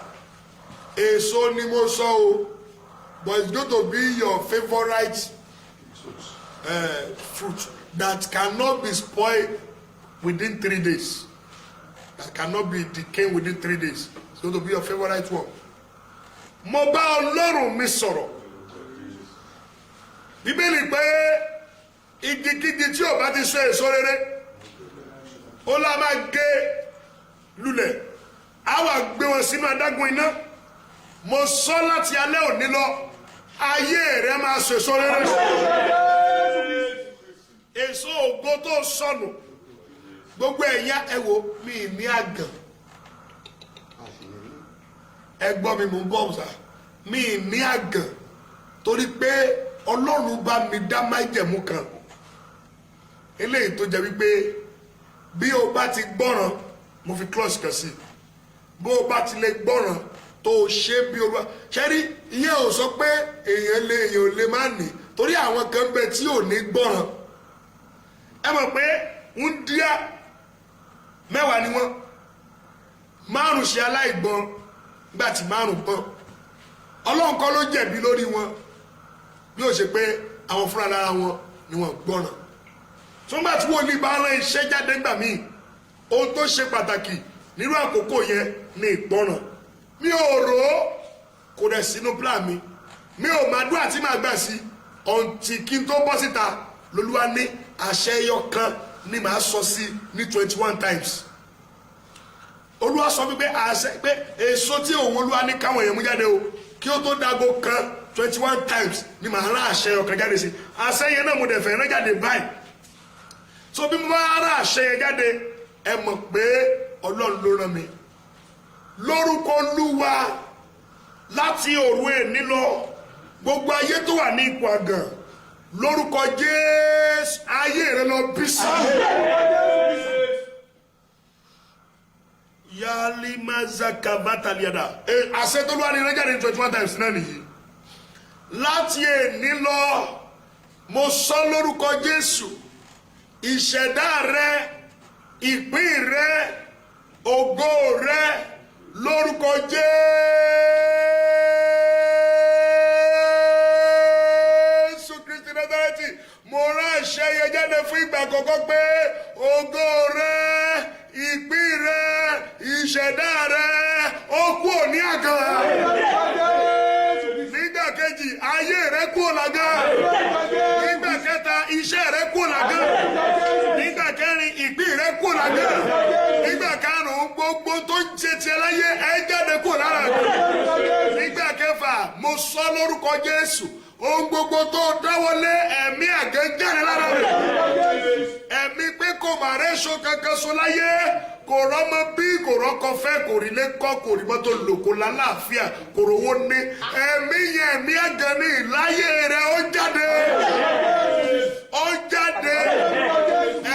Èso ni mo sọ o, but it's going to be your favourite fruit that cannot be spoiled within 3 days. That cannot be decayed within 3 days. It's going to be your favourite one. Mo bá Ọlọ́run mi sọ̀rọ̀. Bíbélì pé igikígi tí ò bá ti so èso rere, ó lá máa gé lulẹ̀, á wá gbé wọn sínú adágún iná. Mo sọ láti alẹ́ òní lọ, ayé rẹ máa so èso rere. Èso ògo tó sọnù. Gbogbo ẹ̀yà ẹ wò mí ní àgàn. Ẹ gbọ́ mi mò ń bọ̀ sá. Mi ní àgàn torí pé Ọlọ́run bá mi dá májẹ̀mú kan. Eléyìí tó jẹ́ wípé bí o bá ti gbọ́ràn, mo fi clause kan sí. Bó o bá ti lè gbọ́ràn tó ṣe bí Olúwa. Ṣé rí ìyẹn ò sọ pé èèyàn ò lè má ní torí àwọn kan bẹ tí ò ní gbọ́ràn. Ẹ mọ̀ pé ń díá 10 ni wọ́n, 5 ṣe aláìgbọ́n nígbà tí 5 gbọ́n. Ọlọ́run kọ́ ló jẹ̀bi lórí wọn bí ó ṣe pé àwọn fúnra lára wọn ni wọ́n gbọ́ràn. Túnbà tí wọ́n ní bá rán iṣẹ́ jáde gbà míì, ohun tó ṣe pàtàkì nírú àkókò yẹn ní ìgbọ́ràn. Mi ò rò ó, kò dẹ̀ sínú plan mi. Mi ò máa dúrà tí màá gbà sí ọ̀ǹtì kí n tó bọ́ síta lolúwa ní àṣẹ ẹyọ kan ni màá sọ sí ní 21 times. Olúwa sọ wípé àṣẹ pé èso tí òun Olúwa ní káwọn èèyàn mú jáde o kí ó tó dágó kan 21 times ni màá rán àṣẹ ẹyọ kan jáde sí. Àṣẹ yẹn náà mo dẹ̀ fẹ́ rán jáde báyìí. So bí mo bá rán àṣẹ yẹn jáde ẹ mọ̀ pé Ọlọ́run ló rán mi. Lórúkọ Olúwa láti òru èní lọ gbogbo ayé tó wà ní ipò àgàn lórúkọ Jésù ayé rẹ lọ bí sí. Yali mazaka bataliada. Àṣẹ tó lúwa ní rán jáde 21 times náà nìyí. Láti èní lọ mo sọ lórúkọ Jésù ìṣẹ̀dá rẹ, ìpín rẹ, ògo rẹ lórúkọ Jésù Kristi Násárẹ́tì. Mo rán àṣẹ yẹn jáde fún ìgbà àkọ́kọ́ pé ògo rẹ, ìpín rẹ, ìṣẹ̀dá rẹ ó kúrò ní àgàn. Nígbà kejì ayé rẹ kúrò lágàn. Nígbà kẹta iṣẹ́ rẹ kúrò lágàn. Nígbà kẹrin ìpín rẹ kúrò lágàn. Nígbà karùn-ún gbogbo tó ń ṣe tiẹ̀ láyé ẹ jáde kúrò lára rẹ. Nígbà kẹfà mo sọ lórúkọ Jésù ohun gbogbo tó dáwọ́lé ẹ̀mí àgàn jáde lára rẹ. Ẹ̀mí pé kò mà rẹ́ṣọ kankan so láyé, kò rọ́mọ bí, kò rọ́kọ fẹ́, kò rí lé kọ́, kò rí mọ́tò lò, kò lálàáfíà, kò rówó ní. Ẹ̀mí yẹn ẹ̀mí àgàn ní láyé rẹ̀ ó jáde. Ó jáde.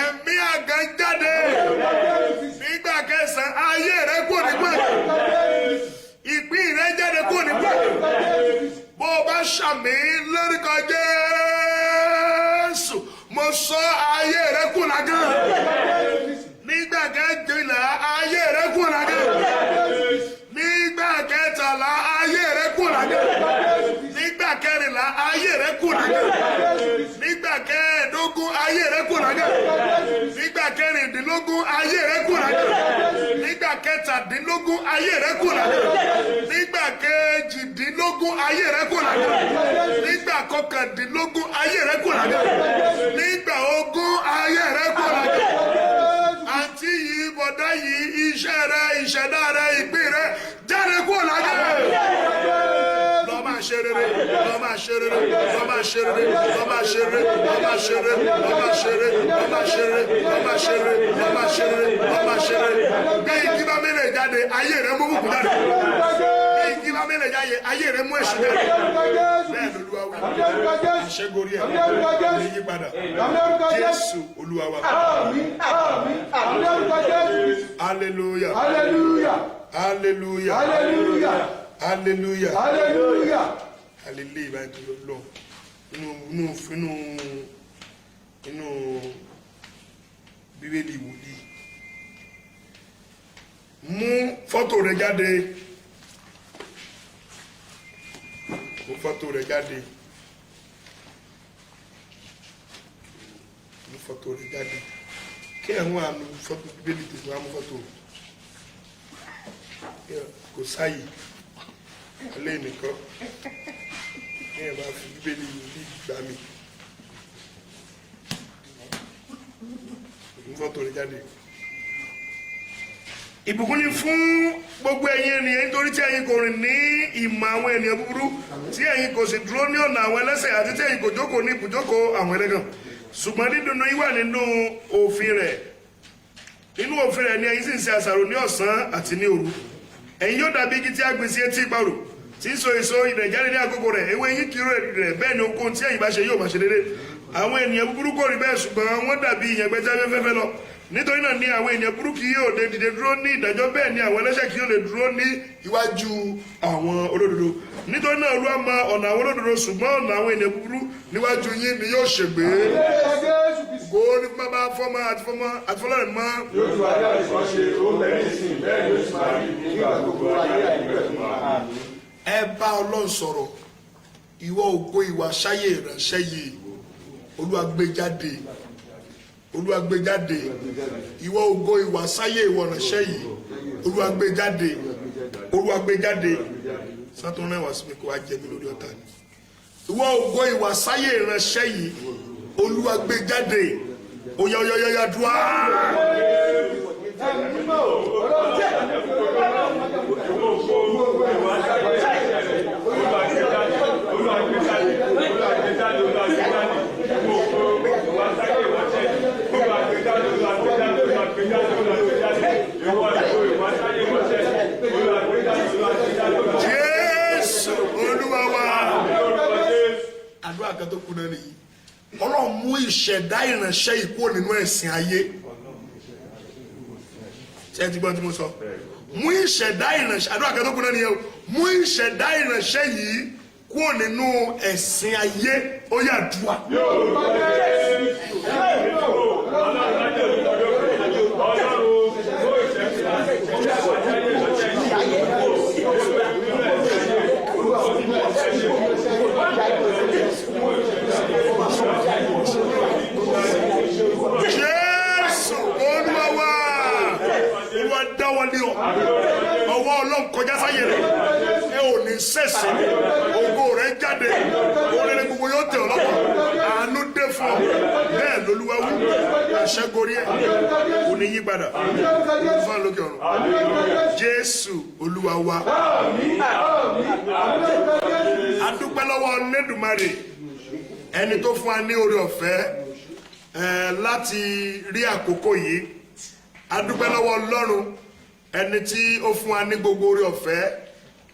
Ẹ̀mí àgàn jáde. Nígbà kẹsàn-án ayé rẹ̀ kò ní pẹ́. Ìpín rẹ̀ jáde kò ní pẹ́. Bó o bá ṣàmì lórúkọ Jésù mo sọ ayé rẹ̀ kò lágàn. Nígbà kẹjìlá ayé rẹ̀ kò lágàn. Nígbà kẹtàlá ayé rẹ̀ kò lágàn. Nígbà kẹrìnlá ayé rẹ̀ kò lágàn. Nígbà kẹẹ̀ẹ́dógún ayé rẹ̀ kò lágàn. Nígbà kẹrìndínlógún ayé rẹ̀ kò lágàn. Nígbà kẹtàdínlógún ayé rẹ̀ kò lágàn. Nígbà kejìdínlógún ayé rẹ̀ kò lágàn. Nígbà kọkàndínlógún ayé rẹ̀ kò lágàn. Nígbà ogún ayé rẹ̀ kò lágàn. Àǹtí yìí, bọ̀dá yìí, iṣẹ́ rẹ, ìṣẹ̀dá rẹ, ìpín rẹ jáde kúrò lágàn. Lọ máa ṣe rere, lọ máa ṣe rere, lọ máa ṣe rere, lọ máa ṣe rere, lọ máa ṣe rere, lọ máa ṣe rere, lọ máa ṣe rere, lọ máa ṣe rere, lọ máa ṣe rere, lọ máa ṣe rere. Bí igi bá mẹ́lẹ̀ jáde, ayé rẹ mú bùkún jáde. Bí igi bá mẹ́lẹ̀ jáde, ayé rẹ mú èṣù jáde. Bẹ́ẹ̀ lolúwa wí. Àṣẹgorí ẹ̀ ní yípadà. Jésù Olúwa wa. Hallelujah. Hallelujah. Hallelujah. Hallelujah. Hallelujah. Hallelujah. Hallelujah. Báyìí tó lọ inú Bíbélì wòlíì. Mú fọ́tò rẹ jáde. Mú fọ́tò rẹ jáde. Mú fọ́tò rẹ jáde. Kí àwọn àmì fọ́tò Bíbélì tó wá mú fọ́tò. Kò sáyè. Alẹ́ nìkan. Ní ẹ̀ bá fi Bíbélì wòlíì gbà mí. Mú fọ́tò rẹ jáde. Ìbùkún ni fún gbogbo ẹ̀yin ènìyàn nítorí tí ẹ̀yin kò rìn ní ìmọ̀ àwọn ènìyàn búburú, tí ẹ̀yin kò sì dúró ní ọ̀nà àwọn ẹlẹ́ṣẹ̀, àti tí ẹ̀yin kò jókòó ní ibùjókòó àwọn ẹlẹ́gàn. Ṣùgbọ́n dídùnnú yín wà nínú òfin rẹ̀. Nínú òfin rẹ̀ ni ẹ̀yin sì ń ṣe àṣàrò ní ọ̀sán àti ní òru. Ẹ̀yin yóò dàbí igi tí a gbìn sí etí ìgbàrò, tí ń so èso rẹ̀ jáde ní àkókò rẹ̀ ewé yín kì í rẹ̀ bẹ́ẹ̀ ni ohunkóhun tí ẹ̀yin bá ṣe yóò máa ṣe déédéé àwọn ènìyàn búburú kò rí bẹ́ẹ̀ ṣùgbọ́n wọ́n dàbí ìyẹ̀gbẹ́jẹ́ fẹ́fẹ́ lọ nítorí náà ni àwọn ènìyàn burúkú yóò lè dìde dúró ní ìdájọ́ bẹ́ẹ̀ ni àwọn ẹlẹ́ṣẹ̀ kì yóò lè dúró ní iwájú àwọn olódodo nítorí náà Olúwa mọ ọ̀nà àwọn olódodo ṣùgbọ́n ọ̀nà àwọn ènìyàn búburú níwájú yín ni yóò ṣègbé kó ní bàbá fọmọ àti fọlọ́rẹ̀ mọ́. yóò tún ayé àìsàn ṣe ó bẹ̀rẹ̀ sí bẹ́ẹ̀ yóò sì máa rí nígbà gbogbo ayé àìsàn. ẹ bá Ọlọ́run sọ̀rọ̀ ìwọ ògo ìwà sáyé ìránṣẹ́ yìí Olúwa gbé jáde Olúwa gbé jáde ìwọ ògo ìwà sáyé ìwọ ìránṣẹ́ yìí Olúwa gbé jáde Olúwa gbé jáde sátún rẹ̀ wá sí mi kó wá jẹ mí lórí ọ̀tá ni ìwọ ògo ìwà sáyé ìránṣẹ́ yìí Olúwa gbé jáde oyayayaya dùá. Jésù Olúwa wa àdúrà kan tó kù náà nìyí Ọlọ́run mú ìṣẹ̀dá ìránṣẹ́ yìí kúrò nínú ẹ̀sìn ayé ṣé ẹ ti gbọ́ tí mo sọ mú ìṣẹ̀dá ìránṣẹ́ àdúrà kan tó kù náà nìyẹn o mú ìṣẹ̀dá ìránṣẹ́ yìí kúrò nínú ẹ̀sìn ayé ó yá dùá. Jésù Olúwa wa Olúwa dáwọ́lé ọ ọwọ́ Ọlọ́run kọjá sáyé rẹ ẹ ò ní sẹ̀sẹ̀ ògo rẹ jáde oríire gbogbo yóò tẹ̀ ọ́ lọ́wọ́ àánú dé fún ọ bẹ́ẹ̀ lolúwa wí àṣẹ gorí ẹ kò ní yí padà fún àlókè ọ̀run Jésù Olúwa wa a dúpẹ́ lọ́wọ́ Olódùmarè ẹni tó fún wa ní oore ọ̀fẹ́ láti rí àkókò yìí a dúpẹ́ lọ́wọ́ Ọlọ́run ẹni tí ó fún wa ní gbogbo oore ọ̀fẹ́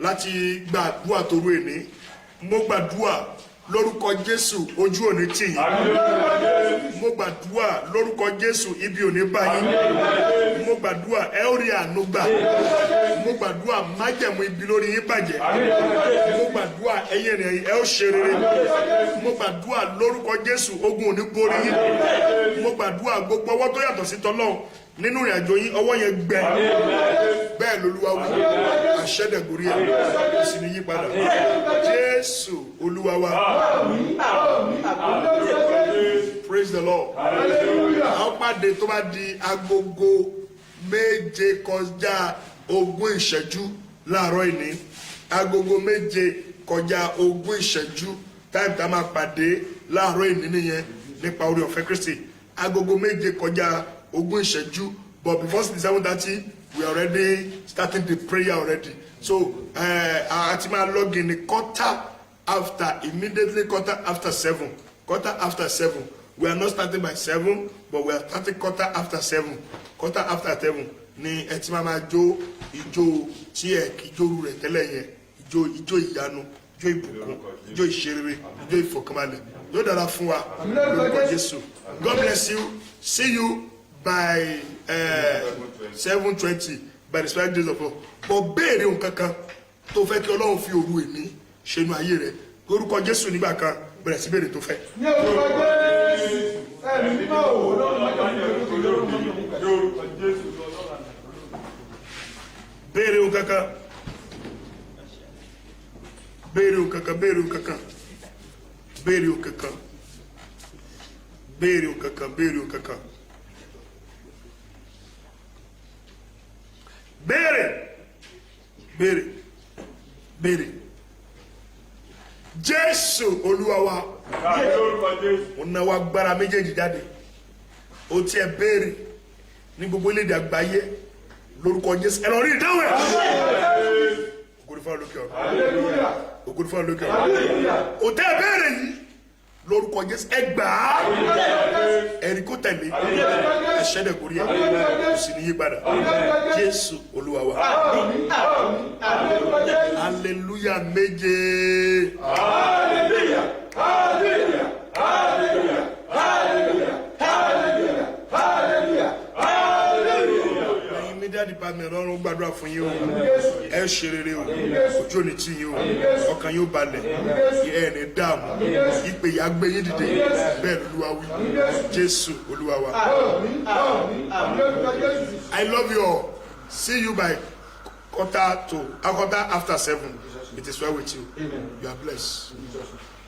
láti gbàdúrà tó rú èní mo gbàdúrà lórúkọ Jésù ojú òní tì yín mo gbàdúrà lórúkọ Jésù ibi òní bá yín mo gbàdúrà ẹ ó rí àánú gbà mo gbàdúrà májẹ̀mú ibi lórí yín bàjẹ́ mo gbàdúrà ẹ̀yin ènìyàn ẹ ó ṣe rere mo gbàdúrà lórúkọ Jésù ogun òní borí yín mo gbàdúrà gbogbo ọwọ́ tó yàtọ̀ sí tọ́lọ́run nínú ìrìn àjò yín ọwọ́ yẹn gbẹ bẹ́ẹ̀ lolúwa wí àṣẹdẹ̀górí ẹ̀ kò sì ní yí padà Jésù Olúwa wa praise the Lord àwọn pàdé tó bá di agogo 7 kọjá 20 ìṣẹ́jú láàárọ̀ ìní agogo 7 kọjá 20 ìṣẹ́jú táìmù tá a máa pàdé láàárọ̀ ìní nìyẹn nípa oore ọ̀fẹ́ Kristi agogo 7 kọjá 20 ìṣẹ́jú but before 7:30 we are already starting the prayer already so àti máa log in ní immediately quarter after 7 we are not starting by 7 but we are starting quarter after 7 ni ẹ ti máa jó ijó tí ẹ kì í jóru rẹ̀ tẹ́lẹ̀ yẹn ijó ìyanu ijó ìbùkún ijó ìṣerere ijó ìfọ̀kànbalẹ̀ yóò dára fún wa lórúkọ Jésù God bless you see you by 7:20 by the special grace of God but béèrè nǹkan kan tó fẹ́ kí Ọlọ́run fi òru èní ṣẹnu ayé rẹ lórúkọ Jésù nígbà kan bẹ̀rẹ̀ sí béèrè tó fẹ́. ní orúkọ Jésù ẹ̀mí mímọ́ òwò béèrè nǹkan kan béèrè nǹkan kan béèrè nǹkan kan béèrè nǹkan kan béèrè nǹkan kan béèrè nǹkan kan béèrè béèrè béèrè Jésù Olúwa wa ó náwó agbára méjèèjì jáde ó tiẹ̀ béèrè ní gbogbo iléèdè àgbáyé lórúkọ Jésù ẹ lọ rí ìdáhùn ẹ ògo ni fún Olókè ọ̀run ògo ni fún Olókè ọ̀run ó tẹ́ béèrè yìí lórúkọ Jésù ẹ gbà á ẹ̀rí kó tẹ̀lé ẹ̀ṣẹ̀ dẹ̀ kórí ẹ̀ kò sì ní yí padà Jésù Olúwa wa hallelujah méje. Hallelujah, hallelujah, hallelujah, hallelujah, hallelujah, hallelujah, hallelujah. Ẹ̀yin media department ọ̀run gbàdúrà fún yín o ẹ ṣe rere o ojú òní tí yín o ọkàn yín ó balẹ̀ ẹ ní dààmú ìpè yà gbé yín dìde bẹ́ẹ̀ lolúwa wí Jésù Olúwa wa. I love you all. See you by quarter after 7. It is well with you. You are blessed.